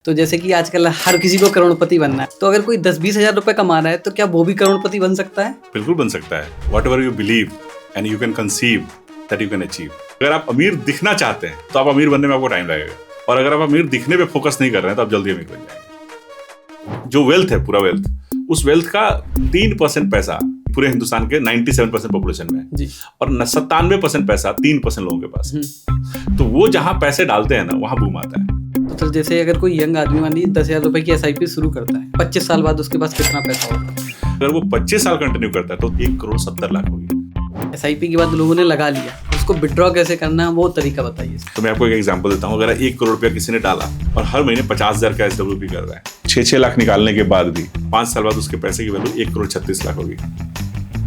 तो जैसे कि आजकल हर किसी को करोड़पति बनना है, तो अगर कोई 10-20 हजार रुपए कमा रहा है तो क्या वो भी करोड़पति बन सकता है? बिल्कुल बन सकता है। What ever you believe and you can conceive that you can achieve. अगर आप अमीर दिखना चाहते हैं तो आप अमीर बनने में आपको टाइम लगेगा, और अगर आप अमीर दिखने पे फोकस नहीं कर रहे हैं तो आप जल्दी अमीर बन जाएंगे। जो वेल्थ है, पूरा वेल्थ, उस वेल्थ का 3% पैसा पूरे हिंदुस्तान के 97% पॉपुलेशन में है, और 97% पैसा 3% लोगों के पास है। तो वो जहां पैसे डालते हैं ना, वहां बूम आता है। तो जैसे अगर कोई यंग आदमी मान लीजिए 10,000 रुपए की SIP शुरू करता है, 25 साल बाद उसके पास कितना पैसा होगा? अगर वो 25 साल कंटिन्यू करता है तो 1,70,00,000 होगी। SIP के बाद लोगों ने लगा लिया, उसको विड्रॉ कैसे करना है वो तरीका बताइए। तो मैं आपको एक एग्जांपल देता हूँ। अगर 1 करोड़ रुपया किसी ने डाला और हर महीने 50,000 का SWP कर रहा है, 6 लाख निकालने के बाद भी 5 साल बाद उसके पैसे की वैल्यू 1,36,00,000 होगी।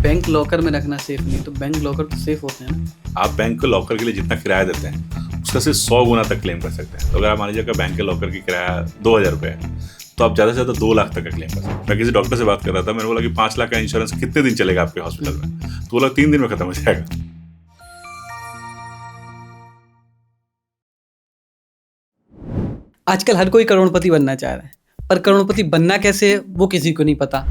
बैंक लॉकर में रखना सेफ नहीं, तो बैंक लॉकर तो सेफ होते हैं ना। आप बैंक के लॉकर के लिए जितना किराया देते हैं उसका सिर्फ 100 गुना तक क्लेम कर सकते हैं। तो अगर आप मान लीजिए कि बैंक के लॉकर की किराया 2,000 रुपये है, तो आप ज़्यादा से ज़्यादा 2 लाख तक का क्लेम कर सकते हैं। मैं किसी डॉक्टर से बात कर रहा था, मैंने बोला कि 5 लाख का इंश्योरेंस कितने दिन चलेगा आपके हॉस्पिटल में? तो बोला 3 दिन में खत्म हो जाएगा। आजकल हर कोई करोड़पति बनना चाह रहा है, पर करोड़पति बनना कैसे है वो किसी को नहीं पता।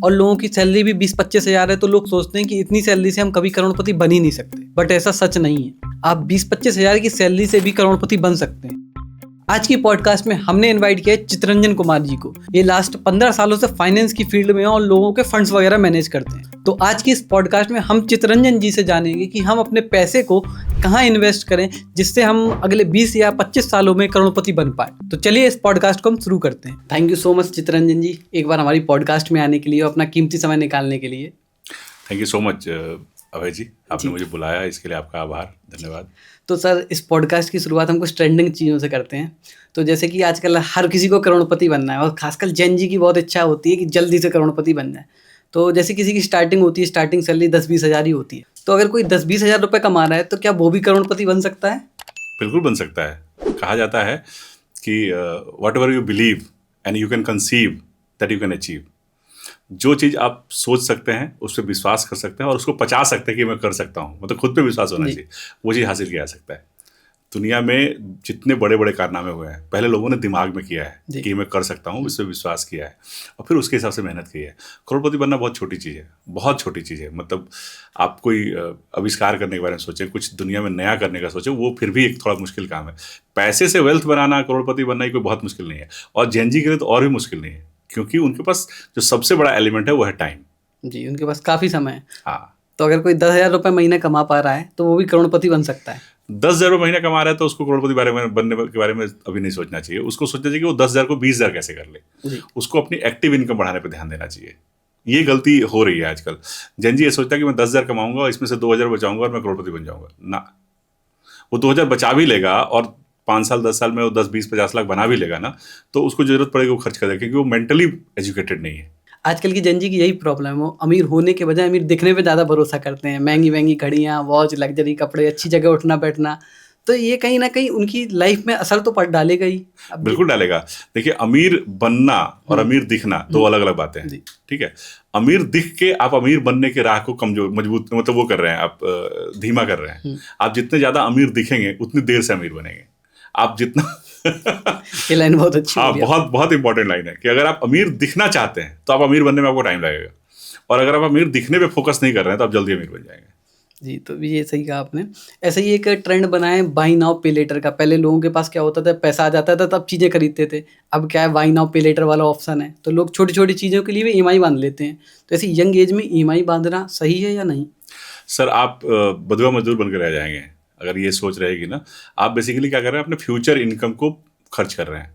और लोगों की सैलरी भी 20-25 हजार है, तो लोग सोचते हैं कि इतनी सैलरी से हम कभी करोड़पति बन ही नहीं सकते। बट ऐसा सच नहीं है, आप 20-25 हजार की सैलरी से भी करोड़पति बन सकते हैं। आज की पॉडकास्ट में हमने इनवाइट किया है चितरंजन कुमार जी को। ये लास्ट 15 सालों से फाइनेंस की फील्ड में और लोगों के फंड्स वगैरह मैनेज करते हैं। तो आज की इस पॉडकास्ट में हम चितरंजन जी से जानेंगे कि हम अपने पैसे को कहाँ इन्वेस्ट करें जिससे हम अगले 20 या 25 सालों में करोड़पति बन पाए। तो चलिए इस पॉडकास्ट को हम शुरू करते हैं। Thank you so much Chittaranjan ji, एक बार हमारी पॉडकास्ट में आने के लिए और अपना कीमती समय निकालने के लिए। Thank you so much Abhay ji, आपने मुझे बुलाया, इसके लिए आपका आभार, धन्यवाद। तो सर, इस पॉडकास्ट की शुरुआत हम कुछ ट्रेंडिंग चीज़ों से करते हैं। तो जैसे कि आजकल हर किसी को करोड़पति बनना है, और खासकर जेन जी की बहुत इच्छा होती है कि जल्दी से करोड़पति बन जाए। तो जैसे किसी की स्टार्टिंग होती है, स्टार्टिंग सैलरी 10-20 हजार ही होती है, तो अगर कोई 10-20 हजार रुपये कमा रहा है तो क्या वो भी करोड़पति बन सकता है? बिल्कुल बन सकता है। कहा जाता है कि what ever you believe and you can conceive that you can achieve. जो चीज़ आप सोच सकते हैं, उस पर विश्वास कर सकते हैं और उसको पचा सकते हैं कि मैं कर सकता हूँ, मतलब खुद पे विश्वास होना चाहिए, वो चीज़ हासिल किया जा सकता है। दुनिया में जितने बड़े बड़े कारनामे हुए हैं, पहले लोगों ने दिमाग में किया है कि मैं कर सकता हूँ, इस पर विश्वास किया है और फिर उसके हिसाब से मेहनत की है। करोड़पति बनना बहुत छोटी चीज़ है, बहुत छोटी चीज़ है। मतलब आप कोई आविष्कार करने के बारे में सोचें, कुछ दुनिया में नया करने का सोचें, वो फिर भी एक थोड़ा मुश्किल काम है। पैसे से वेल्थ बनाना, करोड़पति बनना कोई बहुत मुश्किल नहीं है, और जेन जी के लिए तो और भी मुश्किल नहीं है, क्योंकि उनके पास जो सबसे बड़ा एलिमेंट है वो है टाइम। जी, उनके पास काफ़ी समय है। हाँ, तो अगर कोई 10,000 रुपये महीने कमा पा रहा है तो वो भी करोड़पति बन सकता है। 10,000 रुपये महीने कमा रहा है तो उसको करोड़पति बनने के बारे में अभी नहीं सोचना चाहिए। उसको सोचना चाहिए कि वो 10,000 को 20,000 कैसे कर ले। उसको अपनी एक्टिव इनकम बढ़ाने पर ध्यान देना चाहिए। ये गलती हो रही है आजकल। जेन जी ये सोचता है कि मैं 10,000 कमाऊंगा और इसमें से 2,000 बचाऊंगा और मैं करोड़पति बन जाऊंगा ना। वो 2,000 बचा भी लेगा और 5 साल 10 साल में वो 10, 20, 50 लाख बना भी लेगा ना, तो उसको जरूरत पड़ेगी वो खर्च कर देगा, क्योंकि वो मेंटली एजुकेटेड नहीं है। आजकल की जेन जी की यही प्रॉब्लम है, वो अमीर होने के बजाय अमीर दिखने पे ज़्यादा भरोसा करते हैं। महंगी महंगी घड़ियाँ, वॉच, लग्जरी कपड़े, अच्छी जगह उठना बैठना। तो ये कहीं ना कहीं उनकी लाइफ में असर तो डालेगा ही। बिल्कुल डालेगा। देखिए, अमीर बनना और अमीर दिखना दो अलग अलग बातें हैं, ठीक है। अमीर दिख के आप अमीर बनने के राह को कमजोर मजबूत मतलब वो कर रहे हैं, आप धीमा कर रहे हैं। आप जितने ज़्यादा अमीर दिखेंगे उतनी देर से अमीर बनेंगे। आप जितना ये लाइन बहुत अच्छी हाँ, बहुत बहुत इंपॉर्टेंट लाइन है कि अगर आप अमीर दिखना चाहते हैं तो आप अमीर बनने में आपको टाइम लगेगा, और अगर आप अमीर दिखने पे फोकस नहीं कर रहे हैं तो आप जल्दी अमीर बन जाएंगे। जी, तो ये सही कहा आपने। ऐसे ही एक ट्रेंड बना है बाई नाउ पे लेटर का। पहले लोगों के पास क्या होता था, पैसा आ जाता था तब चीज़ें खरीदते थे। अब क्या है, बाई नाउ पे लेटर वाला ऑप्शन है, तो लोग छोटी छोटी चीज़ों के लिए भी EMI बांध लेते हैं। तो ऐसी यंग एज में EMI बांधना सही है या नहीं? सर, आप बधुआ मजदूर बनकर रह जाएंगे अगर ये सोच रहेगी ना। आप बेसिकली क्या कर रहे हैं, अपने फ्यूचर इनकम को खर्च कर रहे हैं।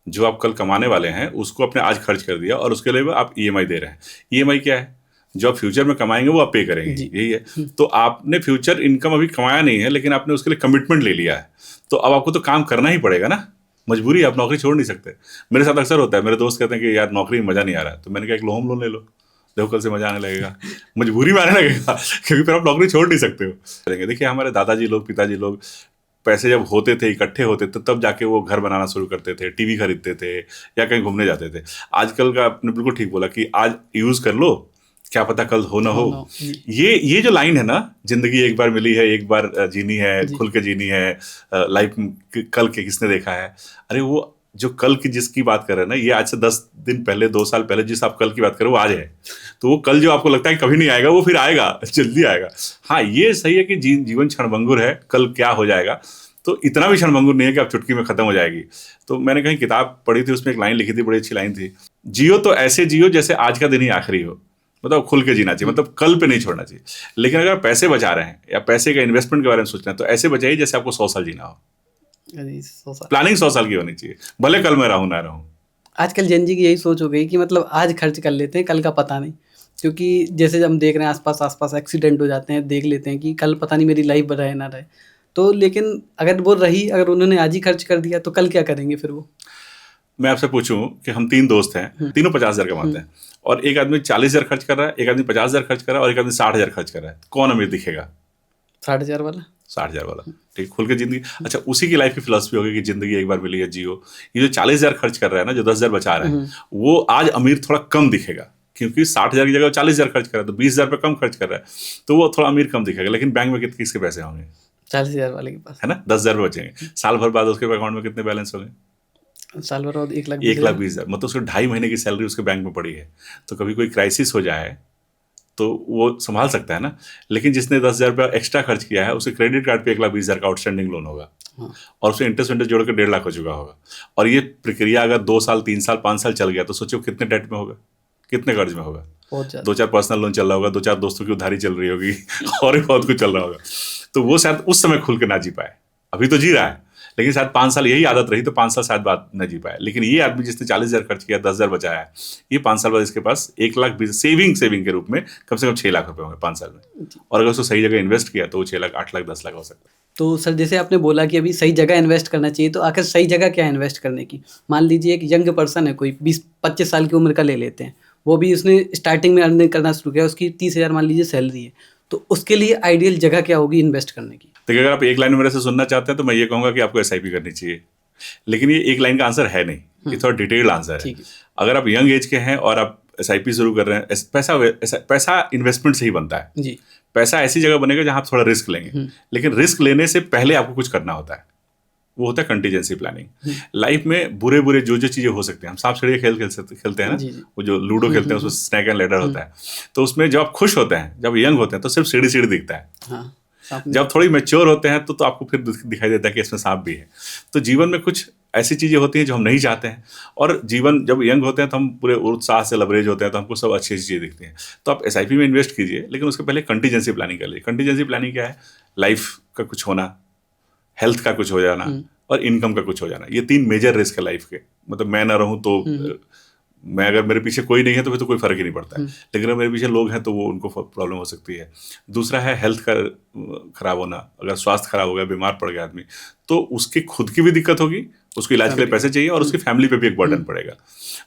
जो आप कल कमाने वाले हैं उसको अपने आज खर्च कर दिया, और उसके लिए आप EMI दे रहे हैं। EMI क्या है? जो आप फ्यूचर में कमाएंगे वो आप पे करेंगे, यही है। तो आपने फ्यूचर इनकम अभी कमाया नहीं है, लेकिन आपने उसके लिए कमिटमेंट ले लिया है, तो अब आपको तो काम करना ही पड़ेगा ना। मजबूरी, आप नौकरी छोड़ नहीं सकते। मेरे साथ अक्सर होता है, मेरे दोस्त कहते हैं कि यार नौकरी में मज़ा नहीं आ रहा है, तो मैंने कहा एक होम लोन ले लो, देखो कल से मजा आने लगेगा। मजबूरी में आने लगेगा, क्योंकि फिर आप नौकरी छोड़ नहीं सकते हो। देखिए, हमारे दादाजी लोग, पिताजी लोग पैसे जब होते थे, इकट्ठे होते थे, तब जाके वो घर बनाना शुरू करते थे, टीवी खरीदते थे या कहीं घूमने जाते थे। आजकल का आपने बिल्कुल ठीक बोला कि आज यूज़ कर लो, क्या पता कल हो ना हो। ये जो लाइन है ना, जिंदगी एक बार मिली है, एक बार जीनी है, खुल के जीनी है, लाइफ कल के किसने देखा है। अरे वो जो कल की जिसकी बात कर रहे हैं ना, ये आज से 10 दिन पहले, 2 साल पहले जिस आप कल की बात कर रहे हो वो आज है। तो वो कल जो आपको लगता है कभी नहीं आएगा, वो फिर आएगा, जल्दी आएगा। हाँ, ये सही है कि जीवन क्षणभंगुर है, कल क्या हो जाएगा, तो इतना भी क्षणभंगुर नहीं है कि आप चुटकी में खत्म हो जाएगी। तो मैंने कहीं किताब पढ़ी थी, उसमें एक लाइन लिखी थी, बड़ी अच्छी लाइन थी, जियो तो ऐसे जियो जैसे आज का दिन ही आखिरी हो। मतलब खुल के जीना चाहिए, मतलब कल पे नहीं छोड़ना चाहिए। लेकिन अगर पैसे बचा रहे हैं या पैसे का इन्वेस्टमेंट के बारे में सोचना है, तो ऐसे बचाइए जैसे आपको 100 साल जीना हो। प्लानिंग 100 साल की होनी चाहिए, भले कल मैं रहूं ना रहूं। आजकल जेन जी की यही सोच हो गई कि मतलब आज खर्च कर लेते हैं, कल का पता नहीं। क्योंकि जैसे हम देख रहे हैं आसपास एक्सीडेंट हो जाते हैं, देख लेते हैं कि कल पता नहीं मेरी लाइफ रहे ना रहे। तो लेकिन अगर वो रही, अगर उन्होंने आज ही खर्च कर दिया तो कल क्या करेंगे फिर वो? मैं आपसे पूछूं कि हम 3 दोस्त हैं, तीनों 50,000 कमाते हैं, और एक आदमी 40,000 खर्च कर रहा है, एक आदमी 50,000 खर्च कर रहा है, और एक आदमी 60,000 खर्च कर रहा है, कौन अमीर दिखेगा? 60,000 वाला। 60,000 वाला। ठीक, खुल के जिंदगी। अच्छा, उसी की लाइफ की फिलॉसफी होगी कि जिंदगी एक बार मिली है, जियो। ये जो 40,000 खर्च कर रहा है ना, जो 10,000 बचा रहा है, वो आज अमीर थोड़ा कम दिखेगा, क्योंकि 60,000 की जगह 40,000 खर्च कर रहा है, तो 20,000 रुपये कम खर्च कर रहा है, तो वो थोड़ा अमीर कम दिखेगा। लेकिन बैंक में किसके पैसे होंगे? 40,000 वाले के पास, है ना, 10,000 रुपये बचेंगे। साल भर बाद उसके अकाउंट में कितने बैलेंस होंगे? साल भर बाद 1,20,000। मतलब उसको 2.5 महीने की सैलरी उसके बैंक में पड़ी है। तो कभी कोई क्राइसिस हो जाए तो वो संभाल सकता है ना। लेकिन जिसने 10,000 रुपया एक्स्ट्रा खर्च किया है, उसके क्रेडिट कार्ड पे 1,20,000 का आउटस्टैंडिंग लोन होगा। हाँ। और उससे इंटरेस्ट जोड़ के 1.5 लाख हो चुका होगा। और ये प्रक्रिया अगर 2 साल, 3 साल, 5 साल चल गया, तो सोचो कितने डेट में होगा, कितने कर्ज में होगा। 2-4 पर्सनल लोन चल रहा होगा, 2-4 दोस्तों की उधारी चल रही होगी, और भी बहुत कुछ चल रहा होगा। तो वो शायद उस समय खुल के ना जी पाए। अभी तो जी रहा है, लेकिन शायद 5 साल यही आदत रही तो 5 साल शायद बाद न जी पाए। लेकिन ये आदमी जिसने 40,000 खर्च किया, 10,000 बचाया है, ये 5 साल बाद इसके पास 1,20,000 सेविंग के रूप में कम से कम 6 लाख रुपए होंगे 5 साल में। और अगर उसको सही जगह इन्वेस्ट किया तो वो 6 लाख, 8 लाख, 10 लाख हो सकता है। तो सर, जैसे आपने बोला कि अभी सही जगह इन्वेस्ट करना चाहिए, तो आखिर सही जगह क्या है इन्वेस्ट करने की? मान लीजिए एक यंग पर्सन है, कोई 20-25 साल की उम्र का ले लेते हैं, वो भी उसने स्टार्टिंग में अर्निंग करना शुरू किया, उसकी 30,000 मान लीजिए सैलरी है, तो उसके लिए आइडियल जगह क्या होगी इन्वेस्ट करने की? देखिए, अगर आप एक लाइन मेरे से सुनना चाहते हैं तो मैं ये कहूँगा कि आपको SIP करनी चाहिए। लेकिन ये एक लाइन का आंसर है नहीं, ये थोड़ा डिटेल्ड आंसर है। अगर आप यंग एज के हैं और आप SIP शुरू कर रहे हैं, पैसा इन्वेस्टमेंट से ही बनता है जी। पैसा ऐसी जगह बनेगा जहां आप थोड़ा रिस्क लेंगे, लेकिन रिस्क लेने से पहले आपको कुछ करना होता है, वो होता है कंटीजेंसी प्लानिंग। लाइफ में बुरे बुरे जो चीजें हो सकती हैं, हम सांप सीढ़ी खेलते हैं ना, वो जो लूडो खेलते हैं उसमें स्नैक एंड लैडर होता है। तो उसमें जब आप खुश होते हैं, जब यंग होते हैं, तो सिर्फ सीढ़ी दिखता है। जब थोड़ी मैच्योर होते हैं तो आपको फिर दिखाई देता है कि इसमें सांप भी है। तो जीवन में कुछ ऐसी चीजें होती हैं जो हम नहीं चाहते हैं, और जीवन जब यंग होते हैं तो हम पूरे उत्साह से लबरेज होते हैं, तो हमको सब अच्छी चीजें दिखती हैं। तो आप SIP में इन्वेस्ट कीजिए, लेकिन उसके पहले कंटीजेंसी प्लानिंग कर लीजिए। कंटीजेंसी प्लानिंग क्या है? लाइफ का कुछ होना, हेल्थ का कुछ हो जाना, और इनकम का कुछ हो जाना। ये 3 मेजर रिस्क है लाइफ के। मतलब मैं ना रहूं तो मैं, अगर मेरे पीछे कोई नहीं है तो फिर तो कोई फर्क ही नहीं पड़ता है, लेकिन अगर मेरे पीछे लोग हैं तो वो उनको प्रॉब्लम हो सकती है। दूसरा है हेल्थ का खराब होना। अगर स्वास्थ्य खराब हो गया, बीमार पड़ गया आदमी, तो उसकी खुद की भी दिक्कत होगी, उसको इलाज के लिए पैसे चाहिए, और उसकी फैमिली पे भी एक बर्डन पड़ेगा।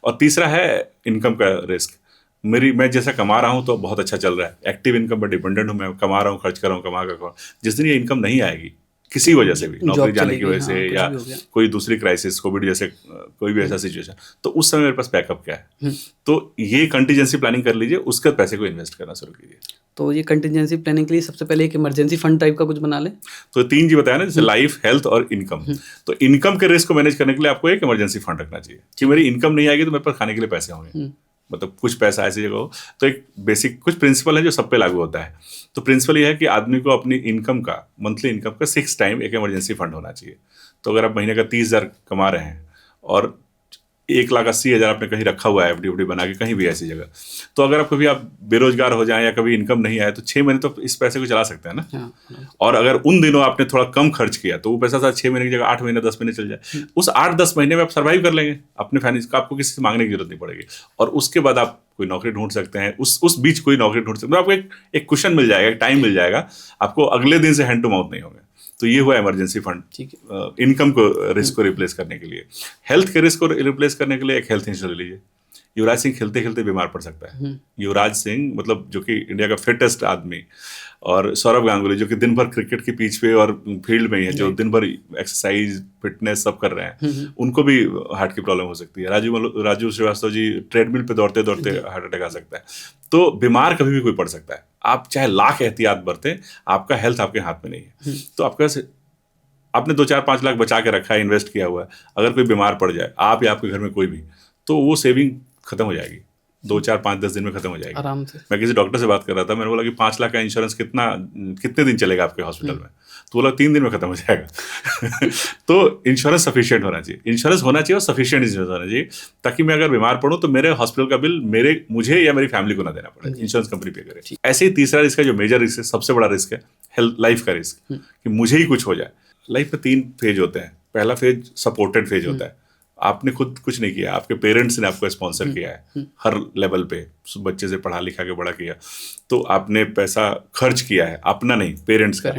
और तीसरा है इनकम का रिस्क। मैं जैसा कमा रहा हूँ तो बहुत अच्छा चल रहा है, एक्टिव इनकम पर डिपेंडेंट हूँ, मैं कमा रहा हूँ, खर्च कर रहा हूँ, कमा कर। जिस दिन ये इनकम नहीं आएगी किसी वजह से भी, नौकरी जाने की वजह से, या कोई दूसरी क्राइसिस, कोविड जैसे कोई भी ऐसा सिचुएशन, तो उस समय मेरे पास बैकअप क्या है? तो ये कंटीजेंसी प्लानिंग कर लीजिए, उसके पैसे को इन्वेस्ट करना शुरू कीजिए। तो ये कंटीजेंसी प्लानिंग के लिए सबसे पहले एक इमरजेंसी फंड टाइप का कुछ बना लें। तो 3 जी बताया ना, जैसे लाइफ, हेल्थ और इनकम। तो इनकम के रिस्क को मैनेज करने के लिए आपको एक इमरजेंसी फंड रखना चाहिए कि मेरी इनकम नहीं आएगी तो मेरे पास खाने के लिए पैसे होंगे। मतलब कुछ पैसा ऐसी जगह हो। तो एक बेसिक कुछ प्रिंसिपल है जो सब पे लागू होता है। तो प्रिंसिपल ये है कि आदमी को अपनी इनकम का, मंथली इनकम का 6 टाइम एक इमरजेंसी फंड होना चाहिए। तो अगर आप महीने का 30,000 कमा रहे हैं और 1,80,000 आपने कहीं रखा हुआ है FD बना के कहीं भी ऐसी जगह, तो अगर आप कभी आप बेरोजगार हो जाएं या कभी इनकम नहीं आए तो 6 महीने तो इस पैसे को चला सकते हैं ना। और अगर उन दिनों आपने थोड़ा कम खर्च किया तो वो पैसा शायद 6 महीने की जगह 8 महीने, 10 महीने चल जाए। उस 8-10 महीने में आप सर्वाइव कर लेंगे अपने फाइनेंस का, आपको किसी से मांगने की जरूरत नहीं पड़ेगी। और उसके बाद आप कोई नौकरी ढूंढ सकते हैं, उस बीच कोई नौकरी ढूंढ सकते हैं, तो आपको एक कुशन मिल जाएगा, एक टाइम मिल जाएगा, आपको अगले दिन से हैंड टू माउथ नहीं होगा। तो ये हुआ इमरजेंसी फंड, इनकम को, रिस्क को रिप्लेस करने के लिए। हेल्थ के रिस्क को रिप्लेस करने के लिए एक हेल्थ इंश्योरेंस लीजिए। युवराज सिंह खेलते खेलते बीमार पड़ सकता है। युवराज सिंह मतलब जो कि इंडिया का फिटेस्ट आदमी, और सौरभ गांगुली जो कि दिन भर क्रिकेट की पिच पे और फील्ड में ही है, जो दिन भर एक्सरसाइज, फिटनेस सब कर रहे हैं, उनको भी हार्ट की प्रॉब्लम हो सकती है। राजू श्रीवास्तव जी ट्रेडमिल पे दौड़ते दौड़ते हार्ट अटैक आ सकता है। तो बीमार कभी भी कोई पड़ सकता है। आप चाहे लाख एहतियात बरतें, आपका हेल्थ आपके हाथ में नहीं है। तो आपका आपने 2-4-5 लाख बचा के रखा है, इन्वेस्ट किया हुआ है, अगर कोई बीमार पड़ जाए, आप या आपके घर में कोई भी, तो वो सेविंग खत्म हो जाएगी, 2-4-5-10 दिन में खत्म हो जाएगी आराम से। मैं किसी डॉक्टर से बात कर रहा था, मैंने बोला कि 5 लाख का इंश्योरेंस कितने दिन चलेगा आपके हॉस्पिटल में, तो बोला 3 दिन में खत्म हो जाएगा। तो इंश्योरेंस सफिशिएंट होना चाहिए, इंश्योरेंस होना चाहिए और सफिशिएंट इंश्योरेंस होना चाहिए, ताकि मैं अगर बीमार पड़ूं तो मेरे हॉस्पिटल का बिल मुझे या मेरी फैमिली को ना देना पड़े, इंश्योरेंस कंपनी पे करे। ऐसे ही तीसरा रिस्क है, जो मेजर रिस्क है, सबसे बड़ा रिस्क है हेल्थ लाइफ का रिस्क, कि मुझे ही कुछ हो जाए। लाइफ में 3 फेज होते हैं। पहला फेज सपोर्टेड फेज होता है, आपने खुद कुछ नहीं किया, आपके पेरेंट्स ने आपको स्पॉन्सर किया है हर लेवल पे, बच्चे से पढ़ा लिखा के बड़ा किया, तो आपने पैसा खर्च किया है, अपना नहीं, पेरेंट्स का।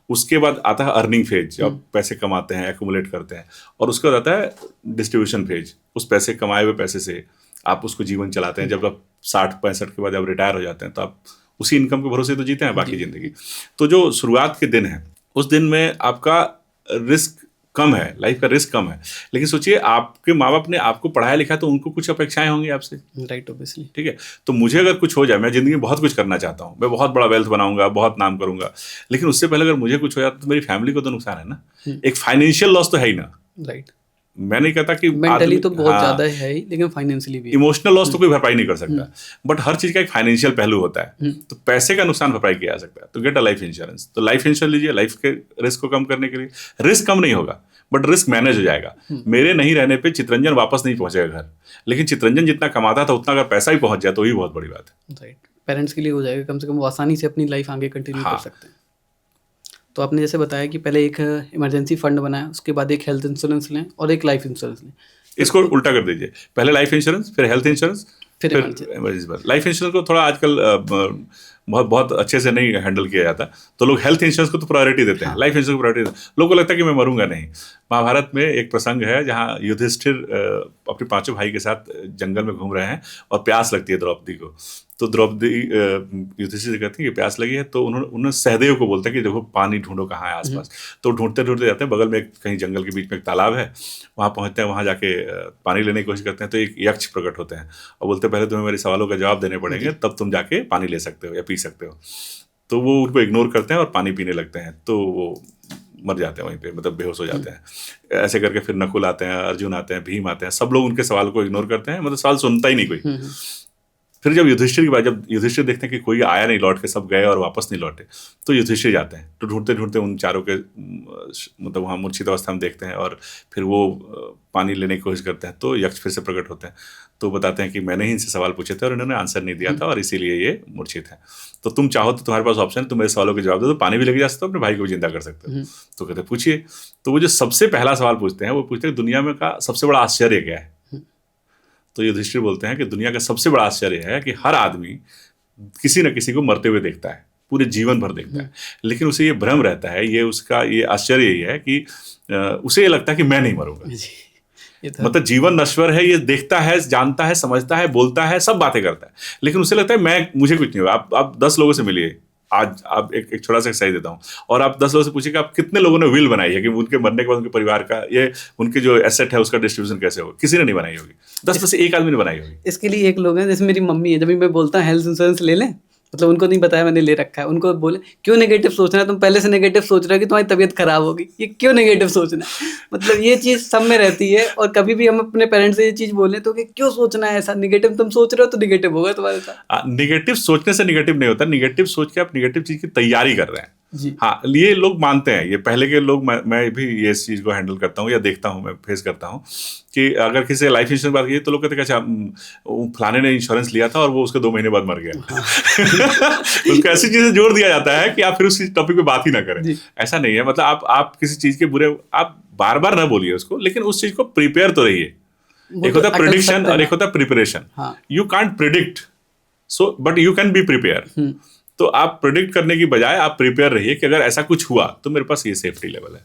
उसके बाद आता है अर्निंग फेज, जब पैसे कमाते हैं, एक्यूमुलेट करते हैं, और उसके बाद आता है डिस्ट्रीब्यूशन फेज, उस पैसे कमाए हुए पैसे से आप उसको जीवन चलाते हैं। जब आप 60-65 के बाद जब रिटायर हो जाते हैं, तो आप उसी इनकम के भरोसे तो जीते हैं बाकी जिंदगी। तो जो शुरुआत के दिन है, उस दिन में आपका रिस्क कम है, लाइफ का रिस्क कम है, लेकिन सोचिए आपके माँ बाप ने आपको पढ़ाया लिखा, तो उनको कुछ अपेक्षाएं होंगी आपसे, राइट, ऑब्वियसली। ठीक है, तो मुझे अगर कुछ हो जाए, मैं जिंदगी में बहुत कुछ करना चाहता हूँ, मैं बहुत बड़ा वेल्थ बनाऊंगा, बहुत नाम करूंगा, लेकिन उससे पहले अगर मुझे कुछ हो जाता तो मेरी फैमिली को तो नुकसान है ना, एक फाइनेंशियल लॉस तो है ही ना। राइट, मैं नहीं कहता कि मेंटली तो बहुत ज्यादा है ही, लेकिन फाइनेंशियली भी। इमोशनल लॉस तो कोई भरपाई नहीं कर सकता, बट हर चीज का एक फाइनेंशियल पहलू होता है, तो पैसे का नुकसान भरपाई किया जा सकता है। तो गेट अ लाइफ इंश्योरेंस, तो लाइफ इंश्योरेंस लीजिए, लाइफ के रिस्क को कम करने के लिए। रिस्क कम नहीं होगा, बट रिस्क मैनेज हो जाएगा। मेरे नहीं रहने पे चितरंजन वापस नहीं पहुंचेगा घर, लेकिन चितरंजन जितना कमाता था उतना अगर पैसा ही पहुंच जाए तो ही बहुत बड़ी बात है। राइट, पेरेंट्स के लिए हो जाएगा, कम से कम वो आसानी से अपनी लाइफ आगे कंटिन्यू कर सकते हैं। तो आपने जैसे बताया कि पहले एक इमरजेंसी फंड बनाया, उसके बाद एक हेल्थ इंश्योरेंस लें और एक लाइफ इंश्योरेंस लें। इसको उल्टा कर दीजिए, पहले लाइफ इंश्योरेंस, फिर हेल्थ इंश्योरेंस, फिर इमरजेंसी। लाइफ इंश्योरेंस को थोड़ा आजकल बहुत अच्छे से नहीं हैंडल किया जाता, तो लोग हेल्थ इंश्योरेंस को तो प्रायोरिटी देते हैं, लाइफ इंश्योरेंस को प्रायोरिटी देते हैं। लोगों को लगता है कि मैं मरूंगा नहीं। महाभारत में एक प्रसंग है जहाँ युधिष्ठिर अपने 5 भाई के साथ जंगल में घूम रहे हैं और प्यास लगती है द्रौपदी को। तो द्रौपदी युधिष्ठिर से कहती है कि प्यास लगी है, तो उन्होंने सहदेव को बोलते हैं कि देखो पानी ढूंढो कहाँ है आसपास। तो ढूंढते ढूंढते जाते हैं, बगल में कहीं जंगल के बीच में एक तालाब है, वहाँ पहुँचते हैं, वहाँ जाके पानी लेने की कोशिश करते हैं, तो एक यक्ष प्रकट होते हैं और बोलते हैं पहले तुम्हें मेरे सवालों का जवाब देने पड़ेंगे, तब तुम जाके पानी ले सकते हो या पी सकते हो। तो वो उनको इग्नोर करते हैं और पानी पीने लगते हैं, तो वो मर जाते हैं वहीं पे, मतलब बेहोश हो जाते हैं। ऐसे करके फिर नकुल आते हैं, अर्जुन आते हैं, भीम आते हैं, सब लोग उनके सवाल को इग्नोर करते हैं, मतलब सवाल सुनता ही नहीं कोई। फिर जब युधिष्ठिर देखते हैं कि कोई आया नहीं लौट के, सब गए और वापस नहीं लौटे, तो युधिष्ठिर जाते हैं, तो ढूंढते ढूंढते उन चारों के मतलब वहाँ मूर्छित अवस्था में देखते हैं, और फिर वो पानी लेने की कोशिश करते हैं, तो यक्ष फिर से प्रकट होते हैं, तो बताते हैं कि मैंने ही इनसे सवाल पूछे थे और इन्होंने आंसर नहीं दिया था और इसीलिए ये मूर्छित है। तो तुम चाहो तो तुम्हारे पास ऑप्शन है, तुम मेरे सवालों के जवाब दो तो पानी भी लेके जा सकते हो, अपने भाई को भी जिंदा कर सकते हो। तो कहते पूछिए। तो वो जो सबसे पहला सवाल पूछते हैं, वो पूछते हैं दुनिया में का सबसे बड़ा आश्चर्य क्या है। तो युधिष्ठिर बोलते हैं कि दुनिया का सबसे बड़ा आश्चर्य है कि हर आदमी किसी न किसी को मरते हुए देखता है, पूरे जीवन भर देखता है, लेकिन उसे ये भ्रम रहता है, ये उसका ये आश्चर्य यही है कि उसे ये लगता है कि मैं नहीं मरूंगा। मतलब जीवन नश्वर है, ये देखता है, जानता है, समझता है, बोलता है, सब बातें करता है, लेकिन उसे लगता है मुझे कुछ नहीं होगा। आप 10 लोगों से मिलिए आज, आप एक छोटा सा एक्सरसाइज देता हूँ, और आप 10 लोगों से पूछिए कि आप कितने लोगों ने विल बनाई है कि उनके मरने के बाद उनके परिवार का, ये उनके जो एसेट है उसका डिस्ट्रीब्यूशन कैसे होगा। किसी ने नहीं बनाई होगी, 10 में से एक आदमी ने बनाई होगी। इसके लिए एक लोग हैं, जैसे मेरी मम्मी है, जब भी मैं बोलता हूँ हेल्थ इंश्योरेंस ले लें, मतलब उनको नहीं बताया मैंने ले रखा है, उनको बोले क्यों नेगेटिव सोचना है, तुम पहले से नेगेटिव सोच रहे हो कि तुम्हारी तबीयत खराब होगी, ये क्यों नेगेटिव सोचना है। मतलब ये चीज़ सब में रहती है, और कभी भी हम अपने पेरेंट्स से ये चीज़ बोलें तो कि क्यों सोचना है ऐसा, नेगेटिव तुम सोच रहे हो तो नेगेटिव होगा तुम्हारे साथ। नेगेटिव सोचने से नेगेटिव नहीं होता, नेगेटिव सोच के आप नेगेटिव चीज़ की तैयारी कर रहे हैं जी। हाँ, ये लोग मानते हैं, ये पहले के लोग, मैं भी ये इस चीज़ को हैंडल करता हूँ या देखता हूँ, मैं फेस करता हूँ कि अगर किसी लाइफ इंश्योरेंस बात की तो लोग कहते हैं अच्छा फलाने ने इंश्योरेंस लिया था और वो उसके 2 महीने बाद मर गया। उसको ऐसी चीज़ें जोड़ दिया जाता है कि आप फिर उस टॉपिक पे बात ही ना करें। ऐसा नहीं है, मतलब आप किसी चीज़ के बुरे आप बार बार ना बोलिए उसको, लेकिन उस चीज़ को प्रिपेयर तो रहिए। एक होता है प्रिडिक्शन और एक होता है preparation. You can't predict, so but you can be prepare. तो आप प्रेडिक्ट करने की बजाय आप प्रिपेयर रहिए कि अगर ऐसा कुछ हुआ तो मेरे पास ये सेफ्टी लेवल है।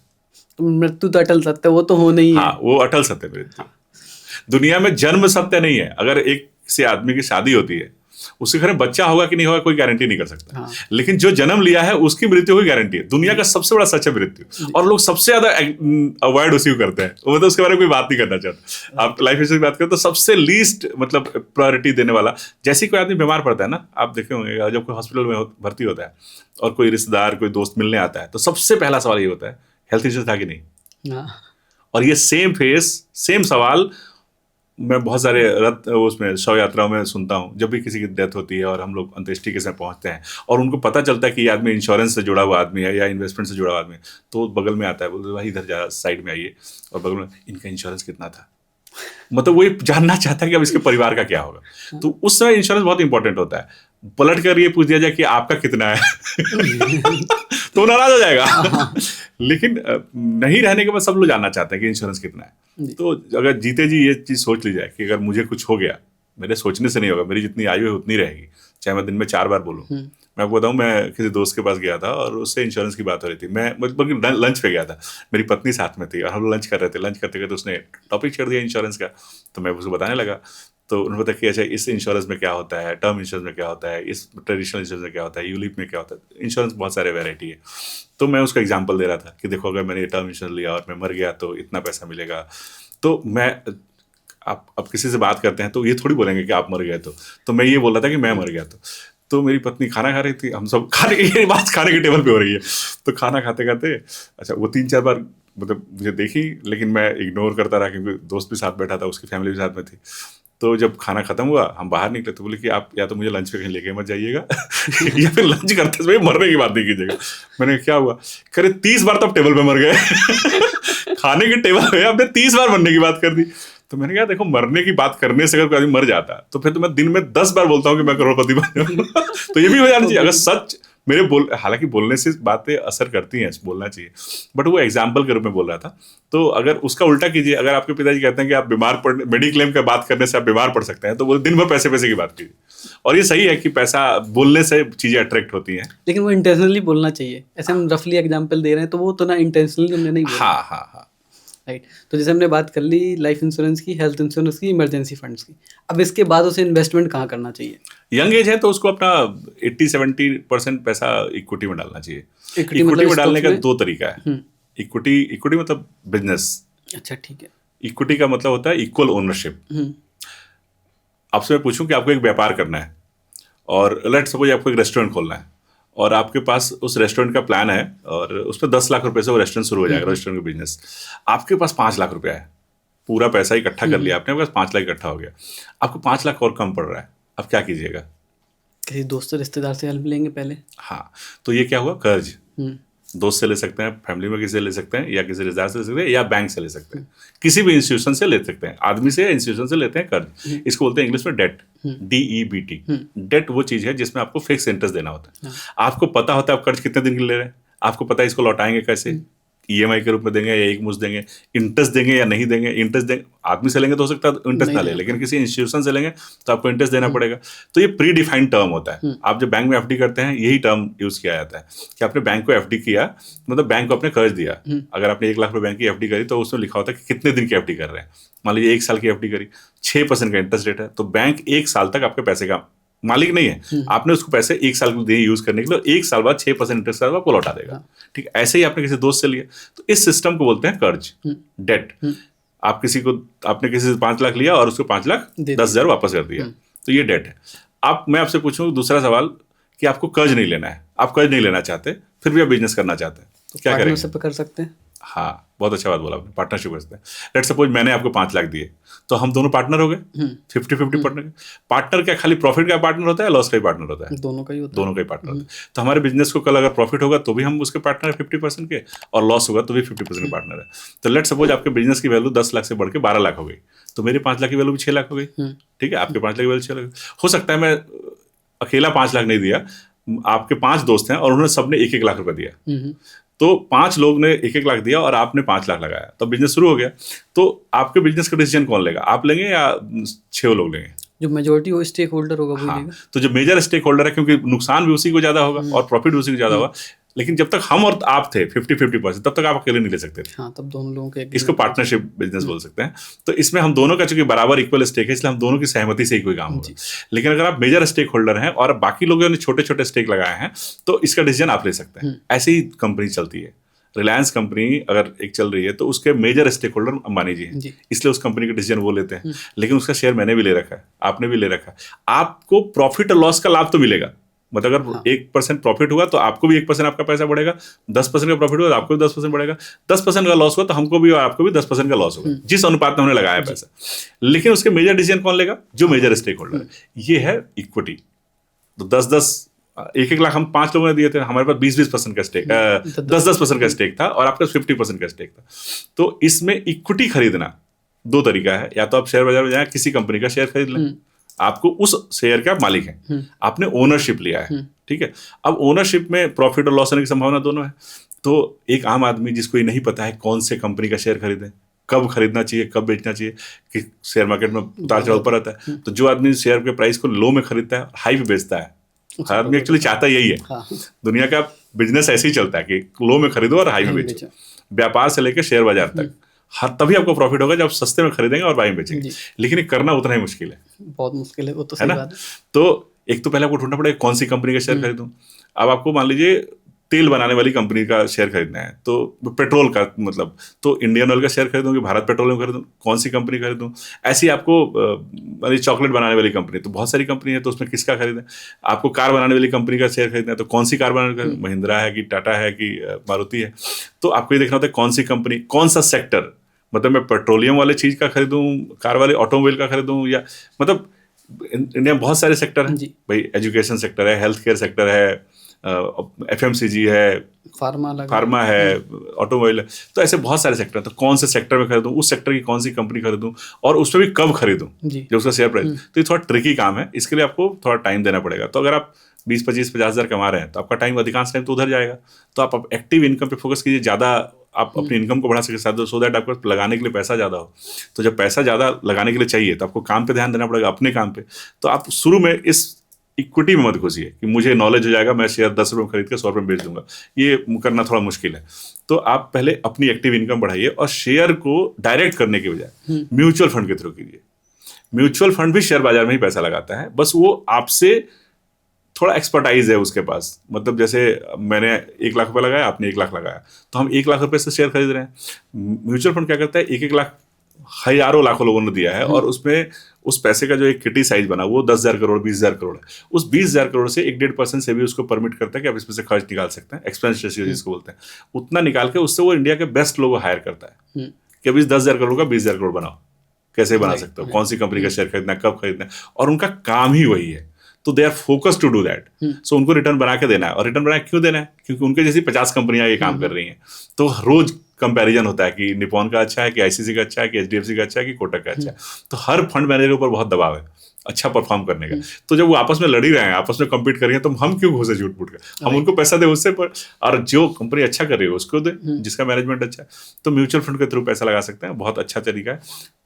तो मृत्यु तो अटल सत्य, वो तो होना ही है। हाँ, वो अटल सत्य मृत्यु। दुनिया में जन्म सत्य नहीं है। अगर एक से आदमी की शादी होती है, उसके घर में बच्चा होगा कि नहीं होगा कोई गारंटी नहीं कर सकता। लेकिन जो जन्म लिया है उसकी मृत्यु की गारंटी है। दुनिया का सबसे बड़ा सच है मृत्यु, और लोग सबसे ज्यादा अवॉइड उसी को करते हैं, वो तो उसके बारे में कोई बात नहीं करना चाहता। आप लाइफ इंश्योरेंस की बात करें तो सबसे लीस्ट मतलब प्रायोरिटी देने वाला, जैसे कोई आदमी बीमार पड़ता है ना, आप देखे होंगे जब कोई हॉस्पिटल में भर्ती होता है और कोई रिश्तेदार कोई दोस्त मिलने आता है तो सबसे पहला सवाल ये होता है हेल्थ इंश्योरेंस था कि नहीं? हाँ। और ये सेम फेस, सेम सवाल मैं बहुत सारे रथ उसमें शव यात्राओं में सुनता हूँ। जब भी किसी की डेथ होती है और हम लोग अंत्येष्टि के समय पहुँचते हैं और उनको पता चलता है कि ये आदमी इंश्योरेंस से जुड़ा हुआ आदमी है या इन्वेस्टमेंट से जुड़ा हुआ आदमी है, तो बगल में आता है, बोलते भाई इधर जा, साइड में आइए, और बगल में इनका इंश्योरेंस कितना था। मतलब वो ये जानना चाहता है कि अब इसके परिवार का क्या होगा। तो उस समय इंश्योरेंस बहुत इंपॉर्टेंट होता है। पलट कर ये पूछ दिया जाए कि आपका कितना है तो नाराज हो जाएगा। लेकिन नहीं रहने के बाद सब लोग जानना चाहते हैं कि इंश्योरेंस कितना है। तो अगर जीते जी ये चीज सोच ली जाए कि अगर मुझे कुछ हो गया, मेरे सोचने से नहीं होगा, मेरी जितनी आयु है उतनी रहेगी, चाहे मैं दिन में 4 बार बोलूं। मैं आपको बताऊं, मैं किसी दोस्त के पास गया था और उससे इंश्योरेंस की बात हो रही थी। मैं मतलब लंच पे गया था, मेरी पत्नी साथ में थी और हम लोग लंच कर रहे थे। लंच करते करते उसने टॉपिक छेड़ दिया इंश्योरेंस का, तो मैं उसको बताने लगा। तो उन्होंने बताया कि अच्छा इस इंश्योरेंस में क्या होता है, टर्म इंश्योरेंस में क्या होता है, इस ट्रेडिशनल इंश्योरेंस में क्या होता है, यूलिप में क्या होता है। इंश्योरेंस बहुत सारे वैरायटी है। तो मैं उसका एग्जांपल दे रहा था कि देखो अगर मैंने टर्म इंश्योरेंस लिया और मैं मर गया तो इतना पैसा मिलेगा। तो मैं आप अब किसी से बात करते हैं तो ये थोड़ी बोलेंगे कि आप मर गए। तो मैं ये बोल रहा था कि मैं मर गया। तो मेरी पत्नी खाना खा रही थी, हम सब खाने की, ये बात खाने के टेबल पे हो रही है। तो खाना खाते खाते अच्छा वो 3-4 बार मतलब मुझे देखी, लेकिन मैं इग्नोर करता रहा क्योंकि दोस्त भी साथ बैठा था, उसकी फैमिली भी साथ में थी। तो जब खाना खत्म हुआ, हम बाहर निकले तो बोले कि आप या तो मुझे लंच पे कहीं लेके मत जाइएगा या फिर लंच करते समय मरने की बात नहीं कीजिएगा। मैंने क्या हुआ, करे 30 बार तो आप टेबल पे मर गए खाने के टेबल पे आपने 30 बार मरने की बात कर दी। तो मैंने कहा देखो, मरने की बात करने से अगर कोई आदमी मर जाता तो फिर तो मैं दिन में 10 बार बोलता हूँ कि मैं करोड़पति बन जाऊंगा तो ये भी हो जाना चाहिए। अगर सच मेरे हालांकि बोलने से बातें असर करती हैं, बोलना चाहिए, बट वो एग्जाम्पल के रूप में बोल रहा था। तो अगर उसका उल्टा कीजिए, अगर आपके पिताजी कहते हैं कि आप बीमार पड़, मेडिक्लेम का बात करने से आप बीमार पड़ सकते हैं, तो वो दिन भर पैसे पैसे की बात कीजिए। और ये सही है कि पैसा बोलने से चीजें अट्रैक्ट होती हैं, लेकिन वो इंटेंशनली बोलना चाहिए। ऐसे हम रफली एग्जांपल दे रहे हैं तो वो तो ना इंटेंशनली हमने नहीं बोला। हाँ। राइट। तो जैसे हमने बात कर ली लाइफ इंश्योरेंस की, हेल्थ इंश्योरेंस की, इमरजेंसी फंड्स की। अब इसके बाद उसे इन्वेस्टमेंट कहाँ करना चाहिए? यंग एज है तो उसको अपना 80-70% पैसा इक्विटी में डालना चाहिए। इक्विटी इक्विटी मतलब में डालने का stocks में? 2 तरीका है। इक्विटी मतलब बिजनेस। अच्छा ठीक है। इक्विटी का मतलब होता है इक्वल ओनरशिप। आपसे मैं पूछूं कि आपको एक व्यापार करना है और लेट सपोज आपको एक रेस्टोरेंट खोलना है और आपके पास उस रेस्टोरेंट का प्लान है और उसमें 10 लाख रुपए से वो रेस्टोरेंट शुरू हो जाएगा, रेस्टोरेंट का बिजनेस। आपके पास 5 लाख रुपया है, पूरा पैसा इकट्ठा कर लिया आपने, आपके पास 5 लाख इकट्ठा हो गया, आपको 5 लाख और कम पड़ रहा है, अब क्या कीजिएगा? किसी दोस्त रिश्तेदार से हेल्प लेंगे पहले। हाँ, तो ये क्या हुआ, कर्ज। दोस्त से ले सकते हैं, फैमिली में किसी से ले सकते हैं, या किसी रिश्तेदार से ले सकते हैं, या बैंक से ले सकते हैं, किसी भी इंस्टीट्यूशन से ले सकते हैं। आदमी से या इंस्टीट्यूशन से लेते हैं कर्ज। इसको बोलते हैं इंग्लिश में डेट, DEBT। डेट वो चीज है जिसमें आपको फिक्स इंटरेस्ट देना होता है। आपको पता होता है आप कर्ज कितने दिन के ले रहे हैं, आपको पता है इसको लौटाएंगे कैसे, EMI के रूप में देंगे या एक मुश्त देंगे, इंटरेस्ट देंगे या नहीं देंगे। इंटरेस्ट देंगे, आदमी से लेंगे तो हो सकता है इंटरेस्ट ना ले, लेकिन किसी इंस्टीट्यूशन से लेंगे तो आपको इंटरेस्ट देना पड़ेगा। तो ये प्री डिफाइंड टर्म होता है। आप जब बैंक में FD करते हैं, यही टर्म यूज किया जाता है कि आपने बैंक को FD किया, मतलब बैंक को आपने कर्ज दिया। अगर आपने 1 लाख रुपए बैंक की FD करी तो उसमें लिखा होता है कि कितने दिन की FD कर रहे हैं। मान लीजिए 1 साल की FD करी, 6% का इंटरेस्ट रेट है, तो बैंक 1 साल तक आपके पैसे का मालिक नहीं है। आपने उसको पैसे 1 साल के लिए यूज करने के लिए, 1 साल बाद 6% इंटरेस्ट आपको लौटा देगा। ठीक, ऐसे ही आपने किसी दोस्त से लिया, तो इस सिस्टम को बोलते हैं कर्ज, डेट। आप आपने किसी से 5 लाख लिया और उसको 5 लाख 10,000 वापस कर दिया, तो ये डेट है। अब मैं आपसे पूछूं दूसरा सवाल कि आपको कर्ज नहीं लेना है, आप कर्ज नहीं लेना चाहते, फिर भी आप बिजनेस करना चाहते हैं, तो क्या करेंगे? पार्टनरशिप कर सकते हैं। हाँ, बहुत अच्छा बात बोला आपने, पार्टनरशिप करते हैं। लेट्स सपोज मैंने आपको 5 लाख दिए, तो हम दोनों पार्टनर हो गए, 50-50 पार्टनर। पार्टनर क्या खाली प्रॉफिट का पार्टनर होता है, लॉस का ही पार्टनर होता है? दोनों का ही होता है। दोनों का ही पार्टनर होता है। तो हमारे बिजनेस को कल अगर प्रॉफिट होगा तो भी हम उसके पार्टनर है 50% के, और लॉस होगा तो भी 50% के पार्टनर है। तो लेट्स सपोज आपके बिजनेस की वैल्यू 10 लाख से बढ़ के 12 लाख हो गई, तो मेरे 5 लाख की वैल्यू भी 6 लाख हो गई। ठीक है, आपके 5 लाख की वैल्यू 6 लाख। हो सकता है मैं अकेला 5 लाख नहीं दिया, आपके 5 दोस्त हैं और उन्होंने सबने 1-1 लाख रुपए दिया, तो 5 लोग ने 1-1 लाख दिया और आपने 5 लाख लगाया, तो बिजनेस शुरू हो गया। तो आपके बिजनेस का डिसीजन कौन लेगा, आप लेंगे या 6 लोग लेंगे? जो मेजोरिटी वो स्टेक होल्डर होगा वो लेगा। तो जो मेजर स्टेक होल्डर है, क्योंकि नुकसान भी उसी को ज्यादा होगा और प्रॉफिट भी उसी को ज्यादा होगा। लेकिन जब तक हम और आप थे 50-50%, तब तक आप अकेले नहीं ले सकते थे। हाँ, तब दोनों लोगों के इसको पार्टनरशिप बिजनेस बोल सकते हैं। तो इसमें हम दोनों का चूंकि बराबर इक्वल स्टेक है, इसलिए हम दोनों की सहमति से ही कोई काम होगा। लेकिन अगर आप मेजर स्टेक होल्डर हैं और बाकी लोगों ने छोटे छोटे स्टेक लगाए हैं, तो इसका डिसीजन आप ले सकते हैं। ऐसे ही कंपनी चलती है। रिलायंस कंपनी अगर एक चल रही है तो उसके मेजर स्टेक होल्डर अंबानी जी हैं, इसलिए उस कंपनी का डिसीजन वो लेते हैं। लेकिन उसका शेयर मैंने भी ले रखा है, आपने भी ले रखा है। आपको प्रॉफिट और लॉस का लाभ तो मिलेगा, मतलब अगर 1% प्रॉफिट हुआ तो आपको भी 1% आपका पैसा बढ़ेगा, 10% का प्रॉफिट हुआ तो आपको भी 10% बढ़ेगा, 10% का लॉस हुआ तो हमको भी और आपको भी 10% का लॉस होगा, जिस अनुपात में हमने लगाया पैसा। लेकिन उसके मेजर डिसीजन कौन लेगा? जो मेजर स्टेक होल्डर है। ये है इक्विटी। तो 10-10 1-1 लाख हम 5 लोगों ने दिए थे, हमारे पास 20-20% का स्टेक, 10-10% का स्टेक था और आपका 50% का स्टेक था। तो इसमें इक्विटी खरीदना 2 तरीका है, या तो आप शेयर बाजार में जाए किसी कंपनी का शेयर खरीद लें, आपको उस शेयर के आप मालिक हैं, आपने ओनरशिप लिया है, ठीक है। अब ओनरशिप में प्रॉफिट और लॉस होने की संभावना दोनों है। तो एक आम आदमी जिसको ये नहीं पता है कौन से कंपनी का शेयर खरीदें, कब खरीदना चाहिए, कब बेचना चाहिए, कि शेयर मार्केट में उतार चढ़ाव ऊपर रहता है, तो जो आदमी शेयर के प्राइस को लो में खरीदता है, हाई पे बेचता है, हर आदमी एक्चुअली चाहता यही है। दुनिया का बिजनेस ऐसे ही चलता है कि लो में खरीदो और हाई में बेचो। व्यापार से लेकर शेयर बाजार तक हर तभी आपको प्रॉफिट होगा जब सस्ते में खरीदेंगे और बाई में बेचेंगे। लेकिन ये करना उतना ही मुश्किल है, बहुत मुश्किल है, वो तो सही बात है। तो एक तो पहले आपको ढूंढना पड़ेगा कौन सी कंपनी का शेयर खरीदूं। अब आपको मान लीजिए तेल बनाने वाली कंपनी का शेयर खरीदना है, तो पेट्रोल का मतलब, तो इंडियन ऑयल का शेयर खरीदूं कि भारत पेट्रोलियम खरीदूं, कौन सी कंपनी खरीदूं। ऐसी आपको चॉकलेट बनाने वाली कंपनी, तो बहुत सारी कंपनी है, तो उसमें किसका खरीदें। आपको कार बनाने वाली कंपनी का शेयर खरीदना है, तो कौन सी कार बनाने वाली, महिंद्रा है कि टाटा है कि मारुति है। तो आपको ये देखना होता है कौन सी कंपनी, कौन सा सेक्टर, मतलब मैं पेट्रोलियम वाले चीज का खरीदूं, कार वाले ऑटोमोबाइल का खरीदूं, या मतलब इंडिया में बहुत सारे सेक्टर हैं भाई। एजुकेशन सेक्टर है, हेल्थ केयर सेक्टर है, FMCG है, फार्मा है, ऑटोमोबाइल है, तो ऐसे बहुत सारे सेक्टर हैं। तो कौन से सेक्टर में खरीदूं, उस सेक्टर की कौन सी कंपनी खरीदूं और उसमें भी कब खरीदूं, जो उसका शेयर प्राइस। तो ये थोड़ा ट्रिकी काम है, इसके लिए आपको थोड़ा टाइम देना पड़ेगा। तो अगर आप 20-25-50 हज़ार कमा रहे हैं तो आपका टाइम अधिकांश टाइम तो उधर जाएगा। तो आप एक्टिव इनकम पे फोकस कीजिए, ज़्यादा आप अपनी इनकम को बढ़ा सके, सो दैट आपको लगाने के लिए पैसा ज़्यादा हो। तो जब पैसा ज़्यादा लगाने के लिए चाहिए तो आपको काम पे ध्यान देना पड़ेगा, अपने काम पे। तो आप शुरू में इस इक्विटी में मत घुसिए कि मुझे नॉलेज हो जाएगा, मैं शेयर 10 रुपये में खरीद के 100 रुपये में बेच दूंगा, ये करना थोड़ा मुश्किल है। तो आप पहले अपनी एक्टिव इनकम बढ़ाइए और शेयर को डायरेक्ट करने के बजाय म्यूचुअल फंड के थ्रू कीजिए। म्यूचुअल फंड भी शेयर बाजार में ही पैसा लगाता है, बस वो आपसे थोड़ा एक्सपर्टाइज है उसके पास। मतलब जैसे मैंने 1 लाख रुपए लगाया, आपने 1 लाख लगाया, तो हम 1 लाख रुपए से शेयर खरीद रहे हैं। म्यूचुअल फंड क्या करता है, 1-1 लाख हजारों लाखों लोगों ने दिया है और उसमें उस पैसे का जो एक किटी साइज बना वो 10,000 करोड़ 20,000 करोड़ है। उस 20,000 करोड़ से 1-1.5% से भी उसको परमिट करता है कि आप इसमें से खर्च निकाल सकते हैं, एक्सपेंस रेशियो जिसको बोलते हैं, उतना निकाल के उससे वो इंडिया के बेस्ट लोगों को हायर करता है कि अभी 10,000 करोड़ का 20,000 करोड़ बनाओ, कैसे बना सकते हो, कौन सी कंपनी का शेयर खरीदना है, कब खरीदना है, और उनका काम ही वही है। तो they are focus to do that. So उनको रिटर्न बना के देना है। और रिटर्न बना के क्यों देना है? क्योंकि उनके जैसी 50 कंपनियां ये काम कर रही हैं। तो रोज कंपैरिजन होता है कि निपॉन का अच्छा है कि ICICI का अच्छा है कि HDFC का अच्छा है कि कोटक का अच्छा है। तो हर फंड मैनेजर के ऊपर बहुत दबाव है अच्छा परफॉर्म करने का। तो जब वो आपस में लड़ ही रहे हैं, आपस में कम्पीट कर रही हैं, तो हम क्यों घुसे झूठ मूठ कर? हम उनको पैसा दे उससे पर, और जो कंपनी अच्छा कर रही है उसको दे, जिसका मैनेजमेंट अच्छा है। तो म्यूचुअल फंड के थ्रू पैसा लगा सकते हैं, बहुत अच्छा तरीका है।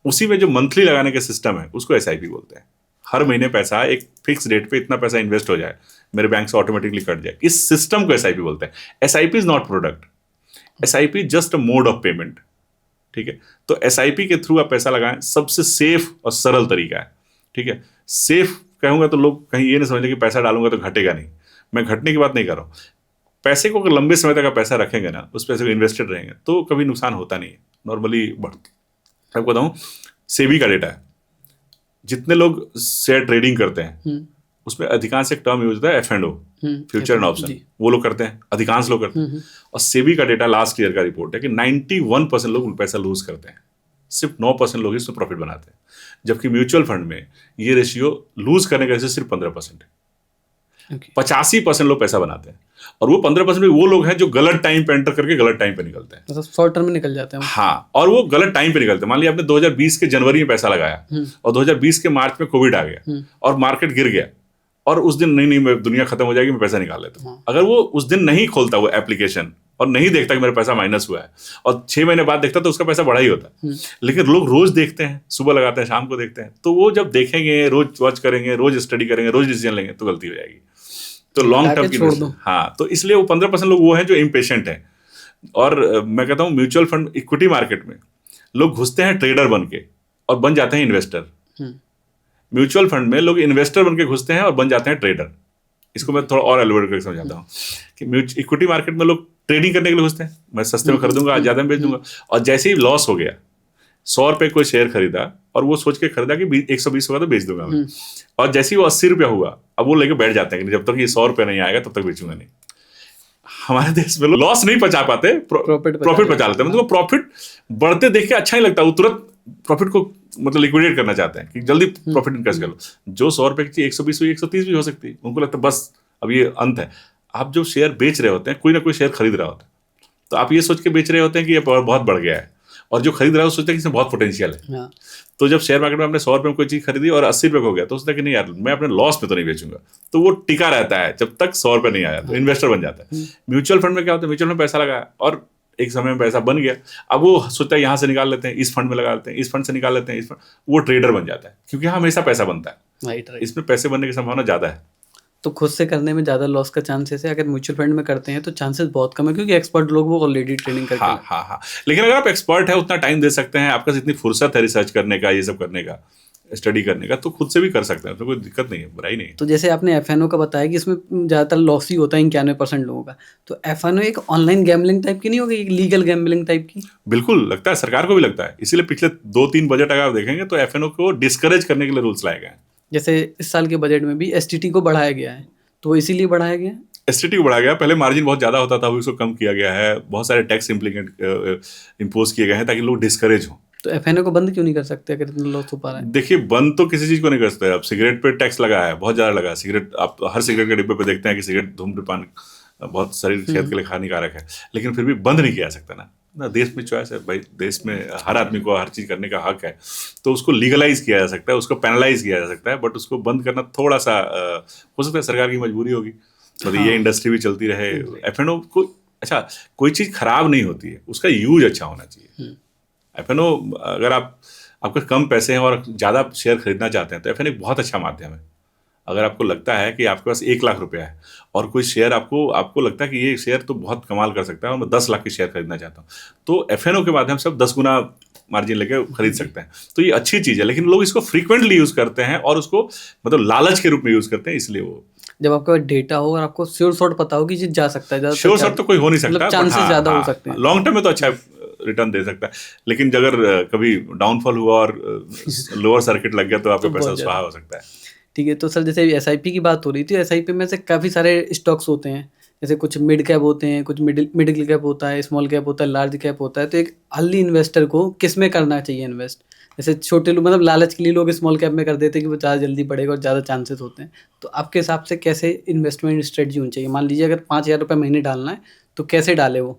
उसी में जो मंथली लगाने का सिस्टम है उसको SIP बोलते हैं। हर महीने पैसा एक फिक्स डेट पे इतना पैसा इन्वेस्ट हो जाए, मेरे बैंक से ऑटोमेटिकली कट जाए, इस सिस्टम को SIP बोलते हैं। SIP is not product, SIP just a mode of payment, ठीक है। तो SIP के थ्रू आप पैसा लगाएं, सबसे सेफ और सरल तरीका है, ठीक है। सेफ कहूंगा तो लोग कहीं ये नहीं समझते कि पैसा डालूंगा तो घटेगा नहीं। मैं घटने की बात नहीं कर रहा हूँ। पैसे को अगर लंबे समय तक आप पैसा रखेंगे ना, उस पैसे को इन्वेस्टेड रहेंगे, तो कभी नुकसान होता नहीं है, नॉर्मली बढ़ता। आपको बताऊँ, सेबी का डेटा है, जितने लोग शेयर ट्रेडिंग करते हैं उसमें अधिकांश एक टर्म यूज होता है F&O, फ्यूचर एंड ऑप्शन, वो लोग करते हैं, अधिकांश लोग करते हैं। और सेबी का डेटा लास्ट ईयर का रिपोर्ट है कि 91% लोग पैसा लूज करते हैं, सिर्फ 9% लोग इसमें प्रॉफिट बनाते हैं। जबकि म्यूचुअल फंड में ये रेशियो लूज करने का रेशियो सिर्फ 15% है। 85% लोग पैसा बनाते हैं, और वो 15% में वो लोग हैं जो गलत टाइम पे एंटर करके गलत टाइम पे निकलते हैं, मतलब शॉर्ट टर्म में निकल जाते हैं। हाँ, और वो गलत टाइम पे निकलते हैं। मान लिया आपने 2020 के जनवरी में पैसा लगाया और 2020 के मार्च में कोविड आ गया और मार्केट गिर गया, और उस दिन नहीं दुनिया खत्म हो जाएगी, मैं पैसा निकाल लेता हूँ। अगर वो उस दिन नहीं खोलता वो एप्लीकेशन और नहीं देखता कि मेरा पैसा माइनस हुआ है, और 6 महीने बाद देखता तो उसका पैसा बढ़ा ही होता। लेकिन लोग रोज देखते हैं, सुबह लगाते हैं, शाम को देखते हैं, तो वो जब देखेंगे, रोज वॉच करेंगे, रोज स्टडी करेंगे, रोज डिसीजन लेंगे, तो गलती हो जाएगी। तो लॉन्ग टर्म की, हाँ, तो इसलिए वो 15% लोग वो हैं जो इम्पेशेंट हैं। और मैं कहता हूँ म्यूचुअल फंड इक्विटी मार्केट में लोग घुसते हैं ट्रेडर बन के और बन जाते हैं इन्वेस्टर। म्यूचुअल फंड में लोग इन्वेस्टर बन के घुसते हैं और बन जाते हैं ट्रेडर। इसको मैं थोड़ा और एलिब्रेट करके समझाता हूँ कि इक्विटी मार्केट में लोग ट्रेडिंग करने के लिए घुसते हैं, मैं सस्ते में खरीदूंगा, ज्यादा में बेच दूंगा, और जैसे ही लॉस हो गया, 100 रुपए कोई शेयर खरीदा और वो सोच के खरीदा कि 120 होगा तो बेच दूंगा मैं, और जैसे ही वो 80 रुपया हुआ, अब वो लेके बैठ जाते हैं कि जब तक ये 100 रुपये नहीं आएगा तब तक बेचूंगा नहीं। हमारे देश में लॉस नहीं पचा पाते, प्रॉफिट पचा लेते हैं। मतलब प्रॉफिट बढ़ते देख के अच्छा नहीं लगता, वो तुरंत प्रॉफिट को मतलब लिक्विडेट करना चाहते हैं कि जल्दी प्रॉफिट इनकस कर लो। जो 100 रुपए की चीज 120 हुई 130 भी हो सकती है, उनको लगता है बस अब ये अंत है। आप जो शेयर बेच रहे होते हैं, कोई ना कोई शेयर खरीद रहा होता है, तो आप ये सोच के बेच रहे होते हैं कि ये बहुत बढ़ गया है, और जो खरीद रहा है वो सोचता है कि इसमें बहुत पोटेंशियल है। हाँ। तो जब शेयर मार्केट में आपने 100 रुपये में कोई चीज खरीदी और 80 रुपये हो गया, तो सोचता है कि नहीं यार मैं अपने लॉस में तो नहीं बेचूंगा, तो वो टिका रहता है जब तक 100 रुपये नहीं आया, तो इन्वेस्टर बन जाता है। म्यूचुअल फंड में क्या होता है, म्यूचुअल में पैसा लगाया और एक समय में पैसा बन गया, अब वो सोचता है यहाँ से निकाल लेते हैं, इस फंड में लगा लेते हैं, इस फंड से निकाल लेते हैं, इस फंड, वो ट्रेडर बन जाता है, क्योंकि यहाँ हमेशा पैसा बनता है। राइट। इसमें पैसे बनने की संभावना ज्यादा है। तो खुद से करने में ज़्यादा लॉस का चांसेस है, अगर म्यूचुअल फंड में करते हैं तो चांसेस बहुत कम है, क्योंकि एक्सपर्ट लोग वो ऑलरेडी ट्रेनिंग करके हाँ। लेकिन अगर आप एक्सपर्ट है, उतना टाइम दे सकते हैं, आपके पास इतनी फुर्सत है रिसर्च करने का, ये सब करने का, स्टडी करने का, तो खुद से भी कर सकते हैं, तो कोई दिक्कत नहीं है, बुराई नहीं है। तो जैसे आपने एफएनओ का बताया कि इसमें ज़्यादातर लॉस ही होता है 91% लोगों का, तो एफएनओ एक ऑनलाइन गैम्बलिंग टाइप की नहीं होगी, एक लीगल गैम्बलिंग टाइप की? बिल्कुल लगता है, सरकार को भी लगता है, इसीलिए पिछले 2-3 बजट अगर आप देखेंगे तो एफएनओ को डिस्करेज करने के लिए रूल्स लाए गए हैं। जैसे इस साल के बजट में भी एसटीटी को बढ़ाया गया है, तो वो इसीलिए बढ़ाया गया है। एसटीटी को बढ़ाया गया, पहले मार्जिन बहुत ज़्यादा होता था, अभी उसको कम किया गया है, बहुत सारे टैक्स इम्पोज किए गए हैं ताकि लोग डिस्करेज हों। तो एफएनओ को बंद क्यों नहीं कर सकते अगर इतना लॉस हो पा रहा है? देखिए, बंद तो किसी चीज़ को नहीं कर सकते। अब सिगरेट पे टैक्स लगा है, बहुत ज़्यादा लगा है। सिगरेट, आप हर सिगरेट के डिब्बे पे देखते हैं कि सिगरेट, धूम्रपान बहुत शरीर सेहत के लिए हानिकारक है, लेकिन फिर भी बंद नहीं किया जा सकता ना। देश में चॉइस है भाई, देश में हर आदमी को हर चीज़ करने का हक है, तो उसको लीगलाइज किया जा सकता है, उसको पेनलाइज किया जा सकता है, बट उसको बंद करना थोड़ा सा हो सकता है सरकार की मजबूरी होगी, मतलब ये इंडस्ट्री भी चलती रहे। एफएनओ को, अच्छा, कोई चीज़ खराब नहीं होती है, उसका यूज अच्छा होना चाहिए। एफएनओ, अगर आपके कम पैसे हैं और ज़्यादा शेयर खरीदना चाहते हैं तो एफएनओ एक बहुत अच्छा माध्यम है। अगर आपको लगता है कि आपके पास 1 लाख रुपया है और कोई शेयर आपको लगता है कि ये शेयर तो बहुत कमाल कर सकता है और मैं 10 लाख की शेयर खरीदना चाहता हूँ, तो एफएनओ के माध्यम से आप 10 गुना मार्जिन लेके खरीद सकते हैं। तो ये अच्छी चीज़ है, लेकिन लोग इसको फ्रीक्वेंटली यूज़ करते हैं और उसको मतलब लालच के रूप में यूज़ करते हैं, इसलिए वो। जब आपके पास डेटा हो और आपको श्योर शॉट पता हो कि ये जा सकता है, श्योर शॉट तो कोई हो नहीं सकता, चांसेस ज़्यादा हो सकते हैं, लॉन्ग टर्म में तो अच्छा रिटर्न दे सकता है, लेकिन अगर कभी डाउनफॉल हुआ और लोअर सर्किट लग गया तो आपका पैसा स्वाहा हो सकता है। ठीक है। तो सर, जैसे एसआईपी की बात हो रही थी, एसआईपी में से काफ़ी सारे स्टॉक्स होते हैं, जैसे कुछ मिड कैप होते हैं, कुछ मिडिल कैप होता है, स्मॉल कैप होता है, लार्ज कैप होता है। तो एक अर्ली इन्वेस्टर को किस में करना चाहिए इन्वेस्ट? जैसे छोटे लोग, मतलब लालच के लिए लोग स्मॉल कैप में कर देते हैं कि वो ज़्यादा जल्दी बढ़ेगा और ज़्यादा चांसेस होते हैं, तो आपके हिसाब से कैसे इन्वेस्टमेंट स्ट्रेटजी होनी चाहिए? मान लीजिए अगर 5,000 रुपये महीने डालना है तो कैसे डाले वो?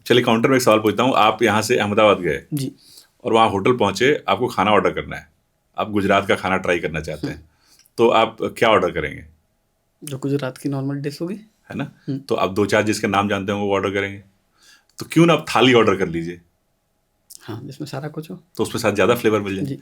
चलिए, काउंटर में एक सवाल पूछता हूँ। आप यहाँ से अहमदाबाद गए जी, और वहाँ होटल पहुँचे, आपको खाना ऑर्डर करना है, आप गुजरात का खाना ट्राई करना चाहते हैं, तो आप क्या ऑर्डर करेंगे? जो गुजरात की नॉर्मल डिश होगी, है ना। तो आप 2-4 जिसके नाम जानते हैं वो ऑर्डर करेंगे, तो क्यों ना आप थाली ऑर्डर कर लीजिए। हाँ, जिसमें सारा कुछ हो, तो उसमें साथ ज़्यादा फ्लेवर मिल जाए। जी।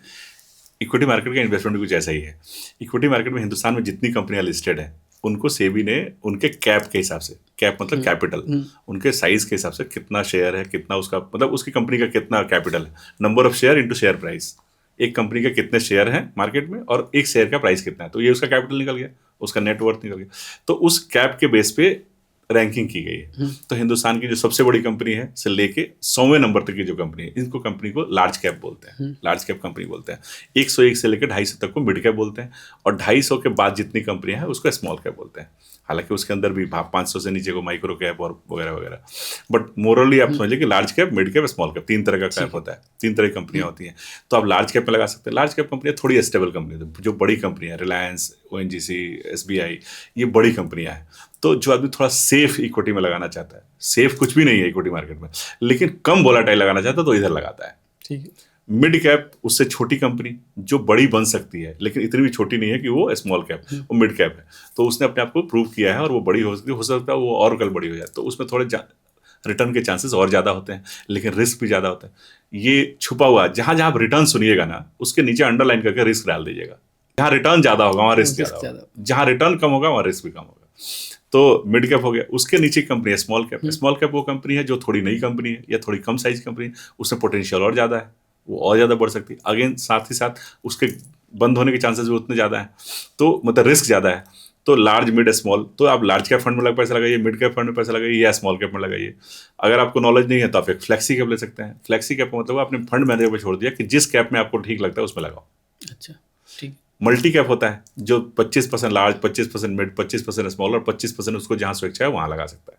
इक्विटी मार्केट का इन्वेस्टमेंट भी कुछ ऐसा ही है। इक्विटी मार्केट में हिंदुस्तान में जितनी कंपनियां लिस्टेड है, उनको सेबी ने उनके कैप के हिसाब से, कैप मतलब कैपिटल, उनके साइज के हिसाब से कितना शेयर है, कितना उसका मतलब उसकी कंपनी का कितना कैपिटल है, number of share into share price, एक कंपनी के कितने शेयर हैं मार्केट में और एक शेयर का प्राइस कितना है, तो ये उसका कैपिटल निकल गया, उसका नेटवर्थ निकल गया। तो उस कैप के बेस पे रैंकिंग की गई है। तो हिंदुस्तान की जो सबसे बड़ी कंपनी है से लेके 100वें नंबर तक की जो कंपनी है, इनको कंपनी को लार्ज कैप बोलते हैं, लार्ज कैप कंपनी बोलते हैं। 101 से लेकर 250 तक को मिड कैप बोलते हैं, और 250 के बाद जितनी कंपनियां हैं उसको स्मॉल कैप बोलते हैं। हालांकि उसके अंदर भी 500 से नीचे को माइक्रो कैप और वगैरह वगैरह, बट मोरली आप समझिए कि large cap, mid cap, small cap, 3 तरह का कैप होता है, 3 तरह की कंपनियां होती हैं। तो आप लार्ज कैप में लगा सकते हैं। लार्ज कैप कंपनियां थोड़ी स्टेबल कंपनी, जो बड़ी कंपनियां, रिलायंस, ओएनजीसी, एसबीआई, ये बड़ी कंपनियां हैं। तो जो आदमी थोड़ा सेफ इक्विटी में लगाना चाहता है, सेफ कुछ भी नहीं है इक्विटी मार्केट में, लेकिन कम वोलेटाइल लगाना चाहता है, तो इधर लगाता है। ठीक है। मिड कैप उससे छोटी कंपनी जो बड़ी बन सकती है, लेकिन इतनी भी छोटी नहीं है कि वो स्मॉल कैप, वो मिड कैप है, तो उसने अपने आप को प्रूव किया है और वो बड़ी हो सकता है वो और कल बड़ी हो जाए, तो उसमें थोड़े रिटर्न के चांसेस और ज़्यादा होते हैं, लेकिन रिस्क भी ज़्यादा होता है। ये छुपा हुआ, जहाँ जहाँ आप रिटर्न सुनिएगा ना, उसके नीचे अंडरलाइन करके रिस्क डाल दीजिएगा। जहाँ रिटर्न ज़्यादा होगा वहाँ रिस्क ज़्यादा होगा, जहाँ रिटर्न कम होगा वहाँ रिस्क भी कम होगा। तो मिड कैप हो गया, उसके नीचे कंपनी है स्मॉल कैप। स्मॉल कैप वो कंपनी है जो थोड़ी नई कंपनी है या थोड़ी कम साइज कंपनी है, उसमें पोटेंशियल और ज़्यादा है, वो और ज़्यादा बढ़ सकती है। अगेन साथ ही साथ उसके बंद होने के चांसेस भी उतने ज़्यादा हैं, तो मतलब रिस्क ज़्यादा है। तो लार्ज मिड स्मॉल, तो आप लार्ज कैप फंड में पैसा लगाइए, मिड कैप फंड में पैसा लगाइए या स्मॉल कैप में लगाइए। अगर आपको नॉलेज नहीं है तो आप एक फ्लेक्सी कैप ले सकते हैं। फ्लेक्सी कैप का मतलब आपने फंड मैनेजर पर छोड़ दिया कि जिस कैप में आपको ठीक लगता है उसमें लगाओ। अच्छा, ठीक। मल्टी कैप होता है जो 25% लार्ज, 25% मिड, 25% स्मॉल और 25% उसको जहां स्वेच्छा है वहां लगा सकता है।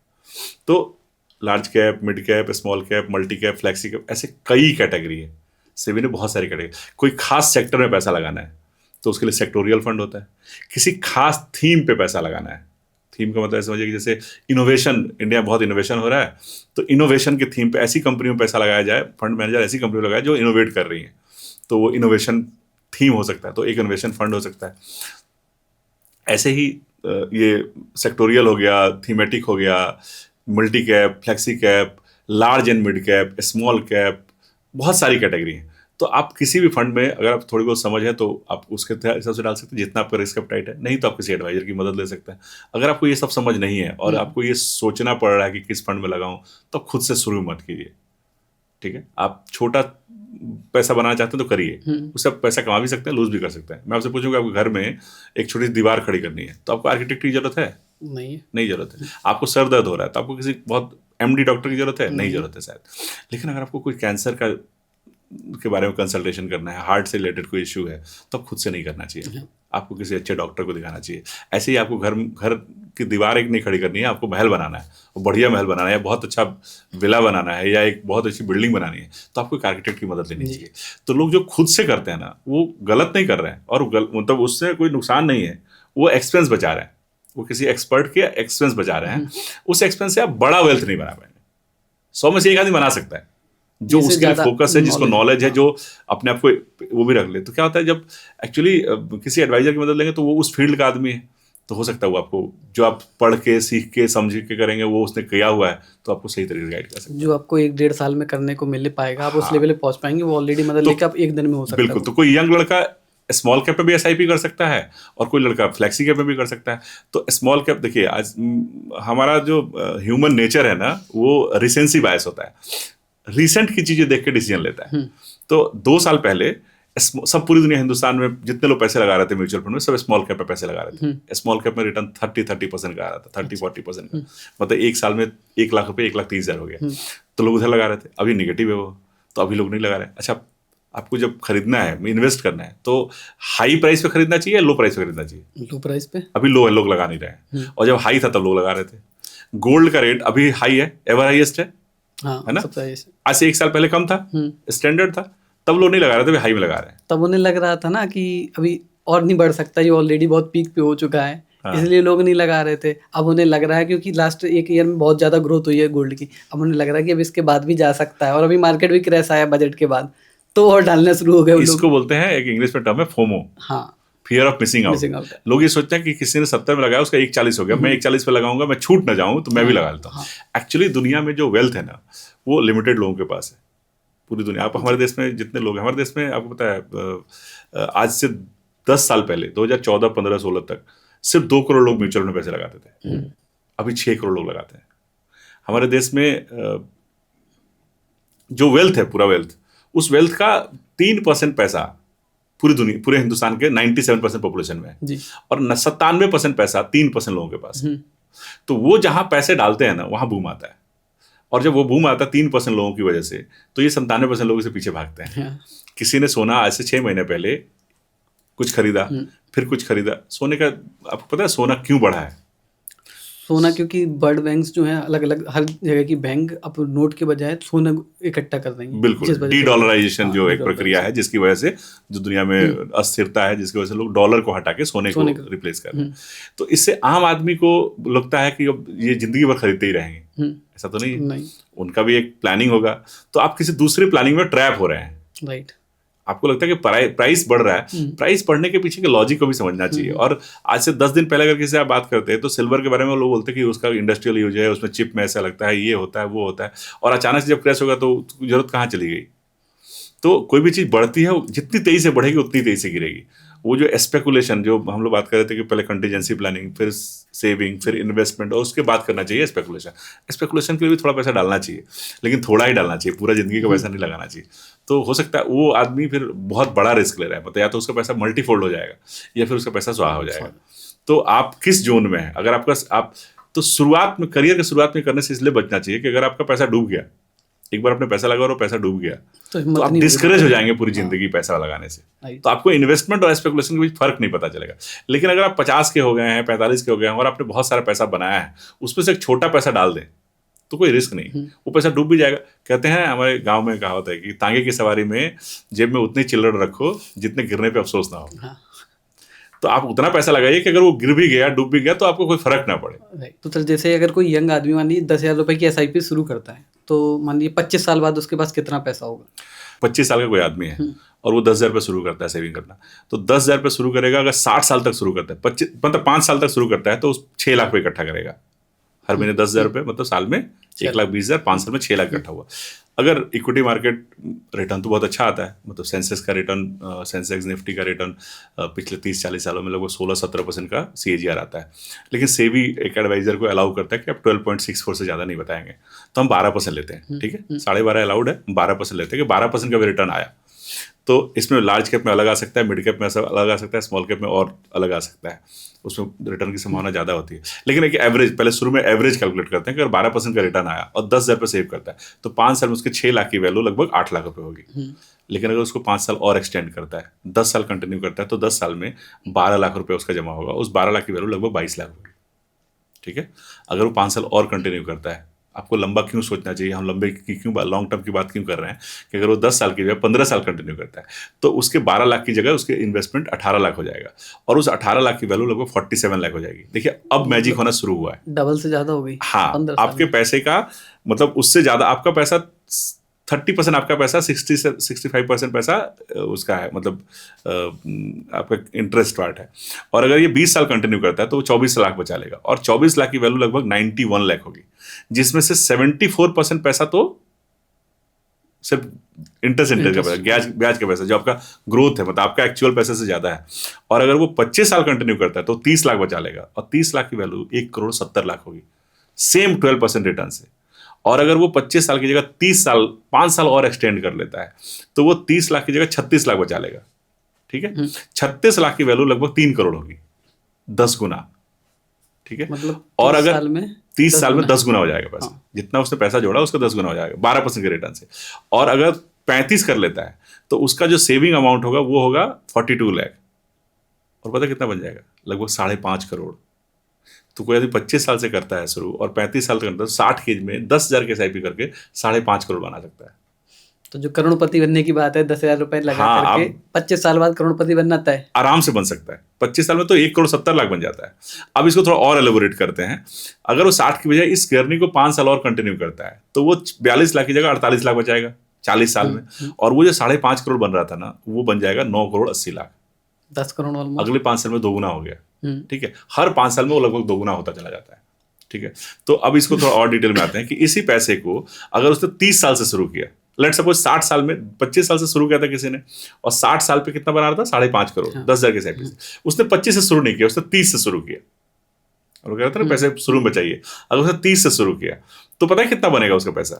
तो large cap, mid cap, small cap, multi cap, flexi cap, ऐसे कई कैटेगरी है। सेबी ने बहुत सारी कैटेगरी, कोई खास सेक्टर में पैसा लगाना है तो उसके लिए सेक्टोरियल फंड होता है। किसी खास थीम पे पैसा लगाना है, थीम का मतलब समझिए कि जैसे इनोवेशन, इंडिया बहुत इनोवेशन हो रहा है तो इनोवेशन के थीम पे ऐसी कंपनियों में पैसा लगाया जाए, फंड मैनेजर ऐसी कंपनी लगाए जो इनोवेट कर रही है, तो वो इनोवेशन थीम हो सकता है, तो एक इनोवेशन फंड हो सकता है। ऐसे ही ये सेक्टोरियल हो गया, थीमेटिक हो गया, multi cap, flexi cap, large and mid cap, small cap, बहुत सारी कैटेगरी है। तो आप किसी भी फंड में अगर आप थोड़ी बहुत समझ है तो आप उसके हिसाब से डाल सकते हैं जितना आपका रिस्क अपटाइट है, नहीं तो आप किसी एडवाइजर की मदद ले सकते हैं। अगर आपको ये सब समझ नहीं है और आपको ये सोचना पड़ रहा है कि किस फंड में लगाऊं, तो खुद से शुरू मत कीजिए, ठीक है। आप छोटा पैसा बनाना चाहते हैं तो करिए, उससे आप पैसा कमा भी सकते हैं, लूज भी कर सकते हैं। मैं आपसे पूछूंगा आपके घर में एक छोटी सी दीवार खड़ी करनी है तो आपको आर्किटेक्ट की जरूरत है? नहीं जरूरत है। आपको सर दर्द हो रहा है तो आपको किसी बहुत एमडी डॉक्टर की जरूरत है? नहीं जरूरत है शायद। लेकिन अगर आपको कोई कैंसर के बारे में कंसल्टेशन करना है, हार्ट से रिलेटेड कोई इश्यू है, तो खुद से नहीं करना चाहिए, आपको किसी अच्छे डॉक्टर को दिखाना चाहिए। ऐसे ही आपको घर की दीवार एक नहीं खड़ी करनी है, आपको महल बनाना है, और बढ़िया महल बनाना है, या बहुत अच्छा विला बनाना है, या एक बहुत अच्छी बिल्डिंग बनानी है, तो आपको एक आर्किटेक्ट की मदद लेनी चाहिए। तो लोग जो खुद से करते हैं ना, वो गलत नहीं कर रहे हैं, और मतलब उससे कोई नुकसान नहीं है, वो एक्सपेंस बचा रहे हैं, वो किसी एक्सपर्ट के एक्सपेंस बचा रहे हैं। उस एक्सपेंस से आप बड़ा वेल्थ नहीं बना पाएंगे। 100 में से एक आदमी बना सकता है जो उसके फोकस है, जिसको नॉलेज है, जो अपने आप को वो भी रख ले। तो क्या होता है जब एक्चुअली किसी एडवाइजर की मदद लेंगे तो वो उस फील्ड का आदमी है, तो हो सकता है वो आपको जो आप पढ़ के, सीख के, समझ के करेंगे, वो उसने किया हुआ है, तो आपको सही तरीके से गाइड कर सकते हैं। जो आपको 1-1.5 साल में करने को मिल पाएगा, आप उस लेवल पे पहुंच पाएंगे, वो ऑलरेडी मदद लेके आप एक दिन में हो सकता है। बिल्कुल। तो कोई यंग लड़का स्मॉल कैप में भी एसआईपी कर सकता है, और कोई लड़का फ्लेक्सी कैप में भी कर सकता है। तो स्मॉल कैप, देखिए आज हमारा जो ह्यूमन नेचर है ना, वो रिसेंसी बायस होता है, रिसेंट की चीजें देख के डिसीजन लेता है। तो 2 साल पहले सब पूरी दुनिया, हिंदुस्तान में जितने लोग पैसे लगा रहे थे म्यूचुअल फंड में, सब स्मॉल कैप पे पैसे लगा रहे थे। स्मॉल कैप में रिटर्न 30% का आ रहा था, 30-40% का, मतलब एक साल में 1 लाख रुपए 1,30,000 हो गया। तो लोग उधर लगा रहे थे, अभी निगेटिव है वो, तो अभी लोग नहीं लगा रहे। अच्छा, आपको जब खरीदना है, इन्वेस्ट करना है, तो हाई प्राइस पे खरीदना चाहिए या लो प्राइस पे खरीदना चाहिए? लो प्राइस पे। अभी लो है, लोग लगा नहीं रहे हैं, और जब हाई था तब लोग लगा रहे थे। गोल्ड का रेट अभी हाई है, एवर हाईएस्ट है, है ना? आज से 1 साल पहले कम था, स्टैंडर्ड था, तब लोग नहीं लगा रहे थे, हाई में लगा रहे हैं। तब उन्हें लग रहा था ना कि अभी और नहीं बढ़ सकता, ये ऑलरेडी बहुत पीक पे हो चुका है, इसलिए लोग नहीं लगा रहे थे। अब उन्हें लग रहा है क्योंकि लास्ट 1 ईयर में बहुत ज्यादा ग्रोथ हुई है गोल्ड की, अब उन्हें लग रहा है कि अब इसके बाद भी जा सकता है, और अभी मार्केट भी क्रैश आया बजट के बाद, तो और डालना शुरू हो गए। इसको बोलते हैं, एक इंग्लिश में टर्म है FOMO, fear of missing out. लोग ये सोचते हैं कि किसी ने 70 में लगाया, उसका 1,40 हो गया, मैं 1,40 पे लगाऊंगा, मैं छूट ना जाऊं, तो मैं भी लगा लेता हूँ। एक्चुअली दुनिया में जो वेल्थ है ना, वो लिमिटेड लोगों के पास है, पूरी दुनिया। आप हमारे देश में जितने लोग हैं, हमारे देश में आपको पता है आज से 10 साल पहले 2014, 15, 16 तक सिर्फ 2 करोड़ लोग म्यूचुअल में पैसे लगाते थे, अभी 6 करोड़ लोग लगाते हैं। हमारे देश में जो वेल्थ है, पूरा वेल्थ, उस वेल्थ का 3% पैसा पूरे हिंदुस्तान के 97% पॉपुलेशन में है, और 97% पैसा 3% लोगों के पास है। तो वो जहां पैसे डालते हैं ना, वहां बूम आता है, और जब वो बूम आता है 3% लोगों की वजह से, तो ये 97% लोग इसे पीछे भागते हैं। किसी ने सोना आज से 6 महीने पहले कुछ खरीदा, फिर कुछ खरीदा। सोने का आपको पता है सोना क्यों बढ़ा है? सोना क्योंकि वर्ल्ड बैंक्स जो हैं, अलग अलग हर जगह की बैंक अब नोट के बजाय सोना इकट्ठा कर रही हैं। बिल्कुल, डी डॉलराइजेशन जो एक प्रक्रिया है, जिसकी वजह से जो दुनिया में अस्थिरता है, जिसकी वजह से लोग डॉलर को हटा के सोने को रिप्लेस कर रहे हैं। तो इससे आम आदमी को लगता है कि अब ये जिंदगी भर खरीदते ही रहेंगे, ऐसा तो नहीं। उनका भी एक प्लानिंग होगा, तो आप किसी दूसरी प्लानिंग में ट्रैप हो रहे हैं। राइट। आपको लगता है कि प्राइस बढ़ रहा है, प्राइस बढ़ने के पीछे के लॉजिक को भी समझना चाहिए। और आज से 10 दिन पहले अगर किसी से आप बात करते हैं, तो सिल्वर के बारे में लोग बोलते हैं कि उसका इंडस्ट्रियल यूज है, उसमें चिप में ऐसा लगता है, ये होता है, वो होता है, और अचानक से जब क्रैश होगा तो जरूरत कहाँ चली गई? तो कोई भी चीज़ बढ़ती है, जितनी तेजी से बढ़ेगी उतनी तेजी से गिरेगी। वो जो स्पेकुलेशन, जो हम लोग बात कर रहे थे कि पहले कंटीजेंसी प्लानिंग, फिर सेविंग, फिर इन्वेस्टमेंट, और उसके बाद करना चाहिए स्पेकुलेशन के लिए भी थोड़ा पैसा डालना चाहिए, लेकिन थोड़ा ही डालना चाहिए, पूरा जिंदगी का पैसा नहीं लगाना चाहिए। तो हो सकता है वो आदमी फिर बहुत बड़ा रिस्क ले रहा है, मतलब या तो उसका पैसा मल्टीफोल्ड हो जाएगा, या फिर उसका पैसा स्वाहा हो जाएगा। तो आप किस जोन में है, अगर आपका आप तो शुरुआत में, करियर के शुरुआत में करने से इसलिए बचना चाहिए कि अगर आपका पैसा डूब गया, एक बार आपने पैसा लगा और वो पैसा डूब गया, तो आप डिस्करेज हो जाएंगे पूरी जिंदगी पैसा लगाने से। तो आपको इन्वेस्टमेंट और स्पेकुलेशन के बीच फर्क नहीं पता चलेगा। लेकिन अगर आप 50 के हो गए हैं, 45 के हो गए हैं और आपने बहुत सारा पैसा बनाया है, उसमें से एक छोटा पैसा डाल दें तो कोई रिस्क नहीं, वो पैसा डूब भी जाएगा। कहते हैं, हमारे गांव में कहावत है कि तांगे की सवारी में जेब में उतनी चिल्लड़ रखो जितने गिरने पे अफसोस ना हो। तो आप उतना पैसा लगाइए कि अगर वो गिर भी गया, डूब भी गया, तो आपको कोई फर्क ना पड़े। तो चल, जैसे अगर कोई यंग आदमी मान लीजिए 10,000 रुपए की SIP शुरू करता है, तो मान लीजिए 25 साल बाद उसके पास कितना पैसा होगा? 25 साल का कोई आदमी है और वो 10,000 रुपये शुरू करता है सेविंग करना, तो 10,000 रुपये शुरू करेगा। अगर 60 साल तक शुरू करता है, 25 मतलब 5 साल तक शुरू करता है, तो 6 लाख रुपये इकट्ठा करेगा हर महीने। 10,000 रुपये मतलब साल में 1,20,000, 5 साल में 6 लाख इकट्ठा हुआ। अगर इक्विटी मार्केट रिटर्न तो बहुत अच्छा आता है, मतलब सेंसेक्स का रिटर्न, सेंसेक्स निफ्टी का रिटर्न पिछले 30-40 सालों में लगभग 16-17% का CAGR आता है। लेकिन सेबी एक एडवाइजर को अलाउ करता है कि आप 12.64 से ज़्यादा नहीं बताएंगे, तो हम 12% लेते हैं। ठीक है, 12.5 अलाउड है, 12% लेते हैं कि 12% का भी रिटर्न आया। तो इसमें लार्ज कैप में अलग आ सकता है, मिड कैप में अलग आ सकता है, स्मॉल कैप में और अलग आ सकता है, उसमें रिटर्न की संभावना ज़्यादा होती है। लेकिन एक एवरेज, पहले शुरू में एवरेज कैलकुलेट करते हैं कि अगर 12% का रिटर्न आया और 10,000 रुपये सेव करता है, तो 5 साल में उसके 6 लाख की वैल्यू लगभग 8 लाख रुपये होगी। लेकिन अगर उसको 5 साल और एक्सटेंड करता है, 10 साल कंटिन्यू करता है, तो 10 साल में 12 लाख रुपये उसका जमा होगा। उस 12 लाख की वैल्यू लगभग 22 लाख होगी। ठीक है, अगर वो 5 साल और कंटिन्यू करता है, आपको लंबा क्यों सोचना चाहिए, हम लंबे की क्यों, लॉन्ग टर्म की बात क्यों कर रहे हैं, कि अगर वो 10 साल की जगह 15 साल कंटिन्यू करता है, तो उसके 12 लाख की जगह उसके इन्वेस्टमेंट 18 लाख हो जाएगा और उस 18 लाख की वैल्यू लगभग 47 लाख हो जाएगी। देखिए, अब मैजिक होना शुरू हुआ है, डबल से ज्यादा हो गई। हाँ, आपके पैसे का मतलब उससे ज्यादा आपका पैसा 30% आपका पैसा 65% पैसा उसका है, मतलब आपका इंटरेस्ट पार्ट है। और अगर ये 20 साल कंटिन्यू करता है तो वो 24 लाख बचा लेगा और 24 लाख की वैल्यू लगभग 91 लाख होगी, जिसमें से 74% पैसा तो सिर्फ इंटरेस्ट का पैसा, ब्याज का पैसा, जो आपका ग्रोथ है, मतलब आपका एक्चुअल पैसे से ज्यादा है। और अगर वो 25 साल कंटिन्यू करता है तो 30 लाख बचा लेगा और 30 लाख की वैल्यू 1,70,00,000 होगी, सेम 12% रिटर्न से। और अगर वो 25 साल की जगह 30 साल, 5 साल और एक्सटेंड कर लेता है, तो वो 30 लाख की जगह 36 लाख बचा लेगा। ठीक है, 36 लाख की वैल्यू लगभग 3 करोड़ होगी, 10 गुना। ठीक है, मतलब और अगर 30 साल में 10 गुना हो जाएगा पैसा। हाँ। जितना उसने पैसा जोड़ा उसका 10 गुना हो जाएगा 12% के रिटर्न से। और अगर 35 कर लेता है तो उसका जो सेविंग अमाउंट होगा वो होगा 42 लाख। और पता कितना बन जाएगा? लगभग 5.5 करोड़। तो कोई यदि 25 साल से करता है शुरू और 35 साल तक करता है, 60 की एज में 10,000 के SIP करके 5.5 करोड़ बना सकता है। तो जो करोड़पति बनने की बात है, 10,000 रुपए लगा करके 25 साल बाद करोड़पति बनना तय, आराम से बन सकता है। 25 साल में तो 1,70,00,000 बन जाता है। अब इसको थोड़ा और एलोबोरेट करते हैं। अगर वो 60 की बजाय इस जर्नी को 5 साल और कंटिन्यू करता है, तो वो 42 लाख की जगह 48 लाख बचाएगा 40 साल में। और वो जो 5.5 करोड़ बन रहा था ना, वो बन जाएगा 9,80,00,000, 10 करोड़। अगले 5 साल में 2 गुना हो गया। ठीक है, हर 5 साल में वो लगभग 2 गुना होता चला जाता है। ठीक है, तो अब इसको थोड़ा और डिटेल में आते हैं कि इसी पैसे को अगर उसने 30 साल से शुरू किया, लेट सपोज 60 साल में, 25 साल से शुरू किया था किसी ने और 60 साल पे कितना बना रहा था? 5.5 करोड़। हाँ। 10,000 के SIP से उसने 25 से शुरू नहीं किया, उसने 30 से शुरू किया। और कह रहा था ना पैसे शुरू में चाहिए, अगर उसने 30 से शुरू किया तो पता है कितना बनेगा उसका पैसा?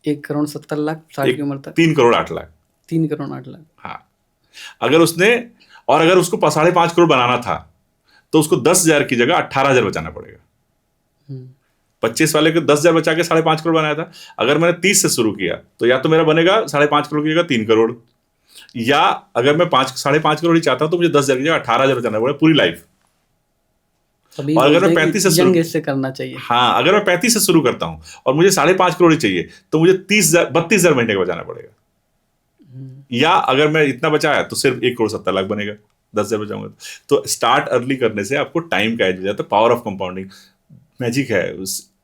1,70,00,000 60 की उम्र तक 3,08,00,000। 3,08,00,000। हाँ, अगर उसने, और अगर उसको 5.5 करोड़ बनाना था तो उसको 10,000 की जगह 18,000 बचाना पड़ेगा। 25 वाले को 10,000 बचा के 5.5 करोड़ बनाया था। अगर मैंने 30 से शुरू किया तो या तो मेरा बनेगा 5.5 करोड़ की जगह 3 करोड़, या अगर मैं 5.5 करोड़ ही चाहता हूं तो मुझे 10,000 की जगह 18,000 बचाना पड़ेगा पूरी लाइफ। और अगर मैं 35 से करना चाहिए, हाँ, अगर मैं 35 से शुरू करता हूं और मुझे 5.5 करोड़ ही चाहिए तो मुझे 32,000 महीने का बचाना पड़ेगा। या अगर मैं इतना बचाया तो सिर्फ 1,70,00,000 बनेगा, 10,000 बचाऊंगा। तो स्टार्ट अर्ली करने से आपको टाइम का एज मिल जाता है। पावर ऑफ कंपाउंडिंग मैजिक है।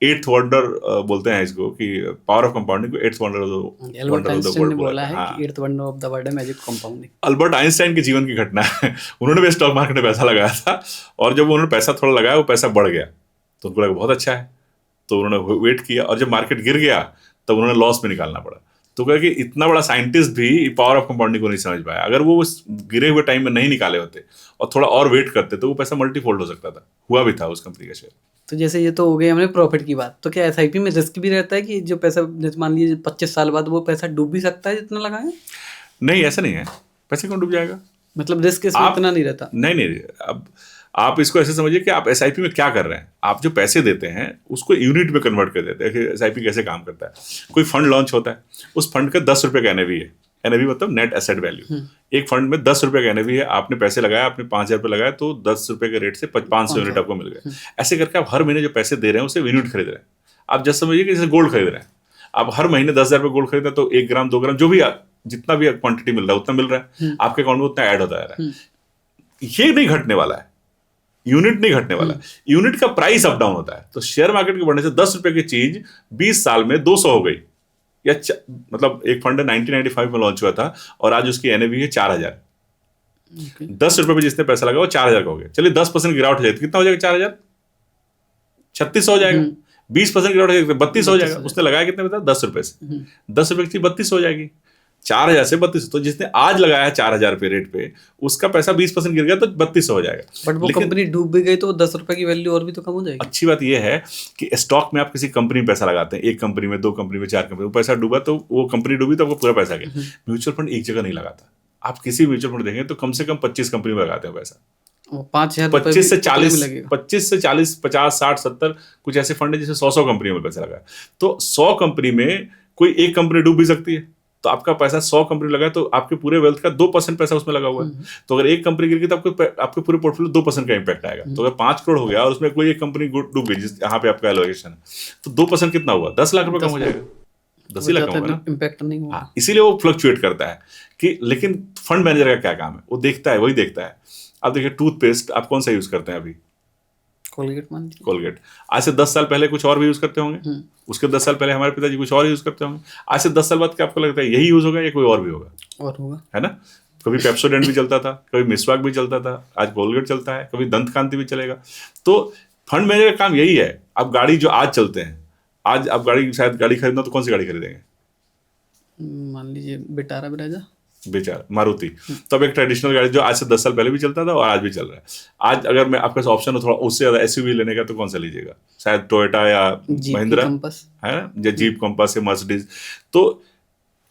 8th वंडर बोलते हैं इसको, कि पावर ऑफ कंपाउंडिंग को 8th वंडर ने बोला है कि 8th wonder of the world है मैजिक कंपाउंडिंग। अल्बर्ट आइंस्टाइन के जीवन की घटना है। उन्होंने भी स्टॉक मार्केट में पैसा लगाया था और जब उन्होंने पैसा थोड़ा लगाया वो पैसा बढ़ गया तो उनको लगा बहुत अच्छा है, तो उन्होंने वेट किया और जब मार्केट गिर गया तब उन्होंने लॉस में निकालना पड़ा। तो कहा कि इतना बड़ा साइंटिस्ट भी पावर ऑफ कंपाउंडिंग को नहीं समझ पाया। अगर वो उस गिरे हुए टाइम में नहीं निकाले होते और थोड़ा और वेट करते तो वो पैसा मल्टीफोल्ड हो सकता था। हुआ भी था उस कंपनी का शेयर। तो जैसे ये तो हो गई हमने प्रॉफिट की बात, तो क्या SIP में रिस्क भी रहता है कि जो पैसा मान लीजिए 25 साल बाद वो पैसा डूब भी सकता है जितना लगाया? नहीं, ऐसा नहीं है। पैसे क्यों डूब जाएगा? मतलब रिस्क इसमें इतना नहीं रहता? नहीं, अब आप इसको ऐसे समझिए कि आप एसआईपी में क्या कर रहे हैं, आप जो पैसे देते हैं उसको यूनिट में कन्वर्ट कर देते हैं कि एसआईपी कैसे काम करता है। कोई फंड लॉन्च होता है, उस फंड का 10 रुपये का एनएवी है, एनएवी मतलब नेट एसेट वैल्यू। एक फंड में 10 रुपये का एनएवी है, आपने पैसे लगाया, आपने 5,000 रुपये लगाया, तो 10 रुपये के रेट से 500 यूनिट आपको मिल गए। ऐसे करके आप हर महीने जो पैसे दे रहे हैं उसे यूनिट खरीद रहे हैं। आप जस्ट समझिए कि जैसे गोल्ड खरीद रहे हैं, आप हर महीने 10,000 रुपये गोल्ड खरीद रहे हैं, तो 1 ग्राम 2 ग्राम जो भी जितना भी क्वांटिटी मिल रहा है उतना मिल रहा है, आपके अकाउंट में उतना ऐड होता जा रहा है। ये नहीं घटने वाला है, यूनिट नहीं घटने वाला, यूनिट का प्राइस अप डाउन होता है। तो शेयर मार्केट के बढ़ने से 10 रुपए की चीज 20 साल में 200 हो गई, या मतलब एक फंड 1995 में लॉन्च हुआ था और आज उसकी एनएवी है 4,000। 10 रुपए में जिसने पैसा लगा वो 4,000 का हो गया। चलिए 10% गिरावट हो जाए तो कितना हो जाएगा? 4,000 3600 हो जाएगा। 20% गिरावट हो जाएगा 3200 हो जाएगा। उसने लगाया कितने में था? 10 रुपए से। 10 रुपए की चीज 3200 हो जाएगी, 4,000 से 3200। तो जिसने आज लगाया है 4,000 रुपए रेट पे, उसका पैसा 20% गिर गया तो 3200 हो जाएगा। बट वो कंपनी डूब भी गई तो 10 रुपए की वैल्यू और भी तो कम हो जाएगी। अच्छी बात यह है कि स्टॉक में आप किसी कंपनी में पैसा लगाते हैं, एक कंपनी में, 2 कंपनी में, 4 कंपनी में, पैसा डूबा तो वो कंपनी डूबी तो आपको पूरा पैसा गया। म्यूचुअल फंड एक जगह नहीं लगाता। आप किसी म्यूचुअल फंड देखेंगे तो कम से कम 25 कंपनी में लगाते हैं पैसा। 25 से 40, 50, 60, 70 कुछ ऐसे फंड है जिसमें 100 कंपनियों में पैसा लगा। तो 100 कंपनी में कोई एक कंपनी डूब भी सकती है, तो आपका पैसा 100 कंपनी लगा तो आपके पूरे वेल्थ का 2% पैसा उसमें लगा हुआ है। तो अगर एक कंपनी गिर गई तो आपके पूरे पोर्टफोलियो 2% का इंपैक्ट आएगा। तो अगर 5 करोड़ हो गया और उसमें कोई एक कंपनी डूब गई जिस यहाँ पे आपका एलोकेशन है, तो 2% कितना हुआ? 10 लाख रुपए कम हो जाएगा। 10 ही लाख कम होगा ना, इंपैक्ट नहीं होगा। इसीलिए वो फ्लक्चुएट करता है कि, लेकिन फंड मैनेजर का क्या काम है? वो देखता है, वही देखता है। आप देखिए टूथपेस्ट आप कौन सा यूज करते हैं अभी? कोलगेट। आज से 10 साल पहले कुछ और भी यूज करते होंगे, उसके 10 साल पहले हमारे पिताजी कुछ और यूज करते होंगे। आज से 10 साल बाद क्या आपको लगता है यही यूज होगा या कोई और भी होगा? और होगा, है ना। कभी पेप्सोडेंट भी चलता था, कभी मिसवाक भी चलता था, आज कोलगेट चलता है, कभी दंत कांति भी चलेगा। तो फंड मैनेजर का काम यही है। आप गाड़ी जो आज चलते हैं, आज आप शायद गाड़ी खरीदना तो कौन सी गाड़ी खरीदेंगे? मान लीजिए विटारा ब्रेजा, बेचारा मारुति। तो अब एक ट्रेडिशनल गाड़ी जो आज से 10 साल पहले भी चलता था और आज भी चल रहा है। आज अगर मैं आपके पास ऑप्शन हो थोड़ा उससे ज्यादा एसयूवी लेने का तो कौन सा लीजिएगा? शायद टोयोटा या महिंद्रा, है ना, या जीप कंपास या मर्सिडीज। तो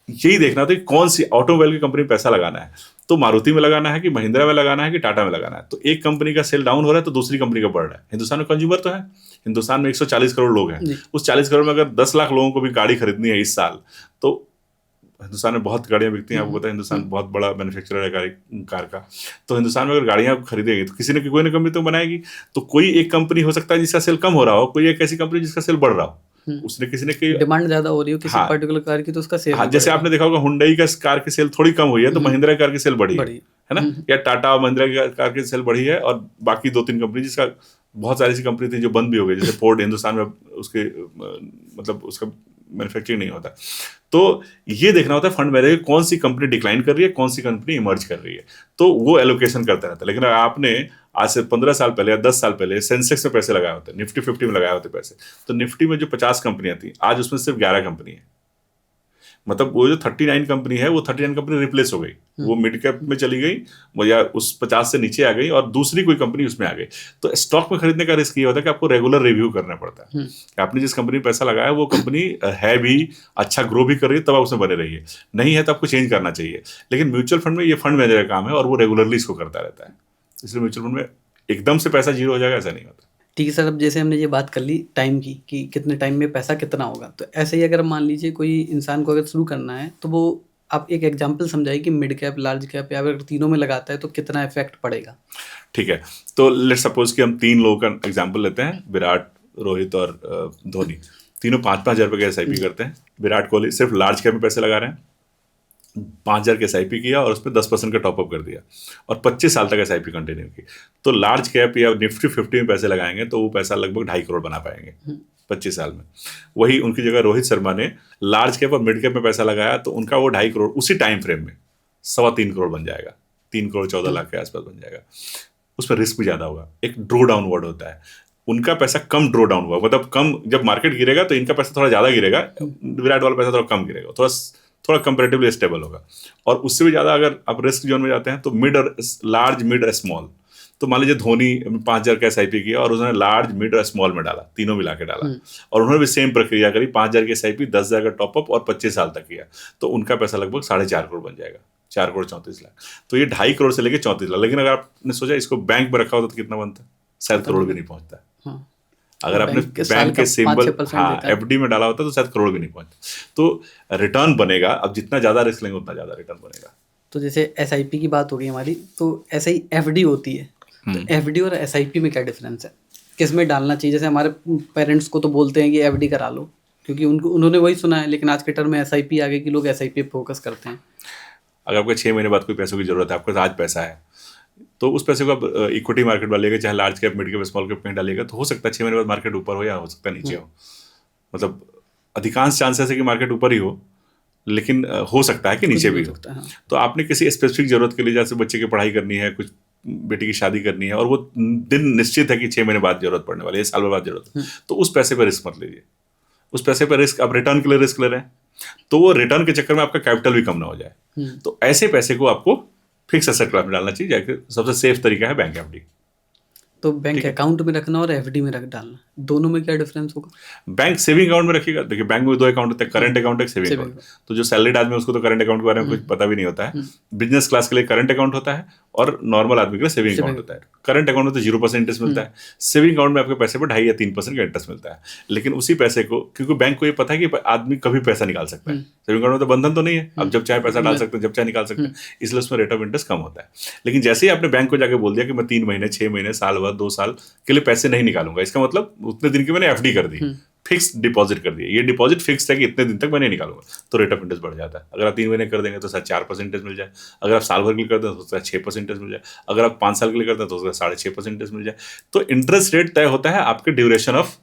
यही देखना था कि कौन सी ऑटोमोबाइल की कंपनी में पैसा लगाना है। तो मारुति में लगाना है कि महिंद्रा में लगाना है कि टाटा में लगाना है। तो एक कंपनी का सेल डाउन हो रहा है तो दूसरी कंपनी का बढ़ रहा है। हिंदुस्तान में कंज्यूमर तो है, हिंदुस्तान में 140 करोड़ लोग हैं। उस 40 करोड़ में अगर 10 लाख लोगों को भी गाड़ी खरीदनी है इस साल, तो हिंदुस्तान में बहुत गाड़ियां बिकती हैं, आपको पता है हिंदुस्तान बहुत बड़ा मैन्युफैक्चरर है कार का। तो हिंदुस्तान में अगर गाड़ियां खरीदेंगे तो किसी ने कोई ना कंपनी तो बनाएगी। तो कोई एक कंपनी हो सकता है जिसका सेल कम हो रहा हो, कोई एक ऐसी कंपनी जिसका सेल बढ़ रहा हो। उसने किसी ने डिमांड ज्यादा हो रही हो किसी पर्टिकुलर कार की तो उसका सेल, जैसे आपने देखा होगा हुंडई का कार की सेल थोड़ी कम हुई है तो महिंद्रा कार की सेल बढ़ी है ना, या टाटा और महिंद्रा कार की सेल बढ़ी है। और बाकी 2-3 कंपनी जिसका बहुत सारी ऐसी कंपनी थी जो बंद भी हो गई, जैसे फोर्ड हिंदुस्तान में उसके मतलब उसका मैन्युफैक्चरिंग नहीं होता। तो ये देखना होता है फंड मैनेजर कौन सी कंपनी डिक्लाइन कर रही है, कौन सी कंपनी इमर्ज कर रही है, तो वो एलोकेशन करता रहता है। लेकिन अगर आपने आज से 15 साल पहले या 10 साल पहले सेंसेक्स में पैसे लगाए होते, निफ्टी 50 में लगाए होते पैसे, तो निफ्टी में जो 50 कंपनियां थी आज उसमें सिर्फ 11 कंपनी है। मतलब वो जो 39 कंपनी है वो 39 कंपनी रिप्लेस हो गई, वो मिड कैप में चली गई, वो या उस 50 से नीचे आ गई और दूसरी कोई कंपनी उसमें आ गई। तो स्टॉक में खरीदने का रिस्क ये होता है कि आपको रेगुलर रिव्यू करना पड़ता है कि आपने जिस कंपनी में पैसा लगाया वो कंपनी है भी अच्छा ग्रो भी कर रही है तब आप उसमें बने रहिए, नहीं है तो आपको चेंज करना चाहिए। लेकिन म्यूचुअल फंड में ये फंड मैनेजर का काम है और वो रेगुलरली इसको करता रहता है। इसलिए म्यूचुअल फंड में एकदम से पैसा जीरो हो जाएगा ऐसा नहीं होता। ठीक है सर, अब जैसे हमने ये बात कर ली टाइम की कि कितने टाइम में पैसा कितना होगा, तो ऐसे ही अगर मान लीजिए कोई इंसान को अगर शुरू करना है तो वो आप एक एग्जांपल समझाइए कि मिड कैप, लार्ज कैप या अगर तीनों में लगाता है तो कितना इफेक्ट पड़ेगा। ठीक है, तो लेट्स सपोज कि हम 3 लोगों का एग्जांपल लेते हैं, विराट, रोहित और धोनी। तीनों 5-5 हज़ार रुपये के SIP करते हैं। विराट कोहली सिर्फ लार्ज कैप में पैसे लगा रहे हैं, 5,000 के SIP किया और उस पर 10% का टॉपअप कर दिया और 25 साल तक SIP कंटिन्यू की। तो लार्ज कैप या निफ्टी 50 में पैसे लगाएंगे तो वो पैसा लगभग 2.5 करोड़ बना पाएंगे 25 साल में। वही उनकी जगह रोहित शर्मा ने लार्ज कैप और मिड कैप में पैसा लगाया तो उनका वो 2.5 करोड़ उसी टाइम फ्रेम में 3.25 करोड़ बन जाएगा, 3 करोड़ 14 लाख के आसपास बन जाएगा। उसमें रिस्क भी ज़्यादा होगा, एक ड्रो डाउन वर्ड होता है। उनका पैसा कम ड्रो डाउन हुआ, मतलब कम, जब मार्केट गिरेगा तो इनका पैसा थोड़ा ज़्यादा गिरेगा, विराट वाला पैसा थोड़ा कम गिरेगा, थोड़ा कंपैरेटिवली स्टेबल होगा। और उससे भी ज़्यादा अगर आप रिस्क जोन में जाते हैं तो मिड और लार्ज, मिड और स्मॉल। तो मान लीजिए धोनी 5,000 का SIP किया और उन्होंने लार्ज, मिड और स्मॉल में डाला, तीनों मिला के डाला, और उन्होंने भी सेम प्रक्रिया करी, 5,000 की SIP, 10,000 का टॉपअप और 25 साल तक किया, तो उनका पैसा लगभग 4.5 करोड़ बन जाएगा। 4,34,00,000। तो ये 2.5 करोड़ से लेके 34 लाख। लेकिन अगर आपने सोचा इसको बैंक में रखा होता तो कितना बनता? शायद करोड़ भी नहीं पहुंचता। हाँ, अगर आपने बैंक के सिंबल एफडी में डाला होता तो शायद करोड़ भी नहीं पहुंचता। तो रिटर्न बनेगा, अब जितना ज्यादा रिस्क लेंगे उतना ज्यादा रिटर्न बनेगा। तो जैसे एसआईपी की बात हो गई हमारी, तो ऐसे ही एफडी होती है, तो एफडी और एसआईपी में क्या डिफरेंस है? किस में डालना चाहिए? जैसे हमारे पेरेंट्स को तो बोलते हैं कि एफडी करा लो, क्योंकि उन्होंने वही सुना है, लेकिन आज के टर्म में एसआईपी आ गई कि लोग एसआईपी पे फोकस करते हैं। अगर आपको 6 महीने बाद कोई पैसों की जरूरत है, आपके पास आज पैसा है, तो उस पैसे को आप इक्विटी मार्केट में डालिएगा, चाहे large cap, mid cap, small cap में डालिएगा, तो हो सकता है 6 महीने बाद मार्केट ऊपर हो या हो सकता है नीचे हो। मतलब अधिकांश चांसेस है कि मार्केट ऊपर ही हो, लेकिन हो सकता है कि नीचे भी हो। तो आपने किसी स्पेसिफिक जरूरत के लिए, जैसे बच्चे की पढ़ाई करनी है, कुछ बेटी की शादी करनी है, और वो दिन निश्चित है कि 6 महीने बाद जरूरत पड़ने वाली है, साल भर बाद जरूरत है, तो उस पैसे पर रिस्क मत लीजिए। उस पैसे पर रिस्क, आप रिटर्न के लिए रिस्क ले रहे हैं, तो वो रिटर्न के चक्कर में आपका कैपिटल भी कम ना हो जाए। तो ऐसे पैसे को आपको फिक्स एसेट क्लास में डालना चाहिए, जाके सबसे सेफ तरीका है बैंक एफडी। तो बैंक अकाउंट में रखना और एफडी में रख डालना, दोनों में क्या डिफरेंस होगा? बैंक सेविंग अकाउंट में रखिएगा। देखिए, बैंक में 2 अकाउंट होते हैं, करंट अकाउंट एक सेविंग अकाउंट। तो जो सैलरीड आदमी है उसको तो करंट अकाउंट के बारे में कुछ पता भी नहीं होता है। बिजनेस क्लास के लिए करंट अकाउंट होता है और नॉर्मल आदमी के लिए सेविंग अकाउंट होता है। करंट अकाउंट में तो 0% इंटरेस्ट मिलता है, सेविंग अकाउंट में आपके पैसे पर 2.5 या 3% का इंटरेस्ट मिलता है। लेकिन उसी पैसे को, क्योंकि बैंक को ये पता है कि आदमी कभी पैसा निकाल सकता है, सेविंग अकाउंट में तो बंधन तो नहीं है, आप जब चाहे पैसा डाल सकते हैं, जब चाहे निकाल सकते हैं, इसलिए उसमें रेट ऑफ इंटरेस्ट कम होता है। लेकिन जैसे ही आपने बैंक को जाकर बोल दिया कि मैं 3 महीने, 6 महीने, साल भर, 2 साल के लिए पैसे नहीं निकालूंगा, इसका मतलब उतने दिन की मैंने एफडी कर दी, फिक्स डिपॉजिट कर दिया, ये डिपॉजिट फिक्स है कि इतने दिन तक मैं नहीं निकालूंगा, तो रेट ऑफ इंटरेस्ट बढ़ जाता है। अगर आप 3 महीने कर देंगे तो शायद 4% मिल जाए, अगर आप साल भर के लिए करते हैं तो शायद 6% मिल जाए, अगर आप 5 साल के लिए करते हैं तो 6.5% मिल जाए। तो इंटरेस्ट रेट तय होता है आपके ड्यूरेशन ऑफ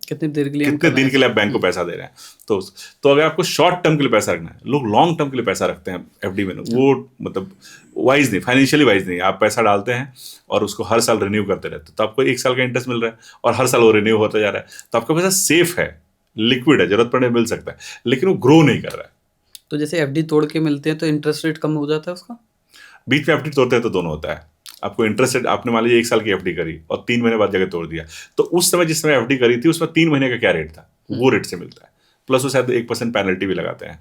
कितने दिन के लिए आप बैंक को पैसा दे रहे हैं। तो अगर आपको शॉर्ट टर्म के लिए पैसा रखना है, लोग लॉन्ग टर्म के लिए पैसा रखते हैं एफडी में, वो मतलब वाइज नहीं, फाइनेंशियली वाइज नहीं। आप पैसा डालते हैं और उसको हर साल रिन्यू करते रहते हैं, तो आपको 1 साल का इंटरेस्ट मिल रहा है और हर साल वो रिन्यू होता जा रहा है, तो आपका पैसा सेफ है, लिक्विड है, जरूरत पड़ने मिल सकता है, लेकिन वो ग्रो नहीं कर रहा है। तो जैसे एफडी तोड़ के मिलते हैं तो इंटरेस्ट रेट कम हो जाता है उसका? बीच में एफडी तोड़ते हैं तो दोनों होता है। आपको इंटरेस्ट रेट, आपने मान लीजिए 1 साल की एफडी करी और 3 महीने बाद जगह तोड़ दिया, तो उस समय जिस समय एफडी करी थी उसमें 3 महीने का क्या रेट था, वो रेट से मिलता है, प्लस वो शायद 1% पेनल्टी भी लगाते हैं।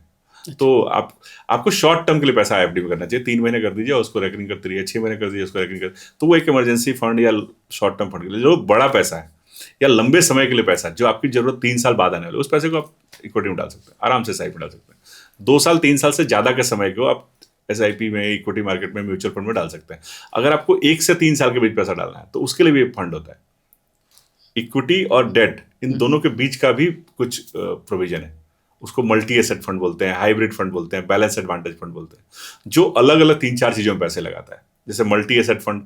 तो आपको शॉर्ट टर्म के लिए पैसा एफडी में करना चाहिए। 3 महीने कर दीजिए और उसको रेकरिंग करते रहिए, 6 महीने कर दीजिए उसको रेकरिंग कर, तो वो एक इमरजेंसी फंड या शॉर्ट टर्म फंड के लिए। जो बड़ा पैसा है या लंबे समय के लिए पैसा, जो आपकी जरूरत 3 साल बाद आने वाले, उस पैसे को आप इक्विटी में डाल सकते हैं, आराम से एसआईपी में डाल सकते हैं। 2 साल 3 साल से ज्यादा के समय को आप एसआईपी में, इक्विटी मार्केट में, म्यूचुअल फंड में डाल सकते हैं। अगर आपको 1 से 3 साल के बीच पैसा डालना है तो उसके लिए भी एक फंड होता है। इक्विटी और डेट, इन दोनों के बीच का भी कुछ प्रोविजन है, उसको मल्टी एसेट फंड बोलते हैं, हाइब्रिड फंड बोलते हैं, बैलेंस एडवांटेज फंड बोलते हैं, जो अलग अलग 3-4 चीजों में पैसे लगाता है। जैसे मल्टी एसेट फंड,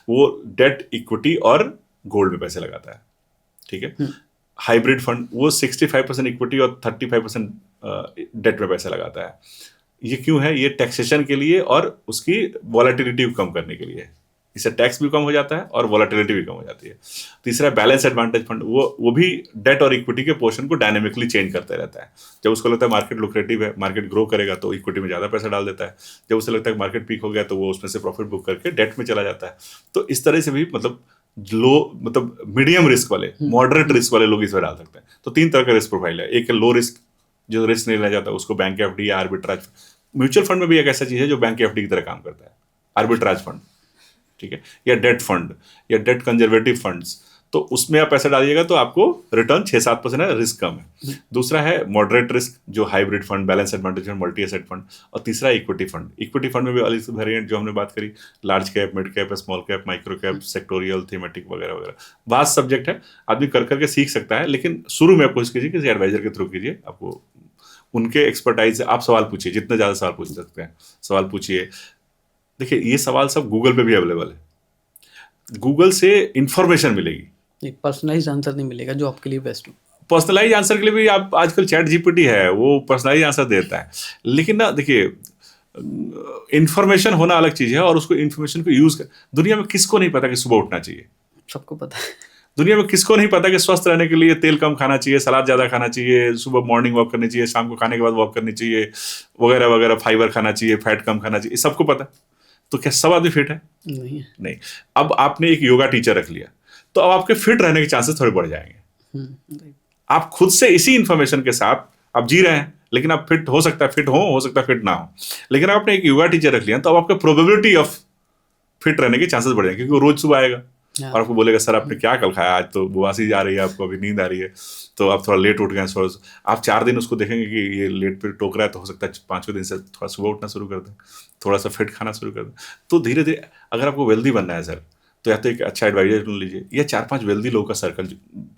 वो डेट, इक्विटी और गोल्ड में पैसे लगाता है, ठीक है। हाइब्रिड फंड वो 65% इक्विटी और 35% डेट में पैसे लगाता है। ये क्यों है? ये टैक्सेशन के लिए और उसकी वॉलेटिलिटी को कम करने के लिए। इससे टैक्स भी कम हो जाता है और वॉलेटिलिटी भी कम हो जाती है। तीसरा बैलेंस एडवांटेज फंड, वो भी डेट और इक्विटी के पोर्शन को डायनेमिकली चेंज करते रहता है। जब उसको लगता है मार्केट लुक्रेटिव है, मार्केट ग्रो करेगा, तो इक्विटी में ज़्यादा पैसा डाल देता है। जब उसे लगता है मार्केट पीक हो गया तो वो उसमें से प्रॉफिट बुक करके डेट में चला जाता है। तो इस तरह से भी मतलब मीडियम रिस्क वाले, मॉडरेट रिस्क वाले लोग इसमें डाल सकते हैं। तो 3 तरह का रिस्क प्रोफाइल है। एक लो रिस्क, जो रिस्क नहीं लेना चाहता, उसको बैंक एफडी या आर्बिट्राज। म्यूचुअल फंड में भी एक ऐसा चीज है जो बैंक एफडी की तरह काम करता है, आर्बिट्राज फंड, ठीक है, या डेट फंड या डेट कंजर्वेटिव फंड्स। तो उसमें आप पैसा डालिएगा तो आपको रिटर्न 6-7% है, रिस्क कम है। दूसरा है मॉडरेट रिस्क, जो hybrid fund, balance advantage fund, multi asset fund. और तीसरा इक्विटी फंड। इक्विटी फंड में भी अलग वेरिएंट जो हमने बात करी, large cap, mid cap, small cap, micro cap, sectoral, thematic वगैरह वगैरह। वास्ट सब्जेक्ट है, आदमी कर करके सीख सकता है, लेकिन शुरू में आप कोशिश कीजिए किसी एडवाइजर के थ्रू कीजिए। आपको उनके एक्सपर्टाइज से आप सवाल पूछिए, जितने ज़्यादा सवाल पूछ सकते हैं सवाल पूछिए। देखिए, ये सवाल सब गूगल पे भी अवेलेबल है, गूगल से इंफॉर्मेशन मिलेगी, एक पर्सनलाइज्ड आंसर नहीं मिलेगा जो आपके लिए बेस्ट हो। पर्सनलाइज आंसर के लिए भी आप आजकल चैट जीपीटी है, वो पर्सनलाइज आंसर देता है। लेकिन ना देखिए, इंफॉर्मेशन होना अलग चीज़ है और उसको इंफॉर्मेशन को यूज़ कर, दुनिया में किसको नहीं पता कि सुबह उठना चाहिए? सबको पता है। दुनिया में किसको नहीं पता कि स्वस्थ रहने के लिए तेल कम खाना चाहिए, सलाद ज़्यादा खाना चाहिए, सुबह मॉर्निंग वॉक करनी चाहिए, शाम को खाने के बाद वॉक करनी चाहिए, वगैरह वगैरह, फाइबर खाना चाहिए, फैट कम खाना चाहिए, सबको पता। तो क्या सब आदमी फिट है? नहीं। अब आपने एक योगा टीचर रख लिया तो अब आपके फिट रहने के चांसेस थोड़े बढ़ जाएंगे। आप खुद से इसी इंफॉर्मेशन के साथ आप जी रहे हैं, लेकिन आप फिट हो सकता है, फिट हो सकता है फिट ना हो। लेकिन आपने एक योगा टीचर रख लिया तो अब आपका प्रोबेबिलिटी ऑफ फिट रहने के चांसेस बढ़ जाएंगे, क्योंकि वो रोज सुबह आएगा और आपको बोलेगा सर आपने क्या कल खाया, आज तो बुआसी आ रही है आपको, अभी नींद आ रही है, तो आप थोड़ा लेट उठ गए थोड़ा। आप 4 दिन उसको देखेंगे कि ये लेट पे टोक रहा है, तो हो सकता है 5वें दिन से थोड़ा सुबह उठना शुरू कर दें, थोड़ा सा फिट खाना शुरू कर दें। तो धीरे धीरे अगर आपको वेल्दी बनना है सर, तो या तो एक अच्छा एडवाइजर ढूंढ लीजिए या 4-5 वेल्दी लोगों का सर्कल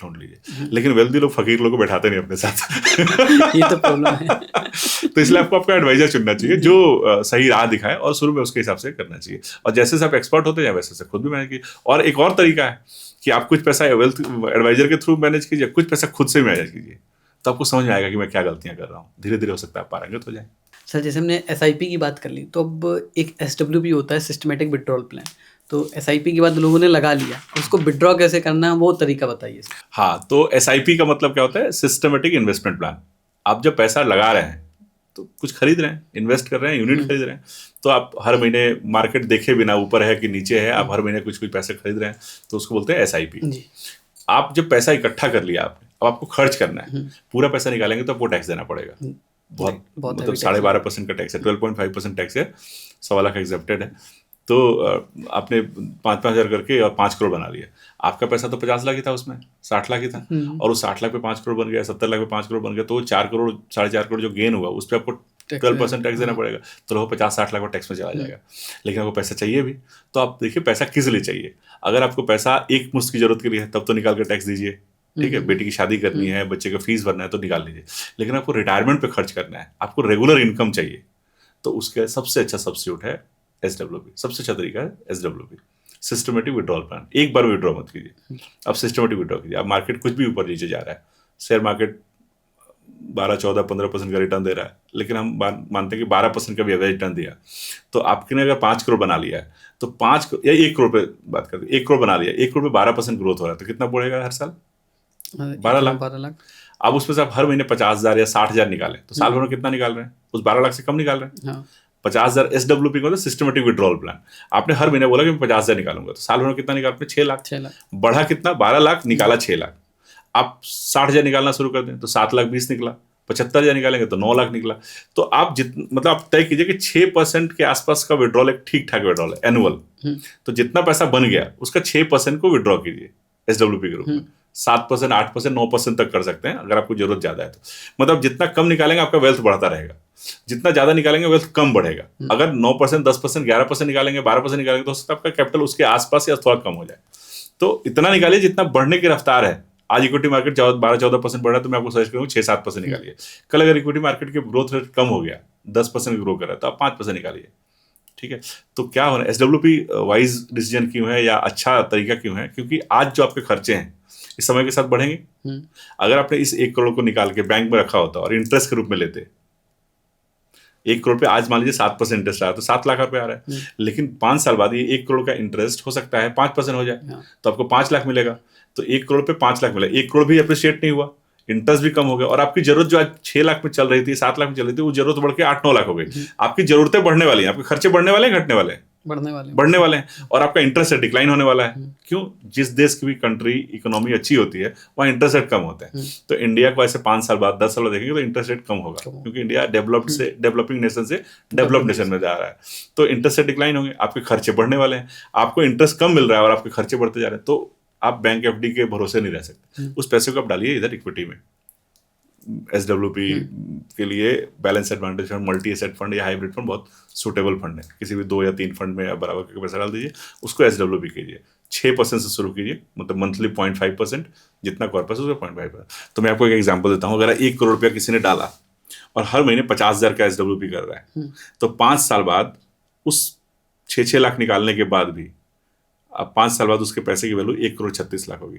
ढूंढ लीजिए। लेकिन वेल्दी लोग फकीर लोगों को बैठाते नहीं अपने साथ ये तो प्रॉब्लम है। तो इसलिए आपको आपका एडवाइजर चुनना चाहिए जो सही राह दिखाए और शुरू में उसके हिसाब से करना चाहिए। और जैसे से आप एक्सपर्ट होते हैं वैसे से खुद भी मैनेज कीजिए। और एक और तरीका है कि आप कुछ पैसा वेल्थ एडवाइजर के थ्रू मैनेज कीजिए, कुछ पैसा खुद से मैनेज कीजिए, तो आपको समझ में आएगा कि मैं क्या गलतियां कर रहा हूँ। धीरे धीरे हो सकता है आप पारंगत हो जाए। सर जैसे हमने SIP की बात कर ली, तो अब एक SWP होता है, सिस्टमेटिक विड्रॉल प्लान। तो SIP के बाद लोगों ने लगा लिया, उसको विड्रॉ कैसे करना है वो तरीका बताइए सर। हाँ, तो SIP का मतलब क्या होता है? Systematic investment plan. आप जब पैसा लगा रहे हैं तो कुछ खरीद रहे हैं, इन्वेस्ट कर रहे हैं, यूनिट खरीद रहे हैं, तो आप हर महीने मार्केट देखे बिना ऊपर है कि नीचे है, आप हर महीने कुछ कुछ पैसे खरीद रहे हैं, तो उसको बोलते हैं SIP। आप जब पैसा इकट्ठा कर लिया आपने, अब आपको खर्च करना है, पूरा पैसा निकालेंगे तो आपको टैक्स देना पड़ेगा, बहुत मतलब 12.5% का टैक्स है, 12.5% टैक्स है, 1.25 लाख एक्सेप्टेड है। तो आपने 5-5 हज़ार करके और 5 करोड़ बना लिया, आपका पैसा तो 50 लाख ही था, उसमें 60 लाख ही था, और उस 60 लाख पे 5 करोड़ बन गया, 70 लाख पे 5 करोड़ बन गया, तो 4 करोड़ 4.5 करोड़ जो गेन हुआ उस पर आपको 12% टैक्स देना पड़ेगा, तो वो 50-60 लाख का टैक्स में चला जाएगा। लेकिन आपको पैसा चाहिए भी, तो आप देखिए पैसा किस लिए चाहिए। अगर आपको पैसा एक मुश्त की जरूरत के लिए है तब तो निकाल के टैक्स दीजिए, ठीक है, बेटी की शादी करनी है, बच्चे का फीस भरना है तो निकाल लीजिए। लेकिन आपको रिटायरमेंट पे खर्च करना है, आपको रेगुलर इनकम चाहिए, तो उसका सबसे अच्छा सब्स्टिट्यूट है SWP। सबसे अच्छा तरीका है SWP, सिस्टमेटिक विड्रॉल प्लान। एक बार विड्रॉ मत कीजिए, अब सिस्टमेटिक विड्रॉ कीजिए। अब मार्केट कुछ भी ऊपर नीचे जा रहा है, शेयर मार्केट 12-14-15% का रिटर्न दे रहा है, लेकिन हम मानते हैं कि 12% का भी एवरेज रिटर्न दिया, तो आपने अगर 5 करोड़ बना लिया है तो 5 या 1 करोड़ पे बात करते हैं, 1 करोड़ बना लिया, 1 करोड़ पे 12% ग्रोथ हो रहा है, तो कितना बढ़ेगा हर साल? 12 लाख। अब उसमें से आप हर महीने 50,000 या 60,000 निकालें, तो साल भर में कितना निकाल रहे हैं? उस 12 लाख से कम निकाल रहे हैं। 50,000 SWP का सिस्टमेटिक विड्रॉल प्लान। आपने हर महीने बोला कि मैं 50,000 निकालूंगा, तो साल भर में कितना निकाल रहे हैं? 6 लाख। बढ़ा कितना? 12 लाख, निकाला 6 लाख। आप 60,000 निकालना शुरू कर दें तो 7 लाख 20 निकला, 75,000 निकालेंगे तो 9 लाख निकला। तो आप मतलब आप तय कीजिए कि 6% के आसपास का विड्रॉल एक ठीक ठाक विड्रॉल है एनुअल। तो जितना पैसा बन गया उसका 6% को विड्रॉ कीजिए SWP के रूप में। 7%, 8%, 9% तक कर सकते हैं अगर आपको जरूरत ज्यादा है तो। मतलब जितना कम निकालेंगे आपका वेल्थ बढ़ता रहेगा, जितना ज्यादा निकालेंगे वेल्थ कम बढ़ेगा। अगर 9%, 10%, 11% निकालेंगे, 12% निकालेंगे, तो हो सकता है आपका कैपिटल उसके आसपास या थोड़ा कम हो जाए। तो इतना निकालिए जितना बढ़ने की रफ्तार है। आज इक्विटी मार्केट 12-14% बढ़ रहा है, तो मैं आपको सजेस्ट करूँगा 6-7% निकालिए। कल अगर इक्विटी मार्केट के ग्रोथ रेट कम हो गया, 10% ग्रो कर रहा है, तो आप 5% निकालिए, ठीक है। तो क्या हो रहा है, SWP वाइज डिसीजन क्यों है या अच्छा तरीका क्यों है? क्योंकि आज जो आपके खर्चे हैं इस समय के साथ बढ़ेंगे। अगर आपने इस 1 करोड़ को निकाल के बैंक में रखा होता और इंटरेस्ट के रूप में लेते, 1 करोड़ पे आज मान लीजिए 7% इंटरेस्ट आया तो 7 लाख रुपए आ रहा है, लेकिन 5 साल बाद ये 1 करोड़ का इंटरेस्ट हो सकता है 5% हो जाए, तो आपको 5 लाख मिलेगा। तो 1 करोड़ पे 5 लाख मिला, 1 करोड़ भी अप्रिशिएट नहीं हुआ, इंटरेस्ट भी कम हो गया, और आपकी जरूरत जो आज 6 लाख में चल रही थी, 7 लाख में चल रही थी, वो जरूरत बढ़ के 8-9 लाख हो गई। आपकी जरूरतें बढ़ने वाली हैं, आपके खर्चे बढ़ने वाले हैं, घटने वाले हैं? बढ़ने वाले हैं। और आपका इंटरेस्ट रेट डिक्लाइन होने वाला है। क्यों? जिस देश की भी कंट्री इकोनॉमी अच्छी होती है वहाँ इंटरेस्ट रेट कम होता है। तो इंडिया को ऐसे 5 साल बाद 10 साल बाद देखेंगे तो इंटरेस्ट रेट कम होगा, क्योंकि इंडिया डेवलप्ड से डेवलपिंग नेशन से डेवलप्ड नेशन में जा रहा है। तो इंटरेस्ट रेट डिक्लाइन होंगे, आपके खर्चे बढ़ने वाले हैं। आपको इंटरेस्ट कम मिल रहा है और आपके खर्चे बढ़ते जा रहे हैं, तो आप बैंक FD के भरोसे नहीं रह सकते। उस पैसे को आप डालिए इधर इक्विटी में। SWP के लिए balance advantage fund, multi asset fund या हाइब्रिड फंड बहुत सूटेबल फंड है। किसी भी 2 या 3 फंड में आप बराबर करके पैसा डाल दीजिए, उसको SWP कीजिए। 6% से शुरू कीजिए, मतलब मंथली 0.5%, जितना कॉर्पस है उसका 0.5%। तो मैं आपको एक एग्जांपल देता हूँ। अगर 1 करोड़ रुपया किसी ने डाला और हर महीने 50,000 का SWP कर रहा है, तो 5 साल बाद उस 6 लाख निकालने के बाद भी अब 5 साल बाद उसके पैसे की वैल्यू 1 करोड़ 36 लाख होगी।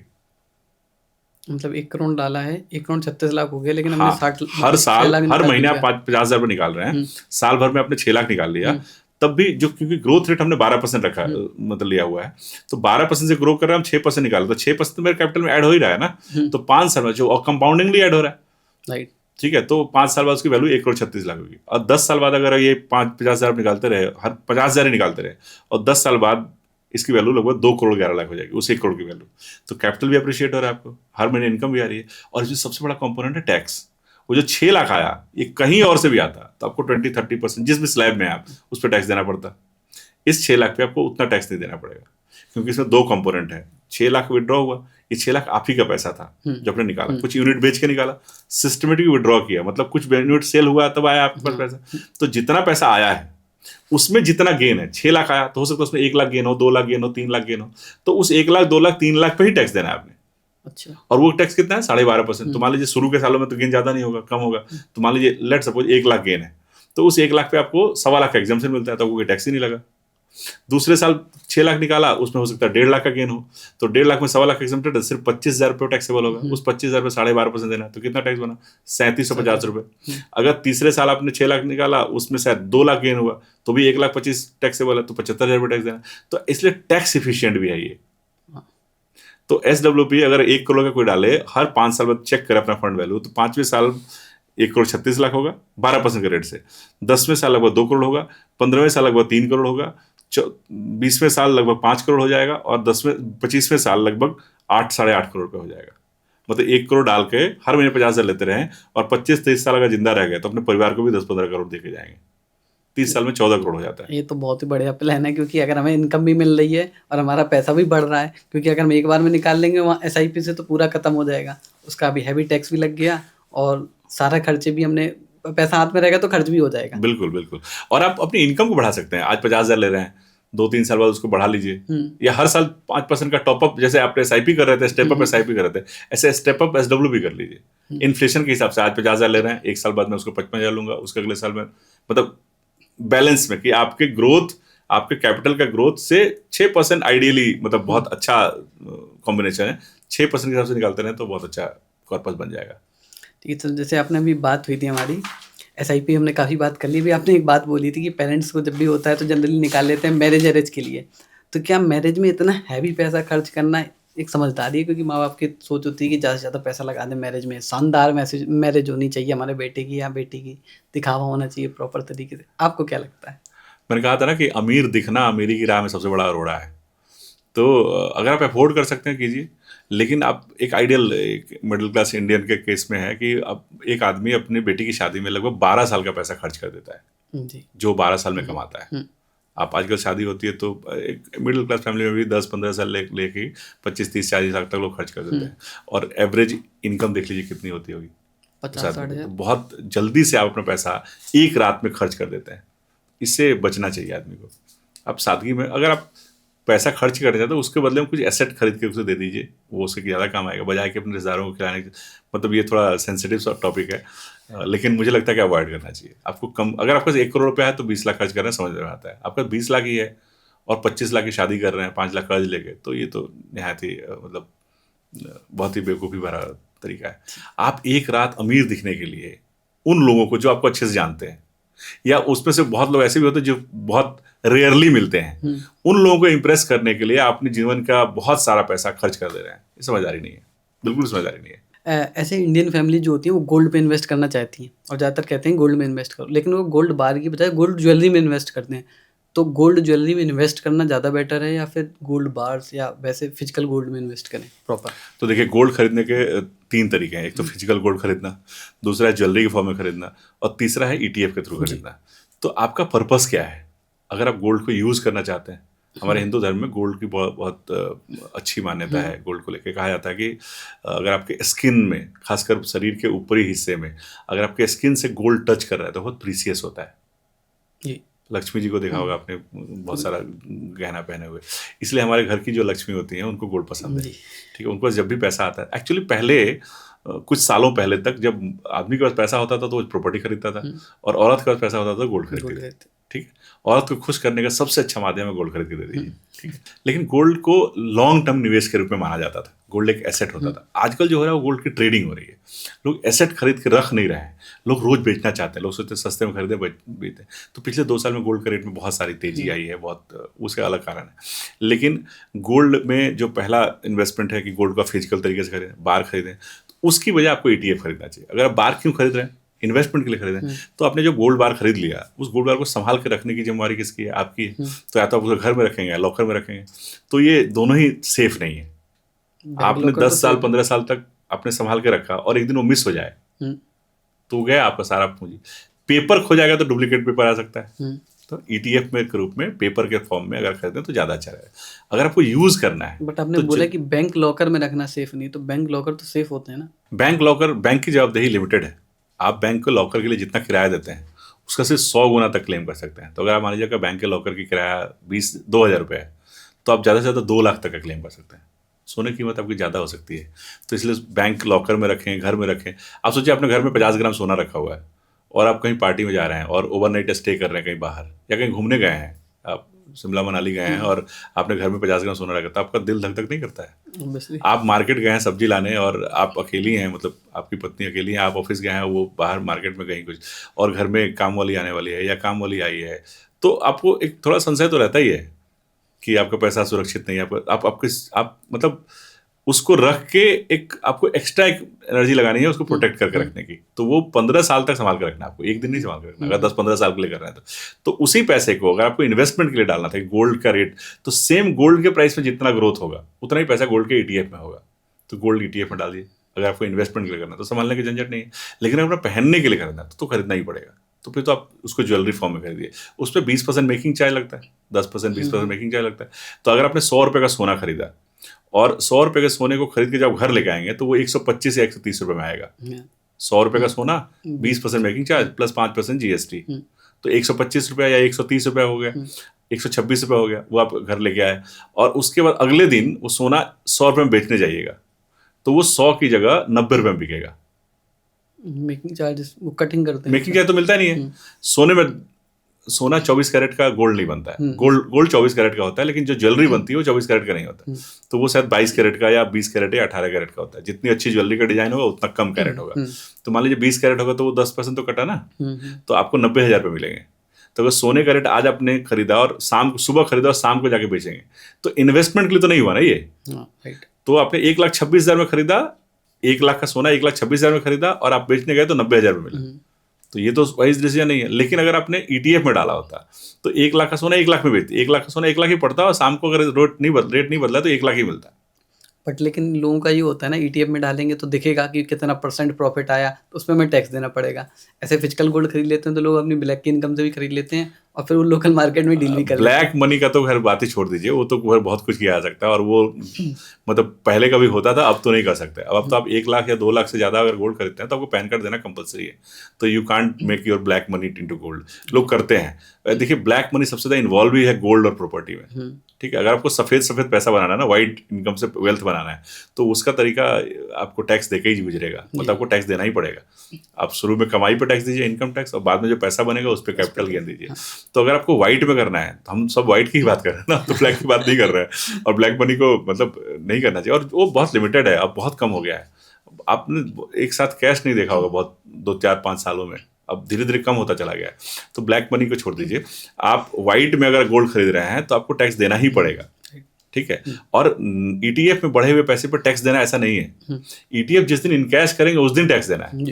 मतलब 1 करोड़ डाला है, 1 करोड़ 36 लाख हो गया, लेकिन हमने 60 हर साल हर महीने आप 50,000 रुपये निकाल रहे हैं, साल भर में आपने 6 लाख निकाल लिया, तब भी जो, क्योंकि ग्रोथ रेट हमने 12% रखा मतलब लिया हुआ है, तो 12% से ग्रो कर रहे हैं, हम 6% निकाल, तो 6% मेरे कैपिटल में ऐड हो ही रहा है ना। तो 5 साल में जो कंपाउंडिंगली ऐड हो रहा है, राइट, ठीक है। तो 5 साल बाद उसकी वैल्यू 1 करोड़ 36 लाख होगी। और 10 साल बाद अगर ये 50,000 निकालते रहे, हर 50,000 ही निकालते रहे, और 10 साल बाद इसकी वैल्यू लगभग 2 करोड़ 11 लाख हो जाएगी, उस 1 करोड़ की वैल्यू। तो कैपिटल भी अप्रिशिएट हो रहा है, आपको हर महीने इनकम भी आ रही है। और जो सबसे बड़ा कंपोनेंट है टैक्स, वो जो 6 लाख आया ये कहीं और से भी आता तो आपको 20-30% जिस भी स्लैब में आप उस पर टैक्स देना पड़ता। इस 6 लाख पे आपको उतना टैक्स नहीं देना पड़ेगा, क्योंकि इसमें 2 कंपोनेंट है। 6 लाख विड्रॉ हुआ, ये 6 लाख आप ही का पैसा था जो आपने निकाला, कुछ यूनिट बेच के निकाला, सिस्टमेटिक विड्रॉ किया, मतलब कुछ यूनिट सेल हुआ तब आया आपके पास पैसा। तो जितना पैसा आया है उसमें जितना गेन है, 6 लाख आया तो हो सकता है उसमें 1 लाख गेन हो, 2 लाख गेन हो, 3 लाख गेन हो, तो उस 1 लाख 2 लाख 3 लाख पे ही टैक्स देना है आपने। अच्छा। और वो टैक्स कितना है? 12.5%। तो मान लीजिए शुरू के सालों में तो गेन ज्यादा नहीं होगा, कम होगा। तो मान लीजिए लेट सपोज 1 लाख गेन है, तो उस 1 लाख पे आपको 1.25 लाख का एग्जाम्पशन मिलता है, तो आपको कोई टैक्स ही नहीं लगा। दूसरे साल 6 लाख निकाला, उसमें हो सकता है 1.5 लाख का गेन हो, तो 1.5 लाख में 1.25 लाख एग्जम्प्टेड, सिर्फ 25,000 रुपये टैक्सेबल होगा। उस 25,000 पे 12.5% देना, तो कितना टैक्स बना? 3750 रुपये। अगर तीसरे साल आपने 6 लाख निकाला, उसमें शायद 2 लाख गेन हुआ, तो भी 1,25,000 टैक्सेबल है, तो 75,000 रुपये टैक्स देना। तो इसलिए टैक्स इफिशियंट भी है ये। तो SWP अगर 1 करोड़ का कोई डाले, हर 5 साल बाद चेक करे अपना फंड वैल्यू, तो 5वें साल 1,36,00,000 होगा 12% के रेट से, 10वें साल लगभग 2 करोड़ होगा, 15वें साल लगभग 3 करोड़ होगा, 20वें साल लगभग 5 करोड़ हो जाएगा, और 25वें साल लगभग 8-8.5 करोड़ रुपये हो जाएगा। मतलब 1 करोड़ डाल के हर महीने 50,000 लेते रहें, और 25-23 साल अगर जिंदा रह गए तो अपने परिवार को भी 10-15 करोड़ दे के जाएंगे। 30 साल में 14 करोड़ हो जाता है। ये तो बहुत ही बढ़िया प्लान है, क्योंकि अगर हमें इनकम भी मिल रही है और हमारा पैसा भी बढ़ रहा है, क्योंकि अगर हम एक बार में निकाल लेंगे वहाँ SIP से तो पूरा खत्म हो जाएगा, उसका भी हैवी टैक्स भी लग गया और सारा खर्चे भी, हमने पैसा हाथ में रहेगा तो खर्च भी हो जाएगा। बिल्कुल बिल्कुल। और आप अपनी इनकम को बढ़ा सकते हैं। आज 50,000 ले रहे हैं, 2-3 साल बाद उसको बढ़ा लीजिए, या हर साल 5% का टॉपअप, जैसे आप SIP कर रहे थे, स्टेप अप SIP कर रहे थे, ऐसे स्टेप अप SW भी कर लीजिए इन्फ्लेशन के हिसाब से। आज 50,000 ले रहे हैं, 1 साल बाद मैं उसको 55,000 लूंगा, उसके अगले साल में, मतलब बैलेंस में, कि आपके ग्रोथ, आपके कैपिटल का ग्रोथ से 6% आइडियली, मतलब बहुत अच्छा कॉम्बिनेशन है। 6% के हिसाब से निकालते रहे तो बहुत अच्छा कॉर्पस बन जाएगा। ठीक है। तो जैसे आपने अभी बात हुई थी हमारी SIP, हमने काफ़ी बात कर ली। अभी आपने एक बात बोली थी कि पेरेंट्स को जब भी होता है तो जनरली निकाल लेते हैं मैरिज एरेज के लिए। तो क्या मैरिज में इतना हैवी पैसा खर्च करना एक समझदारी है? क्योंकि माँ बाप की सोच होती है कि ज़्यादा से ज़्यादा पैसा लगा दें मैरिज में, शानदार मैरिज होनी चाहिए हमारे बेटे की या बेटी की, दिखावा होना चाहिए प्रॉपर तरीके से। आपको क्या लगता है? मैंने कहा था ना कि अमीर दिखना अमीरी की राह में सबसे बड़ा अरोड़ा है। तो अगर आप अफोर्ड कर सकते हैं कीजिए, लेकिन आप एक आइडियल, एक मिडिल क्लास इंडियन के केस में है कि अब एक आदमी अपनी बेटी की शादी में लगभग 12 साल का पैसा खर्च कर देता है, जी। जो 12 साल में कमाता है। आप आजकल शादी होती है तो एक मिडिल क्लास फैमिली में भी 10-15 साल लेके 25-30-40 लाख तक लोग खर्च कर देते हैं, और एवरेज इनकम देख लीजिए कितनी होती होगी, 50-60 तो बहुत जल्दी से आप अपना पैसा एक रात में खर्च कर देते हैं। इससे बचना चाहिए आदमी को। आप सादगी में अगर आप पैसा खर्च करना चाहते हो, उसके बदले में कुछ एसेट खरीद के उसे दे दीजिए, वो उससे ज़्यादा काम आएगा, बजाय कि अपने रिश्तेदारों को खिलाने के। मतलब ये थोड़ा सेंसिटिव सा टॉपिक है, लेकिन मुझे लगता है कि अवॉइड करना चाहिए। आपको कम, अगर आपके पास 1 करोड़ रुपया है तो 20 लाख खर्च करना समझ में आता है। आपका 20 लाख ही है और 25 लाख की शादी कर रहे हैं, 5 लाख कर्ज लेके, तो ये तो निहायत ही मतलब बहुत ही बेवकूफ़ी भरा तरीका है। आप एक रात अमीर दिखने के लिए उन लोगों को जो आपको अच्छे से जानते हैं, या उसमें से बहुत लोग ऐसे भी होते हैं जो बहुत रेयरली मिलते हैं, उन लोगों को इंप्रेस करने के लिए अपने जीवन का बहुत सारा पैसा खर्च कर दे रहे हैं। ये समझदारी नहीं है, बिल्कुल समझदारी नहीं है। ऐसे इंडियन फैमिली जो होती है वो गोल्ड पे इन्वेस्ट करना चाहती हैं, और ज़्यादातर कहते हैं गोल्ड में इन्वेस्ट करो, लेकिन वो गोल्ड बार की बजाय गोल्ड ज्वेलरी में इन्वेस्ट करते हैं। तो गोल्ड ज्वेलरी में इन्वेस्ट करना ज़्यादा बेटर है, या फिर गोल्ड बार्स या वैसे फिजिकल गोल्ड में इन्वेस्ट करें प्रॉपर? तो देखिए, गोल्ड खरीदने के 3 तरीके हैं। एक तो फिजिकल गोल्ड खरीदना, दूसरा है ज्वेलरी के फॉर्म में खरीदना, और तीसरा है ETF के थ्रू खरीदना। तो आपका पर्पस क्या है? अगर आप गोल्ड को यूज़ करना चाहते हैं, हमारे हिंदू धर्म में गोल्ड की बहुत अच्छी मान्यता है। गोल्ड को लेकर कहा जाता है कि अगर आपके स्किन में, खासकर शरीर के ऊपरी हिस्से में, अगर आपके स्किन से गोल्ड टच कर रहा है तो बहुत प्रीसियस होता है। जी। लक्ष्मी जी को देखा होगा आपने, बहुत सारा गहना पहने हुए, इसलिए हमारे घर की जो लक्ष्मी होती हैं उनको गोल्ड पसंद है। ठीक है, उनको जब भी पैसा आता है, एक्चुअली पहले कुछ सालों पहले तक जब आदमी के पास पैसा होता था तो वो प्रॉपर्टी खरीदता था, और औरत के पास पैसा होता था तो गोल्ड खरीदती थी। ठीक है, औरत को खुश करने का सबसे अच्छा माध्यम है गोल्ड खरीद के दे दीजिए। ठीक है, लेकिन गोल्ड को लॉन्ग टर्म निवेश के रूप में माना जाता था। गोल्ड एक एसेट होता था। आजकल जो हो रहा है वो गोल्ड की ट्रेडिंग हो रही है। लोग एसेट खरीद के रख नहीं रहे हैं, लोग रोज बेचना चाहते हैं। लोग सोचते हैं सस्ते में खरीदे बेचते हैं। तो पिछले 2 साल में गोल्ड के रेट में बहुत सारी तेजी आई है, बहुत उसके अलग कारण है। लेकिन गोल्ड में जो पहला इन्वेस्टमेंट है कि गोल्ड का फिजिकल तरीके से खरीदें, बार खरीदें, तो उसकी वजह आपको ETF खरीदना चाहिए। अगर आप बार क्यों खरीद रहे हैं? इन्वेस्टमेंट के लिए खरीदें। तो आपने जो गोल्ड बार खरीद लिया, उस गोल्ड बार को संभाल के रखने की जिम्मेवारी किसकी है? आपकी है। तो या तो आप उसे घर में रखेंगे या लॉकर में रखेंगे, तो ये दोनों ही सेफ नहीं है। आपने 10 साल 15 साल तक आपने संभाल के रखा और एक दिन वो मिस हो जाए, तो गया आपका सारा पूंजी। पेपर खो जाएगा तो डुप्लीकेट पेपर आ सकता है। हम्म। तो ईटीएफ में के रूप में पेपर के फॉर्म में अगर खरीदें तो ज़्यादा अच्छा रहेगा। अगर आपको यूज़ करना है बट आपने तो बोला कि बैंक लॉकर में रखना सेफ नहीं, तो बैंक लॉकर तो सेफ होते हैं ना। बैंक लॉकर, बैंक की जवाबदेही लिमिटेड है। आप बैंक को लॉकर के लिए जितना किराया देते हैं उसका सिर्फ 100 गुना तक क्लेम कर सकते हैं। तो अगर आप मान लीजिए कि बैंक के लॉकर की किराया 2,000 रुपये है तो आप ज़्यादा से ज़्यादा 2 लाख तक का क्लेम कर सकते हैं। सोने की कीमत आपकी ज़्यादा हो सकती है, तो इसलिए बैंक लॉकर में रखें, घर में रखें। आप सोचिए आपने घर में 50 ग्राम सोना रखा हुआ है और आप कहीं पार्टी में जा रहे हैं और ओवरनाइट स्टे कर रहे हैं कहीं बाहर, या कहीं घूमने गए हैं, आप शिमला मनाली गए हैं और आपने घर में 50 ग्राम सोना रखा, तो आपका दिल धक धक नहीं करता है। Obviously। आप मार्केट गए हैं सब्जी लाने और आप अकेली हैं, मतलब आपकी पत्नी अकेली है, आप ऑफिस गए हैं, वो बाहर मार्केट में कहीं कुछ, और घर में काम वाली आने वाली है या काम वाली आई है, तो आपको एक थोड़ा संशय तो रहता ही है कि आपका पैसा सुरक्षित नहीं है। आप मतलब उसको रख के एक आपको एक्स्ट्रा एक एनर्जी लगानी है उसको प्रोटेक्ट करके रखने की। तो वो 15 साल तक संभाल के रखना है आपको, एक दिन नहीं संभाल के रखना। अगर 10-15 साल के लिए कर रहे हैं तो उसी पैसे को अगर आपको इन्वेस्टमेंट के लिए डालना था, गोल्ड का रेट, तो सेम गोल्ड के प्राइस में जितना ग्रोथ होगा उतना ही पैसा गोल्ड के ईटीएफ में होगा। तो गोल्ड ईटीएफ में डालिए। अगर आपको इन्वेस्टमेंट के लिए करना है तो संभालने की झंझट नहीं है। लेकिन अगर पहनने के लिए करना है तो खरीदना ही पड़ेगा। तो फिर तो आप उसको ज्वेलरी फॉर्म में खरीदिए। उस पर 20% मेकिंग चार्ज लगता है, 10% 20% मेकिंग चार्ज लगता है। तो अगर आपने 100 रुपये का सोना खरीदा और 100 रुपये के सोने को खरीद के जब घर लेके आएंगे तो वो 125 या 130 रुपये में आएगा। 100 रुपये का सोना, 20% मेकिंग चार्ज प्लस 5% जीएसटी, तो 125 रुपये या 130 रुपये हो गया, 126 रुपये हो गया। वो आप घर लेके आए और उसके बाद अगले दिन वो सोना 100 रुपये में बेचने जाइएगा तो वो 100 की जगह 90 रुपये में बिकेगा। मेकिंग चार्जेस वो कटिंग करते हैं। मेकिंग चार्ज तो मिलता नहीं है। सोने में सोना 24 कैरेट का गोल्ड नहीं बनता है। गोल्ड 24 कैरेट का होता है, लेकिन जो ज्वेलरी बनती है वो 24 कैरेट का नहीं होता। तो वो शायद 22 कैरेट का या 20 कैरेट या 18 कैरेट का होता है। जितनी अच्छी ज्वेलरी का डिजाइन होगा उतना कम कैरेट होगा। तो मान लीजिए 20 कैरेट होगा तो वो 10% तो कटा ना, तो आपको 90,000 रुपये मिलेंगे। तो अगर सोने का रेट आज आपने खरीदा और सुबह खरीदा और शाम को जाके बेचेंगे तो इन्वेस्टमेंट के लिए तो नहीं हुआ ना ये। तो आपने 1,26,000 में खरीदा, 1 लाख का सोना 1,26,000 में खरीदा और आप बेचने गए तो 90,000 रुपये मिले। तो ये तो वाइज डिसीजन नहीं है। लेकिन अगर आपने ईटीएफ में डाला होता तो 1 लाख का सोना 1 लाख में बेचते, 1 लाख का सोना 1 लाख ही पड़ता और शाम को अगर रेट नहीं बदला तो 1 लाख ही मिलता। बट लेकिन लोगों का ये होता है ना, ईटीएफ में डालेंगे तो दिखेगा कि कितना % प्रॉफिट आया, तो उसमें हमें टैक्स देना पड़ेगा। ऐसे फिजिकल गोल्ड खरीद लेते हैं तो लोग अपनी ब्लैक की इनकम से भी खरीद लेते हैं और फिर वो लोकल मार्केट में डील भी कर ब्लैक मनी का तो खैर बात ही छोड़ दीजिए, वो तो बहुत कुछ किया जा सकता है और वो मतलब पहले कभी होता था, अब तो नहीं कर सकते। अब तो आप 1 लाख या 2 लाख से ज़्यादा अगर गोल्ड खरीदते हैं तो आपको पैन कार्ड देना कंपलसरी है। तो you can't make your black money into gold. लोग करते हैं। देखिए ब्लैक मनी सबसे ज़्यादा इन्वॉल्व ही है गोल्ड और प्रॉपर्टी में। ठीक है, अगर आपको सफ़ेद पैसा बनाना है ना, वाइट इनकम से वेल्थ बनाना है, तो उसका तरीका आपको टैक्स देके ही गुजरेगा। मतलब आपको टैक्स देना ही पड़ेगा। आप शुरू में कमाई पे टैक्स दीजिए, इनकम टैक्स, और बाद में जो पैसा बनेगा उस पर कैपिटल गेन दीजिए। तो अगर आपको वाइट में करना है, तो हम सब वाइट की ही बात कर रहे हैं ना, तो ब्लैक की बात नहीं कर रहे हैं। और ब्लैक मनी को मतलब नहीं करना चाहिए, और वो बहुत लिमिटेड है, अब बहुत कम हो गया है। आपने एक साथ कैश नहीं देखा होगा बहुत 2-4-5 सालों में, अब धीरे धीरे कम होता चला गया है। तो ब्लैक मनी को छोड़ दीजिए। आप वाइट में अगर गोल्ड खरीद रहे हैं तो आपको टैक्स देना ही पड़ेगा। ठीक है, और ईटीएफ में बढ़े हुए पैसे पर टैक्स देना ऐसा नहीं है। ईटीएफ जिस दिन इनकैश करेंगे उस दिन टैक्स देना है।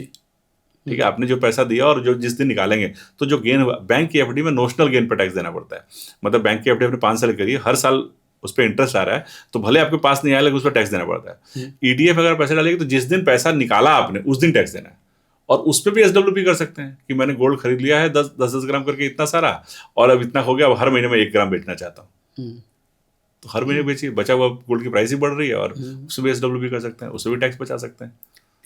ठीक है, आपने जो पैसा दिया और जो जिस दिन निकालेंगे तो जो गेन हुआ, बैंक की एफडी में नोशनल गेन पर टैक्स देना पड़ता है। मतलब बैंक की एफडी आपने 5 साल करिए, हर साल उस पर इंटरेस्ट आ रहा है, तो भले आपके पास नहीं आया लेकिन उस पर टैक्स देना पड़ता है। ईटीएफ अगर पैसा डालेंगे तो जिस दिन पैसा निकाला आपने उस दिन टैक्स देना है। और उस पर भी एसडब्ल्यूपी कर सकते हैं कि मैंने गोल्ड खरीद लिया है 10 ग्राम करके इतना सारा, और अब इतना हो गया, अब हर महीने में 1 ग्राम बेचना चाहता हूँ, तो हर महीने बेचिए। बचा हुआ गोल्ड की प्राइस ही बढ़ रही है और उसमें भी एसडब्ल्यूपी कर सकते हैं, उससे भी टैक्स बचा सकते हैं।